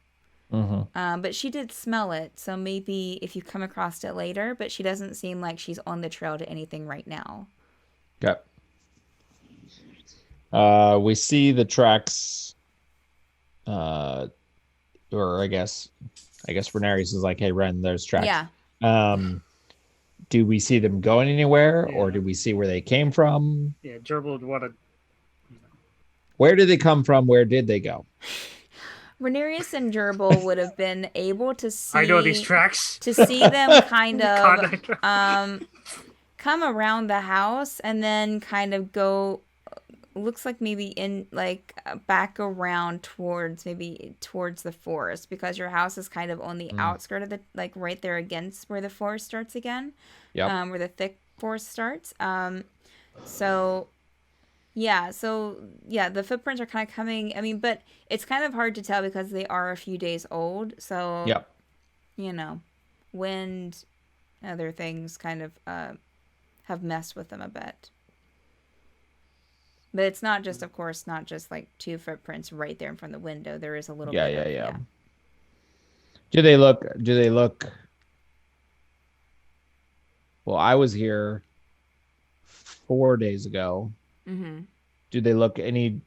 but she did smell it, so maybe if you come across it later, but she doesn't seem like she's on the trail to anything right now.
Yep. We see the tracks, or I guess Renarius is like, hey, Wren, there's tracks.
Yeah.
Do we see them going anywhere,
Yeah.
or do we see where they came from?
Yeah, Gerbil would want to.
Where did they come from? Where did they go?
Renarius and Gerbil would have been able to see.
I know these tracks.
To see them kind of
Contact.
come around the house and then kind of go. Looks like maybe in like back around towards the forest, because your house is kind of on the outskirt of the, like, right there against where the forest starts again.
Yep.
Where the thick forest starts. So the footprints are kind of coming. I mean, but it's kind of hard to tell because they are a few days old. So
Yep.
Wind, other things kind of have messed with them a bit. But it's not just, of course, not just like 2 footprints right there in front of the window. There is a little bit of,
Yeah. Do they look? Well, I was here 4 days ago.
Mm-hmm.
Do they look any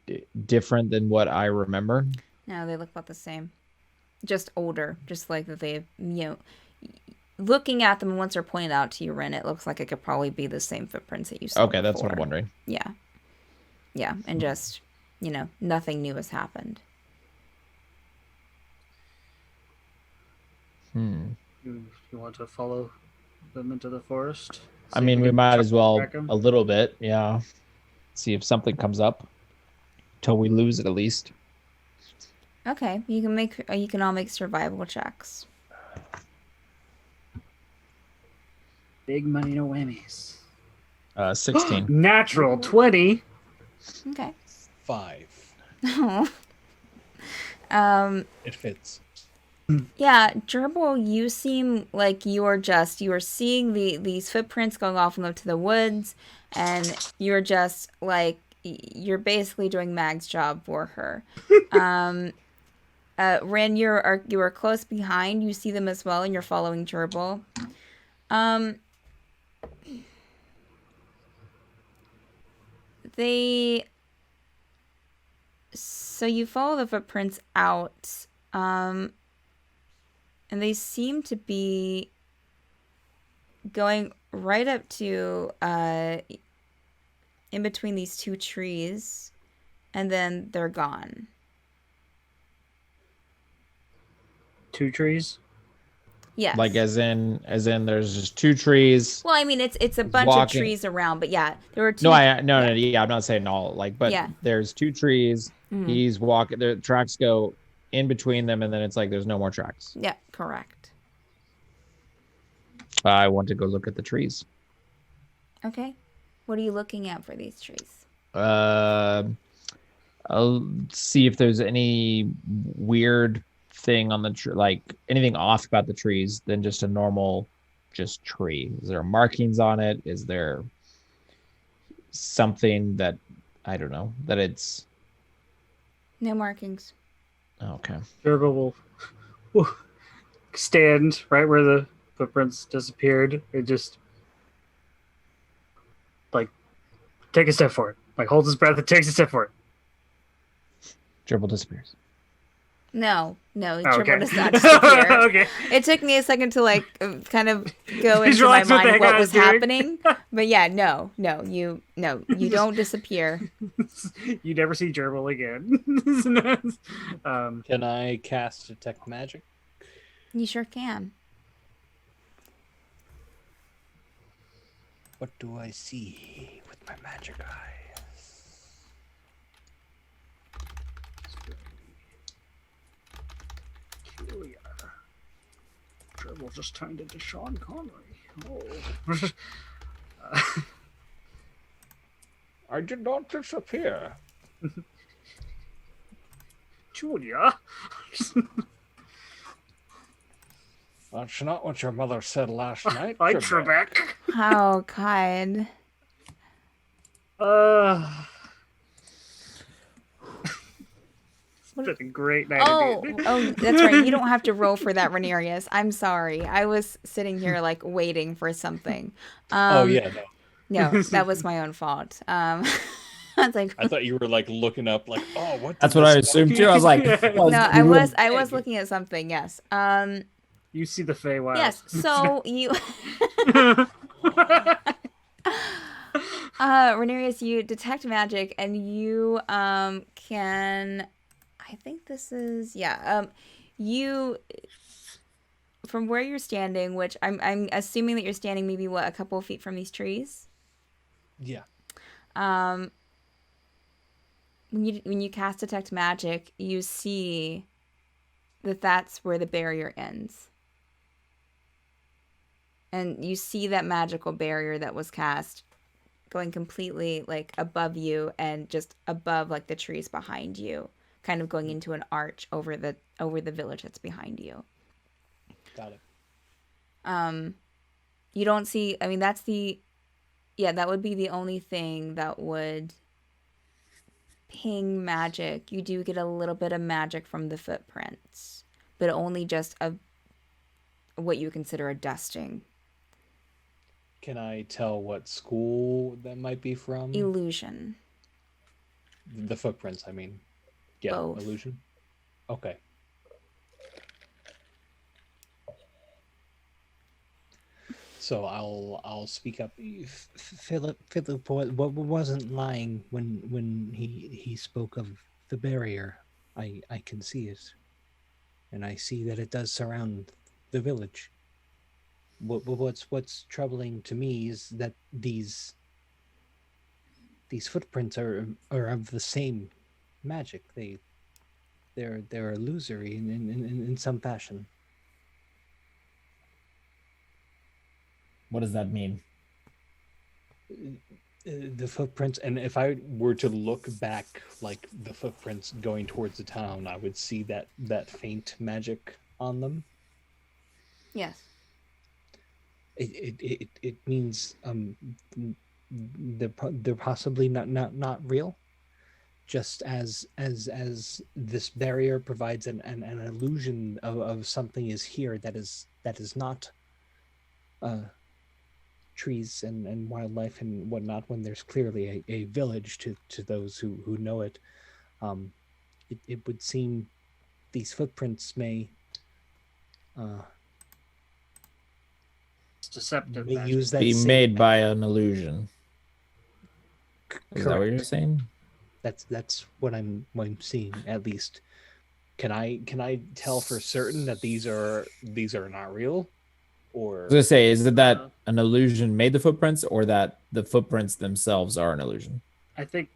different than what I remember?
No, they look about the same. Just older. Just like that they, looking at them once they're pointed out to you, Wren, it looks like it could probably be the same footprints that you saw
Okay, that's
before.
what I'm wondering.
Yeah. Yeah, and just, nothing new has happened.
You want to follow them into the forest?
I mean, we might as well
track 'em?
a little bit, yeah. See if something comes up till we lose it at least.
Okay, you can all make survival checks.
Big money, no whammies.
16.
Natural 20.
Okay.
5. It fits.
Yeah, Gerbil, you seem like you are seeing these footprints going off into the woods, and you're just like, you're basically doing Mag's job for her. Wren, you are close behind. You see them as well, and you're following Gerbil. So you follow the footprints out, and they seem to be going right up to in between these 2 trees, and then they're gone.
2 trees?
Yes.
Like as in there's just 2 trees.
Well, I mean, it's a bunch of trees around, but yeah, there were 2.
No, I'm not saying all, like, but
yeah.
There's 2 trees.
Mm-hmm.
He's walking, the tracks go in between them, and then it's like there's no more tracks.
Yeah, correct.
I want to go look at the trees.
Okay. What are you looking at for these trees?
I'll see if there's any weird thing on the tree, like anything off about the trees than just a normal tree. Is there markings on it? Is there something that I don't know that it's
No markings.
okay.
Gerbil will stand right where the footprints disappeared and just like take a step forward. Like holds his breath and takes a step forward.
Gerbil disappears.
No,
Okay.
Gerbil does not disappear.
Okay.
It took me a second to like kind of go into my
Visualize what the
mind
heck
what
I
was
was doing.
happening. But yeah, no, you don't disappear.
You never see Gerbil again.
Can I cast detect magic?
You sure can.
What do I see with my magic eyes?
Gerbil just turned into Sean Connery. Oh.
I did not disappear.
Julia.
That's not what your mother said last night.
Hi,
Trebek.
Trebek.
How kind.
It's been a great night.
Oh, that's right. You don't have to roll for that, Renarius. I'm sorry. I was sitting here like waiting for something.
Oh yeah, no.
No, that was my own fault. I was like,
I thought you were like looking up, like, oh, what?
That's what I assumed too. I was like,
no, I was looking at something. Yes.
You see the Feywild.
Yes. So you, Renarius, you detect magic, and you can. I think this is you. From where you're standing, which I'm assuming that you're standing maybe a couple of feet from these trees.
Yeah.
When you cast detect magic, you see that that's where the barrier ends. And you see that magical barrier that was cast going completely like above you and just above like the trees behind you, kind of going into an arch over the village that's behind you.
Got it.
You don't see, I mean, that would be the only thing that would ping magic. You do get a little bit of magic from the footprints, but only just what you consider a dusting.
Can I tell what school that might be from?
Illusion.
The footprints, I mean. Yeah,
Both.
illusion. Okay. So I'll speak up.
Phillip wasn't lying when he spoke of the barrier. I can see it, and I see that it does surround the village. What's troubling to me is that these footprints are of the same magic. They're illusory in some fashion.
What does that mean?
The footprints,
And if I were to look back, like the footprints going towards the town, I would see that faint magic on them.
Yes.
It means they're possibly not real, just as this barrier provides an illusion of something is here that is not trees and wildlife and whatnot, when there's clearly a village to those who know it. It would seem these footprints may
It's deceptive.
may
magic.
use that
Be
same
made by an illusion. Is that what you're
correct.
saying?
That's what I'm seeing, at least.
Can I tell for certain that these are not real?
I
Or
was gonna say, is it that an illusion made the footprints, or that the footprints themselves are an illusion?
I think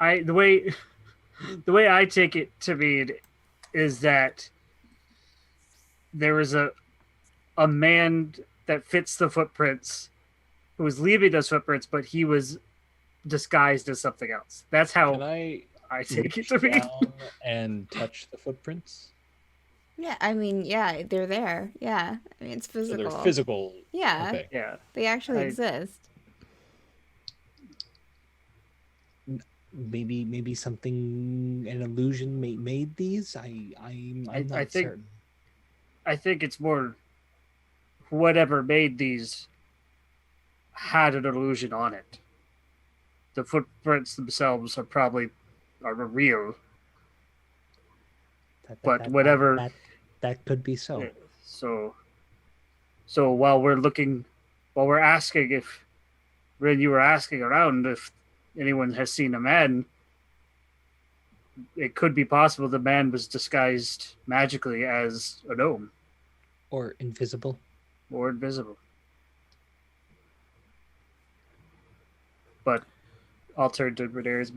the way I take it to mean is that there was a man that fits the footprints who was leaving those footprints, but he was disguised as something else. That's how
can I
I take it
reach
to mean.
down and touch the footprints?
Yeah, I mean, yeah, they're there. Yeah, I mean, it's
So
physical.
they're physical.
Yeah,
Okay.
Yeah.
they actually
I-
exist.
maybe something, an illusion made these. I'm not
I think
certain.
I think it's more whatever made these had an illusion on it. The footprints themselves are real, but whatever.
That could be so.
So while we're asking if when you were asking around if anyone has seen a man, it could be possible the man was disguised magically as a gnome.
Or invisible.
Or invisible. But alternative areas,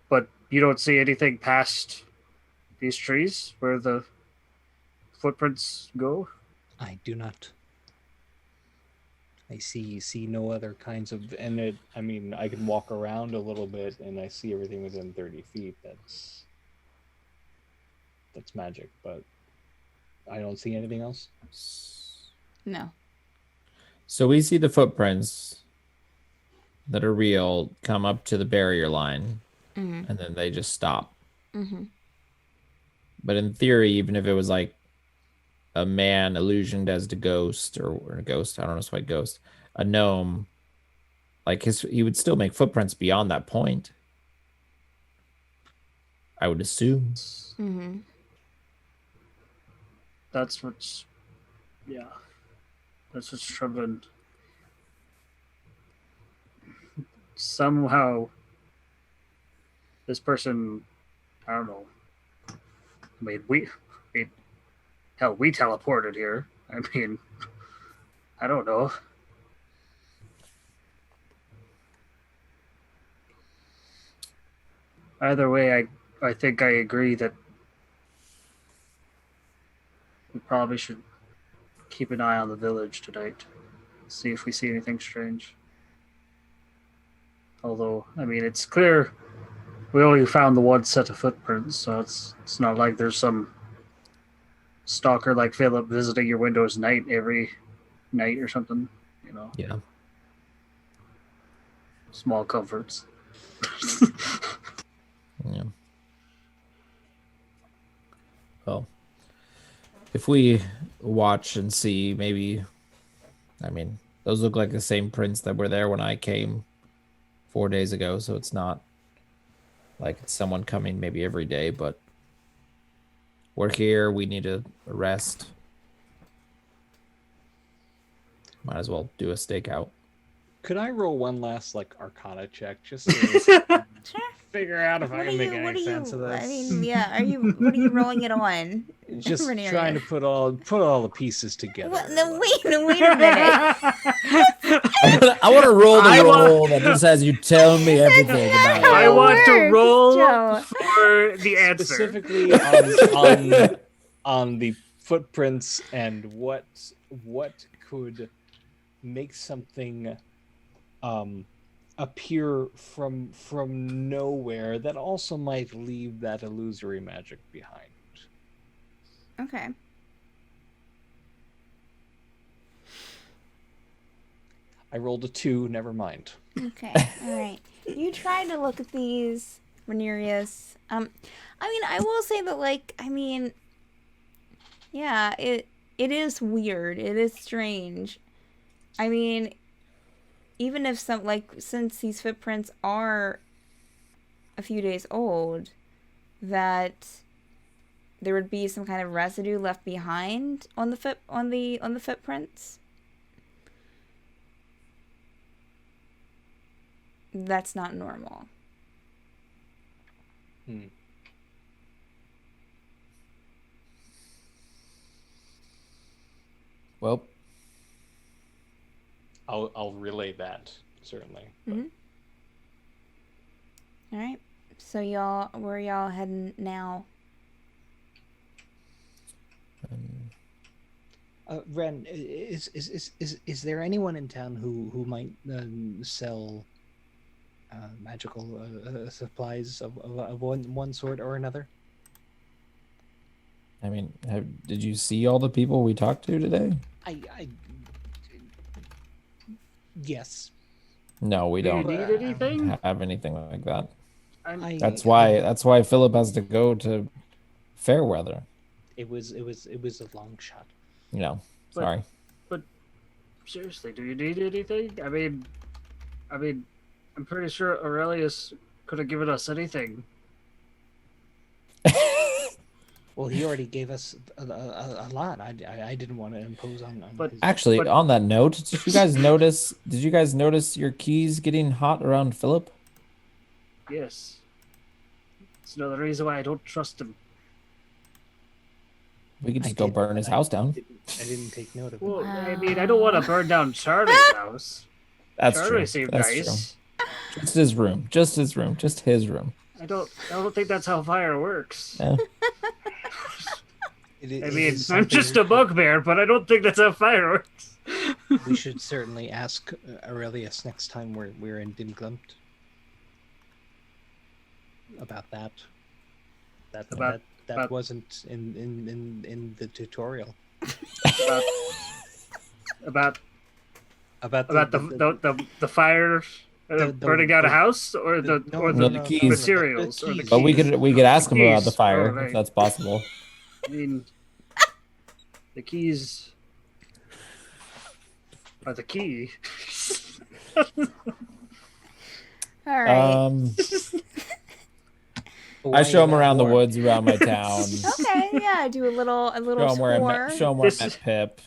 but you don't see anything past these trees where the footprints go?
I do not. I see no other kinds of,
And I can walk around a little bit and I see everything within 30 feet. That's magic, but I don't see anything else.
No.
So we see the footprints that are real come up to the barrier line, and then they just stop. But in theory, even if it was like a man illusioned as the ghost or a ghost, I don't know, it's like ghost, a gnome, like he would still make footprints beyond that point, I would assume.
That's what's troubling. Somehow this person, I don't know. I mean, we teleported here. I mean, I don't know. Either way, I think I agree that we probably should keep an eye on the village tonight. See if we see anything strange. Although, I mean, it's clear we only found the one set of footprints, so it's not like there's some stalker like Phillip visiting your windows every night or something, you know.
Yeah.
Small comforts.
Yeah. Well, if we watch and see, maybe, I mean, those look like the same prints that were there when I came 4 days ago, so it's not like it's someone coming maybe every day, but we're here, we need a rest. Might as well do a stakeout.
Could I roll one last Arcana check just to figure out if I can make any sense of this?
I mean, yeah. What are you rolling it on?
Just trying to put all the pieces together.
What? No, wait a minute.
I want to roll the roll that just has you tell me everything about it.
I want to roll
Joe.
for the answer.
Specifically on the footprints and what could make something appear from nowhere that also might leave that illusory magic behind.
Okay.
I rolled a 2, never mind.
Okay. All right. You try to look at these, Renerius. I mean, I will say that, yeah, it is weird. It is strange. I mean, even if since these footprints are a few days old, that there would be some kind of residue left behind on the footprints. That's not normal.
Well,
I'll relay that, certainly.
Mm-hmm. All right. So where y'all heading now?
Wren, is there anyone in town who might sell magical supplies of one sort or another?
I mean, did you see all the people we talked to today?
Yes.
No, we don't
Do you need anything?
have anything like that. That's why Phillip has to go to Fairweather.
It was a long shot.
You know,
But-
sorry.
But seriously, do you need anything? I mean, I'm pretty sure Aurelius could have given us anything.
Well, he already gave us a lot. I didn't want to impose on
But-
his...
Actually,
But-
on that note, did you guys notice? Did you guys notice your keys getting hot around Phillip?
Yes. It's another reason why I don't trust him.
We could
I
just go
did,
burn
but
his
I
house down.
I didn't take note of it.
Well, I mean, I don't want to burn down Charlie's house.
That's
Charlie
true.
seemed
That's
nice.
true. Just his room. Just his room. Just his room.
I don't think that's how fire works.
Yeah.
I mean, I'm just a bugbear, but I don't think that's how fire works.
We should certainly ask Aurelius next time we're in Dimglumt about that. That wasn't in the tutorial.
About
About
the fire burning down a house, or the
keys.
materials, or the
But we
keys.
could ask him about the
Keys.
fire
Oh, right.
if that's possible.
I mean, the keys are the key.
All right.
I show him around the woods around my town.
Okay, yeah, do a little
Show him where I
tour.
met, show him where
This
I
is-
met Pip.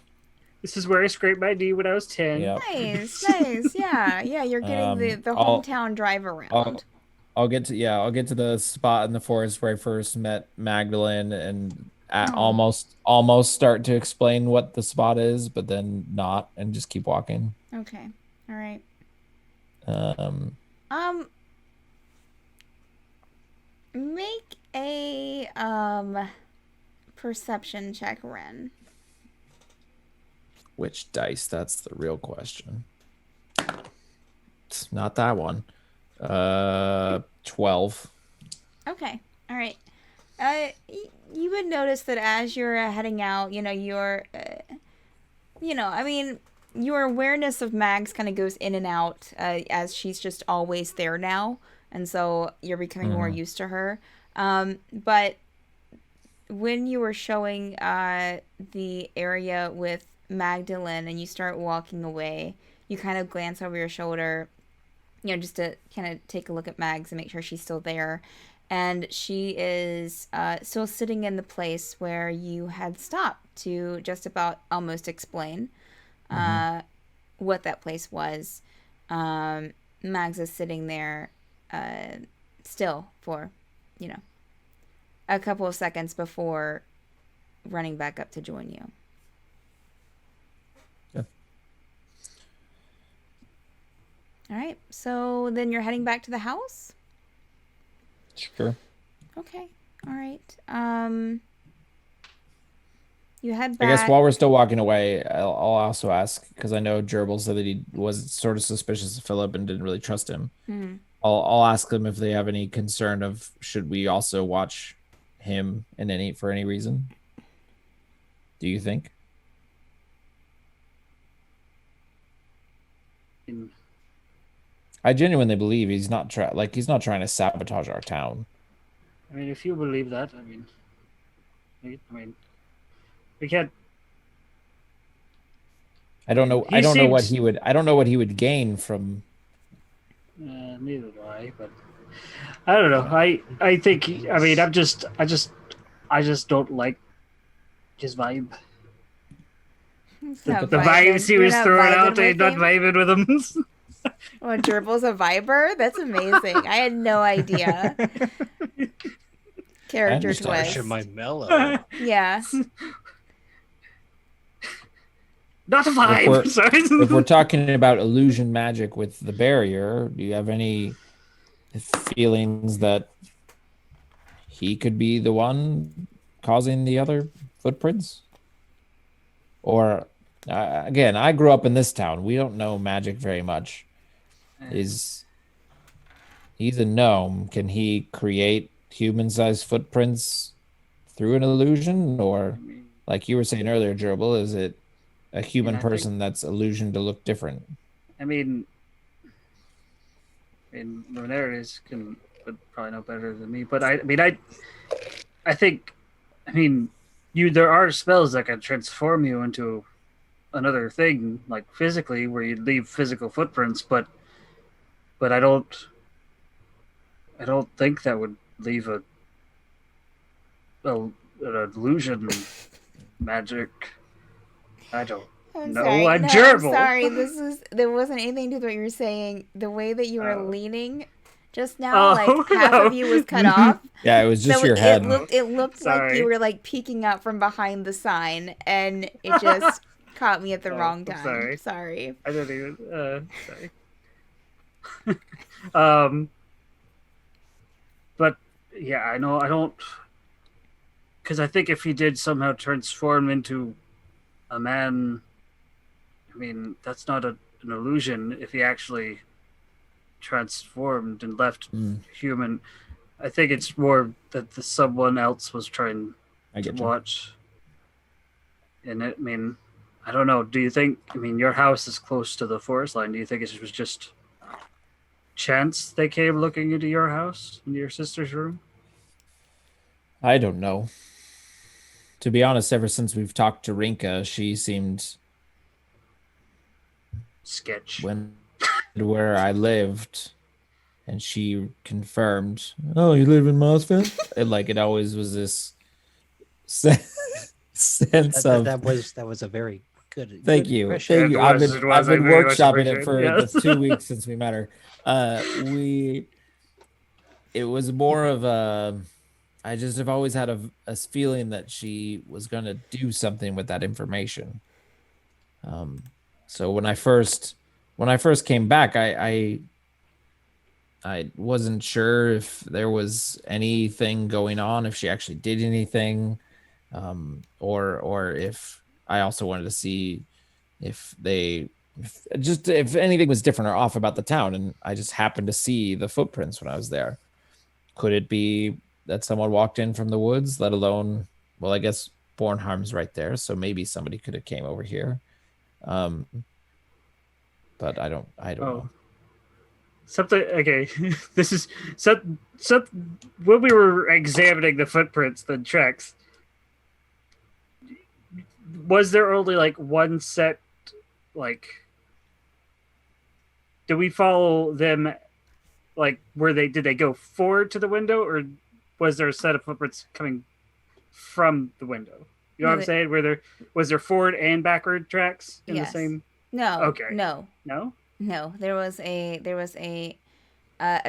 This is where I scraped my knee when I was 10.
Yep.
Nice, yeah. You're getting the
I'll-
hometown drive around.
I'll get to the spot in the forest where I first met Magdalene and almost start to explain what the spot is, but then not, and just keep walking.
Okay, all right. Make a perception check, Wren.
Which dice? That's the real question. It's not that one. 12.
Okay, all right. You would notice that as you're heading out, your awareness of Mags kind of goes in and out as she's just always there now, and so you're becoming more used to her. But when you were showing the area with Magdalene and you start walking away, you kind of glance over your shoulder, just to kind of take a look at Mags and make sure she's still there. And she is still sitting in the place where you had stopped to just about almost explain what that place was. Mags is sitting there still for, a couple of seconds before running back up to join you.
Yeah.
All right. So then you're heading back to the house?
Sure.
Okay. All right. You head
I
back.
guess while we're still walking away, I'll also ask, because I know Gerbil said that he was sort of suspicious of Phillip and didn't really trust him.
Hmm.
I'll ask them if they have any concern of should we also watch him for any reason. Do you think? I genuinely believe he's not trying to sabotage our town.
I mean, if you believe that, I mean, we can't.
I don't know.
He
I don't know what
seems-
he would. I don't know what he would gain from.
Neither do I, but I don't know. I think. I mean, I just don't like his vibe.
It's
The
not
vibes he
You're
was
not
throwing
vibing
out, I'm
with
not
him?
vibing with him.
Oh, Gerbil's a viber? That's amazing. I had no idea. Character
understand.
twist.
My mellow.
Yeah.
Not a vibe. Sorry.
If we're talking about illusion magic with the barrier, do you have any feelings that he could be the one causing the other footprints? Or again, I grew up in this town. We don't know magic very much. He's a gnome. Can he create human-sized footprints through an illusion? Or, like you were saying earlier, Gerbil, is it a human
I think-
person that's illusioned to look different?
I mean, Luminaries can would probably know better than me. But I think, there are spells that can transform you into another thing, like physically, where you leave physical footprints. But I don't think that would leave an illusion magic. I don't.
I'm
No,
sorry.
I'm
No,
gerbil.
I'm sorry. There wasn't anything to what you were saying. The way that you were leaning just now, like half
no.
of you was cut off.
Yeah, it was just
So
your head.
it looked like
Sorry.
you were like peeking out from behind the sign, and it just caught me at the wrong time.
I'm sorry.
Sorry.
I don't even. Sorry. But yeah, I know. I don't. Because I think if he did somehow transform into a man, that's not an illusion. If he actually transformed and left human, I think it's more that someone else was trying to watch. And I don't know. Do you think? Your house is close to the forest line. Do you think it was just chance they came looking into your house, into your sister's room?
I don't know. To be honest, ever since we've talked to Rinka, she seemed
sketch
where I lived, and she confirmed, "Oh, you live in Mossvale?" And it always was this sense of
that was a very good.
Thank
good
you.
impression.
Thank you. I've been workshopping it for
yes.
the 2 weeks since we met her. It was more of a. I just have always had a feeling that she was going to do something with that information. So when I first came back, I wasn't sure if there was anything going on, if she actually did anything, or if I also wanted to see if anything was different or off about the town. And I just happened to see the footprints when I was there. Could it be that someone walked in from the woods, let alone, well, I guess Bornheim's right there, so maybe somebody could have came over here. But I don't know.
Something, okay. This is some when we were examining the footprints, the tracks, was there only one set, did we follow them, did they go forward to the window, or was there a set of footprints coming from the window? You know what I'm saying? Was there forward and backward tracks in the same?
No.
Okay.
No. There was a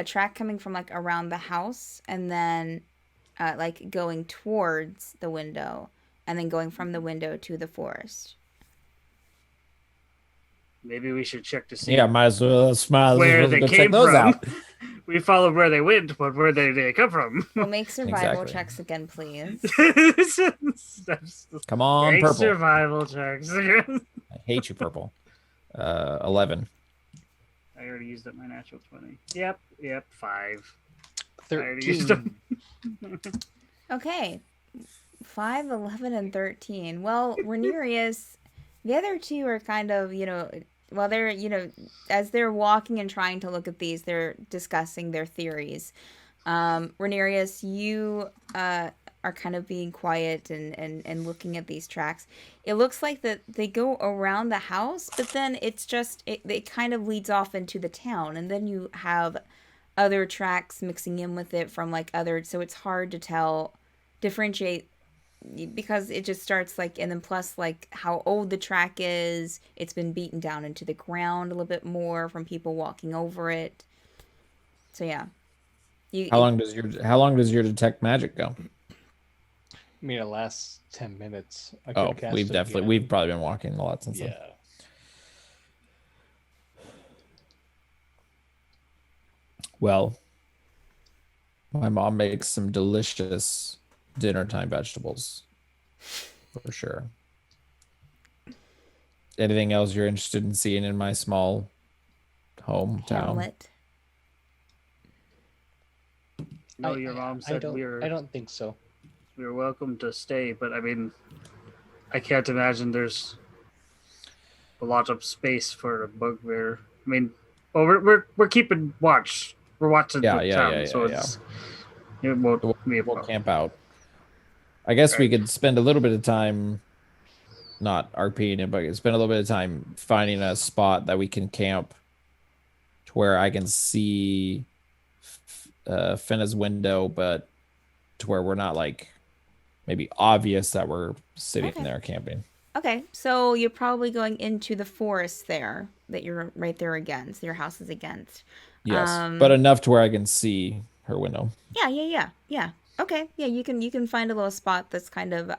track coming from around the house, and then going towards the window, and then going from the window to the forest.
Maybe we should check to see.
Yeah, might as well smile.
Where they came from.
Out.
We followed where they went, but where did they come from?
We'll make survival checks again, please.
Come on,
make
purple.
Survival checks.
I hate you, purple. 11.
I already used up my natural 20. Yep, 5.
13.
Okay. 5, 11, and 13. Well, Rhaenyra's, the other two are kind of, while they're, as they're walking and trying to look at these, they're discussing their theories. Rhaenyra, you are kind of being quiet and looking at these tracks. It looks like that they go around the house, but then it's just, it kind of leads off into the town, and then you have other tracks mixing in with it from other, so it's hard to differentiate, because it just starts and then plus how old the track is. It's been beaten down into the ground a little bit more from people walking over it. So yeah.
How long does your detect magic go?
It lasts 10 minutes.
We've probably been walking a lot since then.
Yeah.
Well, my mom makes some delicious dinner time vegetables, for sure. Anything else you're interested in seeing in my small hometown?
Hamlet.
No, your mom said
I don't think so.
We were welcome to stay, but I can't imagine there's a lot of space for a bugbear. Well, we're keeping watch we're watching
Yeah,
the
yeah,
town,
yeah,
so
yeah,
it won't be a
we'll
problem.
camp out. I guess we
Right.
could spend a little bit of time, not RPing it, but spend a little bit of time finding a spot that we can camp to where I can see Finna's window, but to where we're not like maybe obvious that we're sitting
Okay.
there camping.
Okay, so you're probably going into the forest there that you're right there against. Your house is against.
Yes, but enough to where I can see her window.
Yeah. Okay, yeah, you can find a little spot that's kind of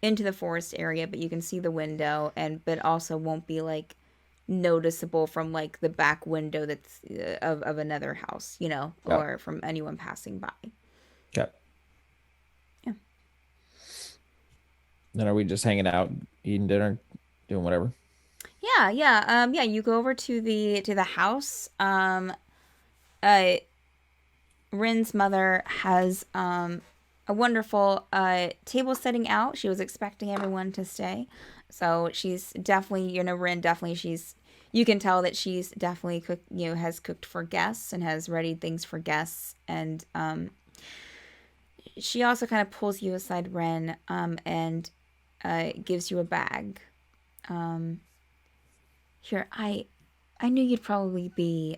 into the forest area, but you can see the window, and but also won't be like noticeable from like the back window that's of another house,
Yeah.
or from anyone passing by.
Okay.
Yeah.
Then are we just hanging out, eating dinner, doing whatever?
Yeah. You go over to the house. Uh, Rin's mother has a wonderful table setting out. She was expecting everyone to stay, so she's definitely, Rin definitely, you can tell that she's definitely cooked, has cooked for guests and has readied things for guests, and she also kind of pulls you aside, Ren, and gives you a bag. Here, I knew you'd probably be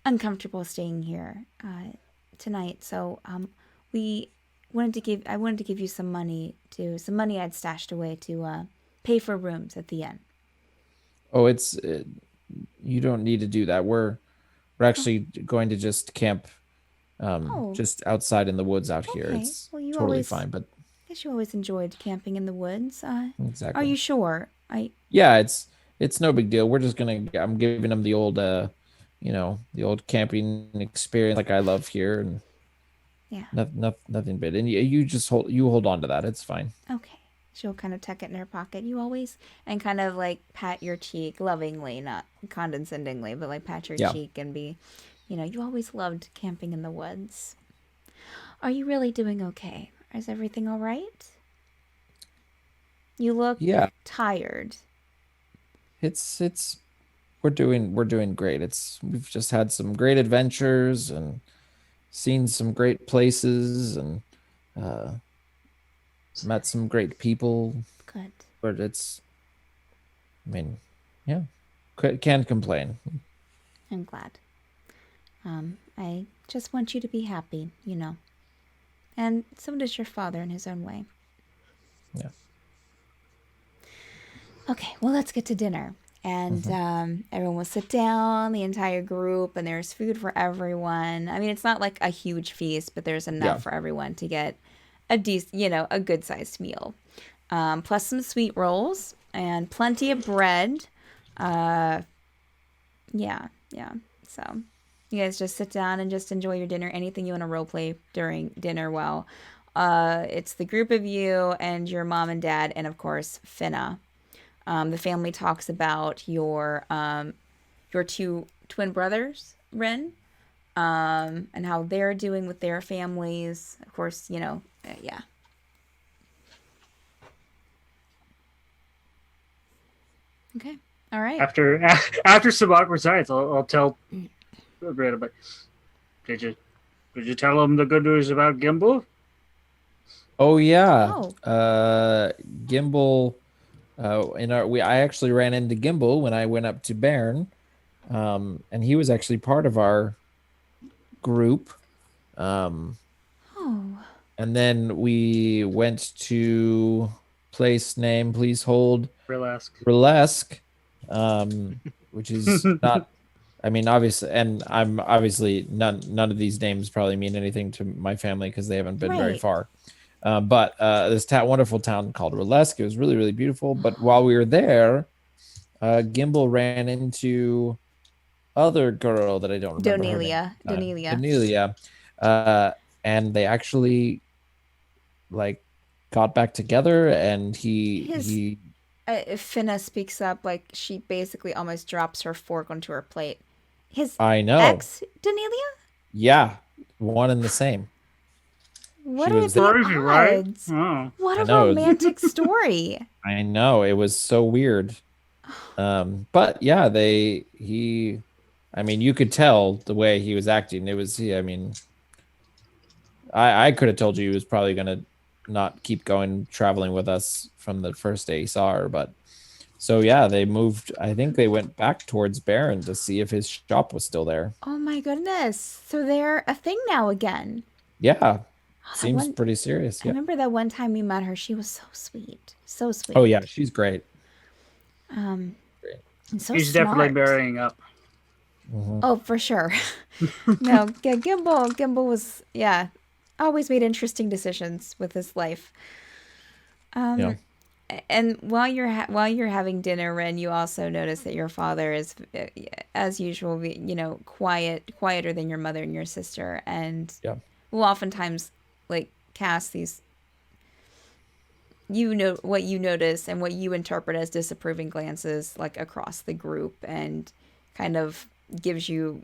uncomfortable staying here tonight, so I wanted to give you some money I'd stashed away to pay for rooms at the inn.
Oh, you don't need to do that. We're actually going to just camp just outside in the woods out here.
Okay.
It's
Well, you
totally
always-
fine, but
I guess you always enjoyed camping in the woods. Are
exactly.
you sure?
Yeah, it's no big deal. We're just I'm giving them the old the old camping experience like I love here, and
Yeah.
nothing bad. And you just hold on to that. It's fine.
Okay. She'll kind of tuck it in her pocket. You always, and kind of like pat your cheek lovingly, not condescendingly, but like pat your cheek and be, you always loved camping in the woods. Are you really doing okay? Is everything all right? You look tired.
It's we're doing great. We've just had some great adventures and seen some great places and met some great people.
Good.
But can't complain.
I'm glad. I just want you to be happy, And so does your father in his own way.
Yeah.
Okay, well, let's get to dinner. And everyone will sit down, the entire group, and there's food for everyone. I mean, it's not like a huge feast, but there's enough for everyone to get a a good-sized meal. Plus some sweet rolls and plenty of bread. Yeah. So you guys just sit down and just enjoy your dinner. Anything you want to role play during dinner, well, it's the group of you and your mom and dad, and of course Finna. The family talks about your two twin brothers, Ren, and how they're doing with their families. Of course, yeah. Okay. All right.
After some awkward silence, I'll tell Brandon, but did you tell him the good news about Gimbal?
Oh yeah. Gimbal. I actually ran into Gimbal when I went up to Bern, and he was actually part of our group. And then we went to place name, please hold, Burlesque, which is not. I mean, obviously, and I'm obviously none of these names probably mean anything to my family because they haven't been very far. But this wonderful town called Burlesque, it was really, really beautiful. But while we were there, Gimbal ran into other girl that I don't remember. Donelia. And they actually got back together, and he
Finna speaks up like she basically almost drops her fork onto her plate. His ex, Donelia?
Yeah, one and the same.
What are the odds?
Oh.
What a romantic story.
I know, it was so weird. But yeah, I I mean, you could tell the way he was acting. It was, I mean, I could have told you he was probably going to not keep going traveling with us from the first day he saw her. But so, yeah, they moved. I think they went back towards Baron to see if his shop was still there.
Oh my goodness. So they're a thing now again.
Yeah.
Oh,
Seems pretty serious.
I
Yeah.
remember that one time we met her. She was so sweet. So sweet.
Oh, yeah. She's great.
And so
He's
smart.
definitely marrying up.
Oh, for sure. No, yeah, Gimbal was, yeah, always made interesting decisions with his life.
Yeah.
And while you're having dinner, Wren, you also notice that your father is, as usual, quieter than your mother and your sister, and
Yeah.
will oftentimes like cast these. What you notice and what you interpret as disapproving glances, like across the group, and kind of gives you,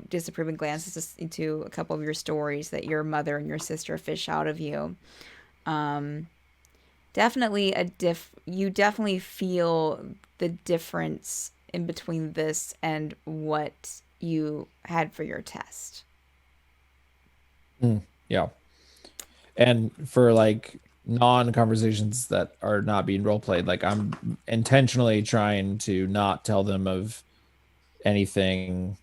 disapproving glances into a couple of your stories that your mother and your sister fish out of you. Definitely you definitely feel the difference in between this and what you had for your test.
Yeah. And for like non-conversations that are not being role played, like I'm intentionally trying to not tell them of anything.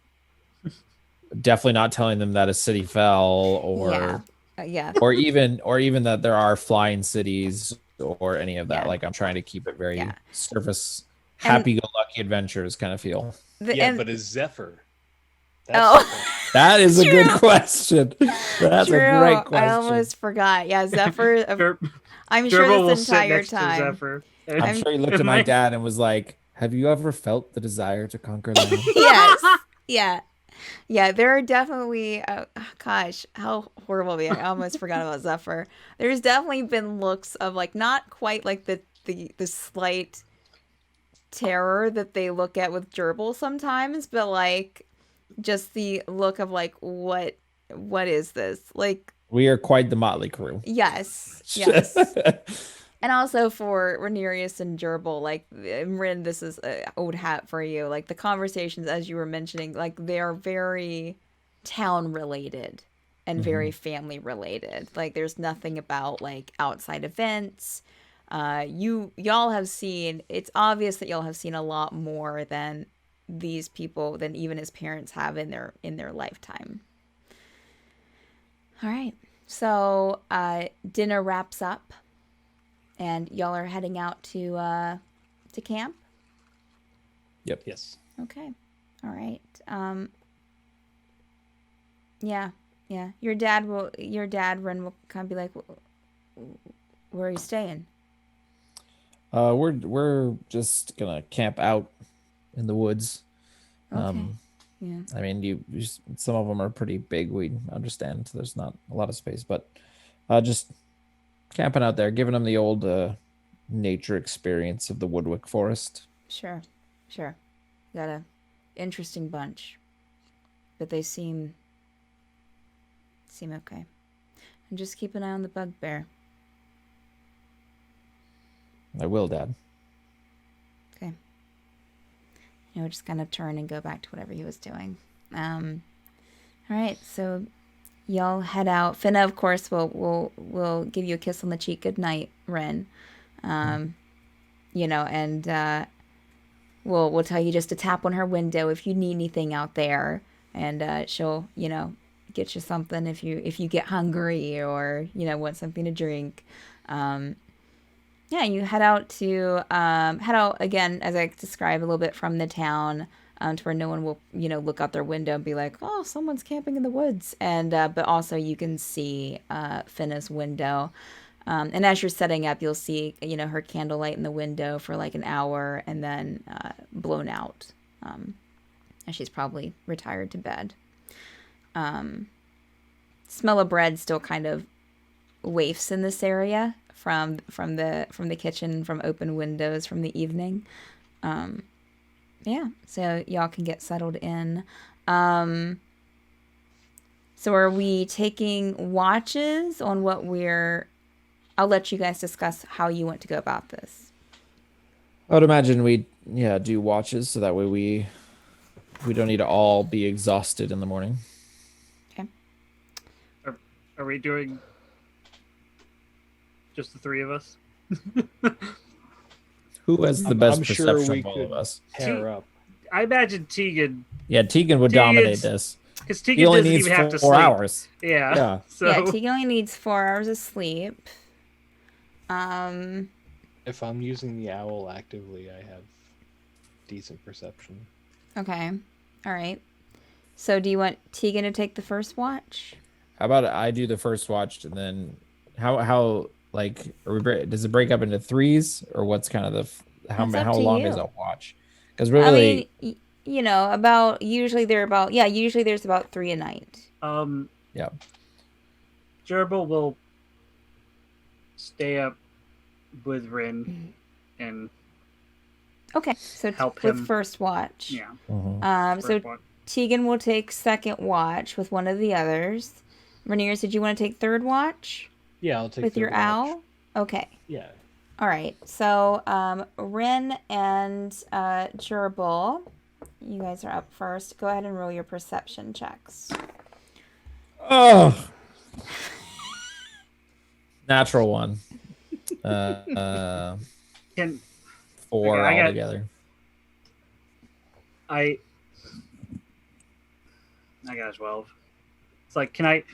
Definitely not telling them that a city fell or
Yeah.
or even that there are flying cities or any of that.
Yeah.
Like I'm trying to keep it very
Yeah.
surface
And-
happy-go-lucky adventures kind of feel.
But is Zephyr?
That is a good question. That's
True.
a great question.
I almost forgot. Yeah, Zephyr. I'm
Gerbil
sure
will
this
sit
entire
next to
time.
Zephyr.
I'm sure he looked at my dad and was like, "Have you ever felt the desire to conquer them?"
Yes. Yeah. Yeah, there are definitely, gosh, how horrible of me. I almost forgot about Zephyr. There's definitely been looks of like, not quite like the slight terror that they look at with Gerbil sometimes, but like just the look of like, what is this? Like,
We are quite the motley crew.
yes. And also for Rhaenyra and Gerbil, like, Rin, this is an old hat for you. Like, the conversations, as you were mentioning, like, they are very town-related and very family-related. Like, there's nothing about, like, outside events. Y'all have seen, it's obvious that y'all have seen a lot more than these people, than even his parents have in their lifetime. All right. So, dinner wraps up. And y'all are heading out to camp?
Yep.
Yes.
Okay. All right. Yeah. Your dad, Ren, will kind of be like, where are you staying?
We're just gonna camp out in the woods.
Okay. Yeah.
I mean, some of them are pretty big. We understand there's not a lot of space, but just camping out there, giving them the old nature experience of the Woodwick Forest.
Sure. Got a interesting bunch, but they seem okay. And just keep an eye on the Bugbear.
I will, Dad.
Okay. Just kind of turn and go back to whatever he was doing. All right, so y'all head out. Finna, of course, will give you a kiss on the cheek. Good night, Wren. And we'll tell you just to tap on her window if you need anything out there, and she'll get you something if you get hungry or want something to drink. You head out again, as I described, a little bit from the town. To where no one will, look out their window and be like, oh, someone's camping in the woods. And, but also you can see, Finna's window. And as you're setting up, you'll see, her candlelight in the window for like an hour and then, blown out. And she's probably retired to bed. Smell of bread still kind of wafts in this area from the kitchen, from open windows from the evening. So y'all can get settled in. So are we taking watches on what I'll let you guys discuss how you want to go about this.
I would imagine we'd do watches so that way we We don't need to all be exhausted in the morning.
Okay.
Are we doing just the three of us?
Who has the best
I'm sure
perception
we
of all
could
of us?
pair up.
I imagine Tegan,
Yeah, Tegan would dominate this.
because
He
Tegan
only
doesn't
needs
even have to
4
sleep.
hours.
Yeah.
Yeah.
So
Yeah, Tegan only needs 4 hours of sleep.
If I'm using the owl actively, I have decent perception.
Okay. All right. So do you want Tegan to take the first watch?
How about I do the first watch and then how like does it break up into threes or what's kind of
That's up
how
to
long
you.
is a watch? Because
I
really,
mean, usually there's about 3 a night.
yeah.
Gerbil will stay up with Wren and
Okay, so
help
with
him.
first watch.
Yeah.
So
First one.
Tegan will take second watch with one of the others. Rainiers, did you want to take third watch
Yeah, I'll take
with your
third watch.
owl? Okay.
Yeah.
All right. So Wren and Gerbil, you guys are up first. Go ahead and roll your perception checks.
Oh. Natural one.
Can
4
I got-
altogether.
I got a 12. It's like, can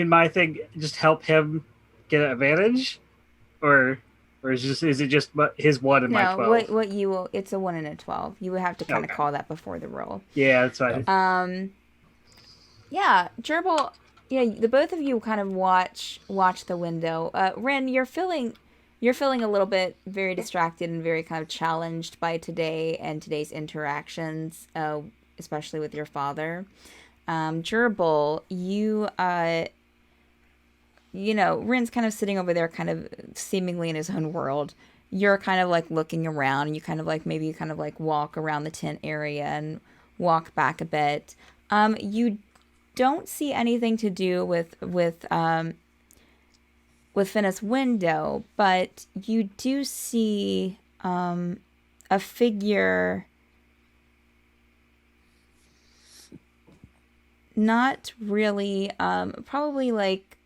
my thing just help him get an advantage, or is it just his 1 and my 12?
What you will? It's a 1 and a 12. You would have to kind of
Okay.
call that before the roll.
Yeah, that's right.
Yeah, Gerbil. Yeah, the both of you kind of watch the window. Wren, you're feeling a little bit very distracted and very kind of challenged by today and today's interactions, especially with your father. Gerbil, Wren's kind of sitting over there, kind of seemingly in his own world. You're kind of like looking around, and you kind of like walk around the tent area and walk back a bit. You don't see anything to do with Finna's window, but you do see a figure. Not really. Probably like.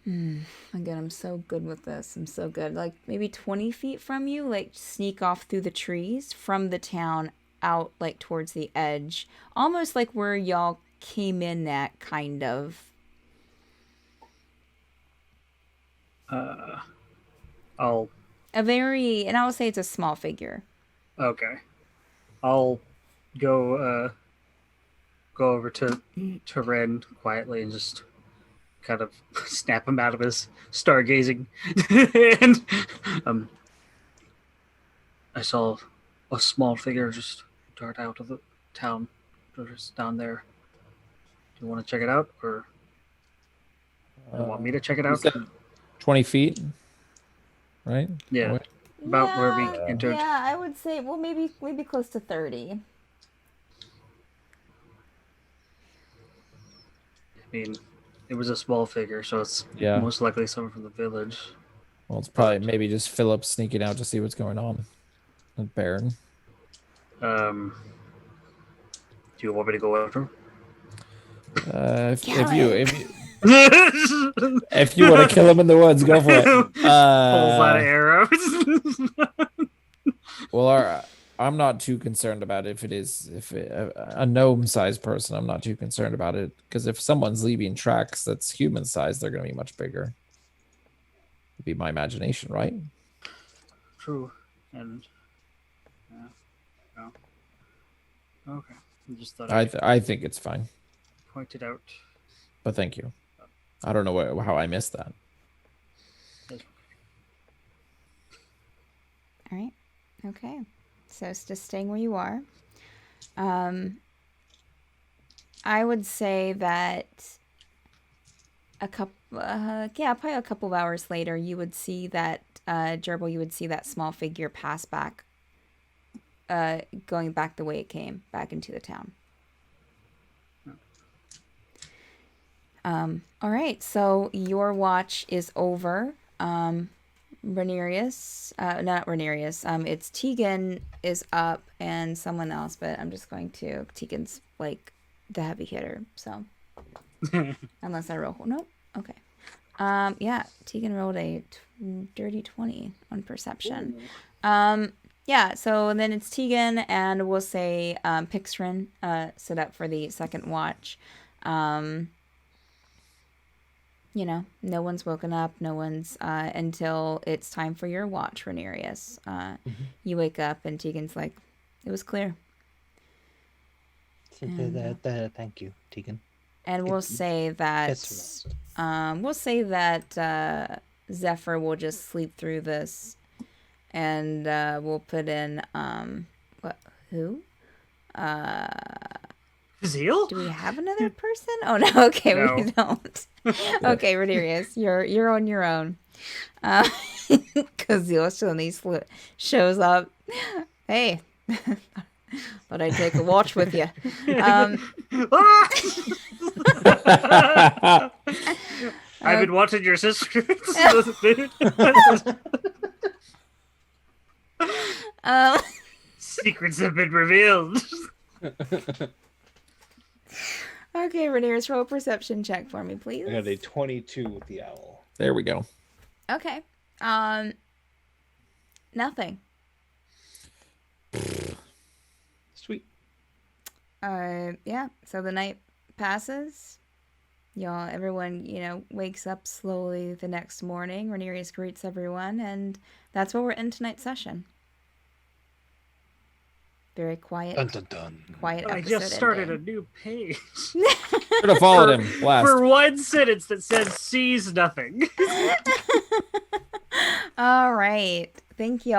Again, I'm so good with this. I'm so good. Like maybe 20 feet from you, like sneak off through the trees from the town out, like towards the edge, almost like where y'all came in at, kind of.
I
would say it's a small figure.
Okay. I'll go over to Wren quietly and just kind of snap him out of his stargazing. And I saw a small figure just dart out of the town, just down there. Do you want to check it out, or you want me to check it
You
out?
said 20 feet, right?
Yeah.
What?
About where we entered.
Yeah, I would say, well, maybe close to 30.
I mean, it was a small figure, so it's
Yeah.
most likely someone from the village.
Well, it's probably maybe just Phillip sneaking out to see what's going on at Baron.
Do you want me to go after him?
If you want to kill him in the woods, go for it.
Pulls out arrows.
Well, I'm not too concerned about it. If a gnome-sized person, I'm not too concerned about it, because if someone's leaving tracks that's human-sized, they're going to be much bigger. It'd be my imagination, right?
True, and yeah, no. Okay. I just thought
I think it's fine,
point it out.
but thank you. I don't know how I missed that.
All right. Okay. So it's just staying where you are. I would say that probably a couple of hours later, you would see that Gerbil, you would see that small figure pass back, going back the way it came, back into the town. All right, so your watch is over. Rhaenyra's, not Rhaenyra's, it's Tegan is up and someone else, but I'm just going to, Tegan's like the heavy hitter, so. Unless I roll, nope, okay. Yeah, Tegan rolled a dirty 20 on perception. Yeah, so then it's Tegan, and we'll say Pixrin set up for the second watch. You know, no one's woken up, no one's until it's time for your watch, Rhaenyra. You wake up, and Tegan's like, it was clear.
Thank you, Tegan.
And we'll say that Zephyr will just sleep through this, and we'll put in who?
Zeal?
Do we have another person? Oh no, okay,
No.
we don't. Okay, Rhaenyra, you're on your own. Because Zeal suddenly shows up. Hey, but I take a watch with you.
I've been watching your sister. Secrets have been revealed.
Okay, Rhaenyra, roll a perception check for me, please.
I got a 22 with the owl.
There we go.
Okay. Nothing.
Sweet.
Yeah. So the night passes. Everyone, wakes up slowly the next morning. Rhaenyra greets everyone, and that's where we're in tonight's session. Very quiet.
Dun, dun, dun.
Quiet episode.
I just started
ending.
a new page.
Should have followed him last.
For one sentence that says sees nothing.
All right. Thank you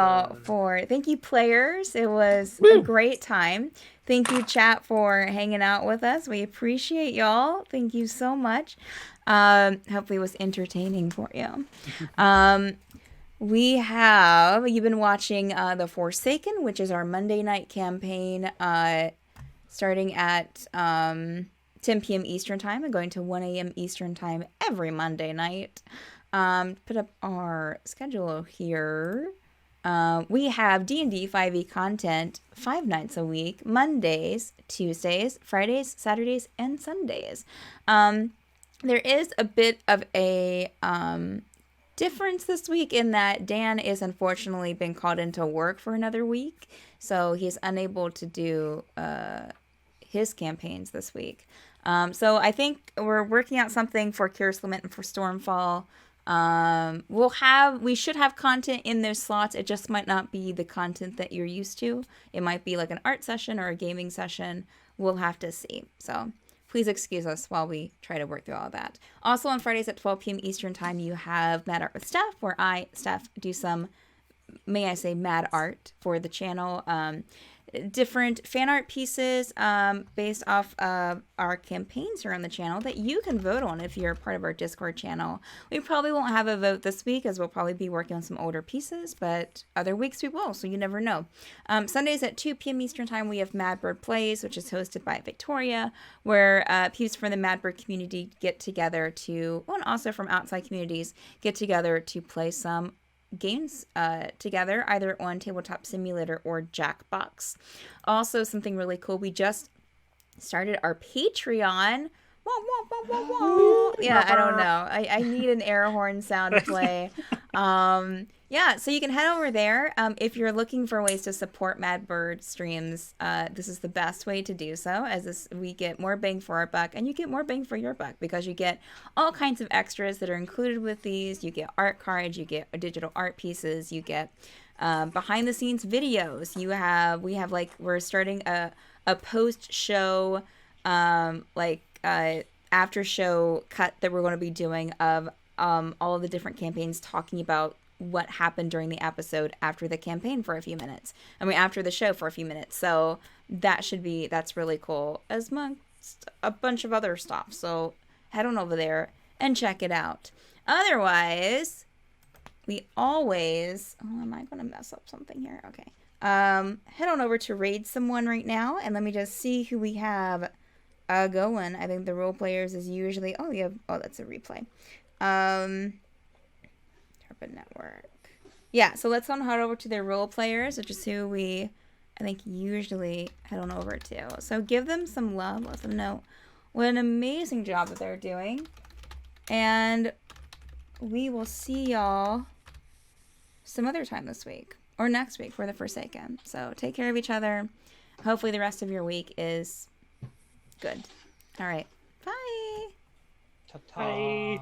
players. It was a great time. Thank you chat for hanging out with us. We appreciate y'all. Thank you so much. Hopefully it was entertaining for you. You've been watching The Forsaken, which is our Monday night campaign, starting at 10 p.m. Eastern Time and going to 1 a.m. Eastern Time every Monday night. Put up our schedule here. We have D&D 5e content 5 nights a week, Mondays, Tuesdays, Fridays, Saturdays, and Sundays. There is a bit of a difference this week in that Dan is unfortunately been called into work for another week, so he's unable to do his campaigns this week. So I think we're working out something for Curse Lament and for Stormfall. We should have content in those slots. It just might not be the content that you're used to. It might be like an art session or a gaming session. We'll have to see. So please excuse us while we try to work through all that. Also on Fridays at 12 p.m. Eastern Time, you have Mad Art with Steph, where Steph, do some, may I say, mad art for the channel. Different fan art pieces based off of our campaigns here on the channel that you can vote on if you're part of our Discord channel. We probably won't have a vote this week as we'll probably be working on some older pieces, but other weeks we will, so you never know. Sundays at 2 p.m. Eastern Time, we have Mad Bird Plays, which is hosted by Victoria, where peeps from the Mad Bird community get together and also from outside communities, get together to play some games together, either on Tabletop Simulator or Jackbox. Also, something really cool, we just started our Patreon. Yeah, I don't know. I need an air horn sound to play. Yeah, so you can head over there. If you're looking for ways to support Mad Bird streams, this is the best way to do so, as we get more bang for our buck, and you get more bang for your buck because you get all kinds of extras that are included with these. You get art cards, you get digital art pieces, you get behind the scenes videos. We're starting a post-show, after show cut that we're going to be doing of all of the different campaigns, talking about what happened during the episode after the campaign for a few minutes. After the show for a few minutes. So that's really cool, as amongst a bunch of other stuff. So head on over there and check it out. Otherwise, we always, am I going to mess up something here? Okay. Head on over to raid someone right now, and let me just see who we have going. I think the role players is usually, that's a replay. Turban Network. yeah, so let's head over to their role players, which is who we, I think, usually head on over to. So give them some love. Let them know what an amazing job that they're doing. And we will see y'all some other time this week. Or next week for the Forsaken. So take care of each other. Hopefully the rest of your week is good. All right. Bye.
Ta-ta.
Bye.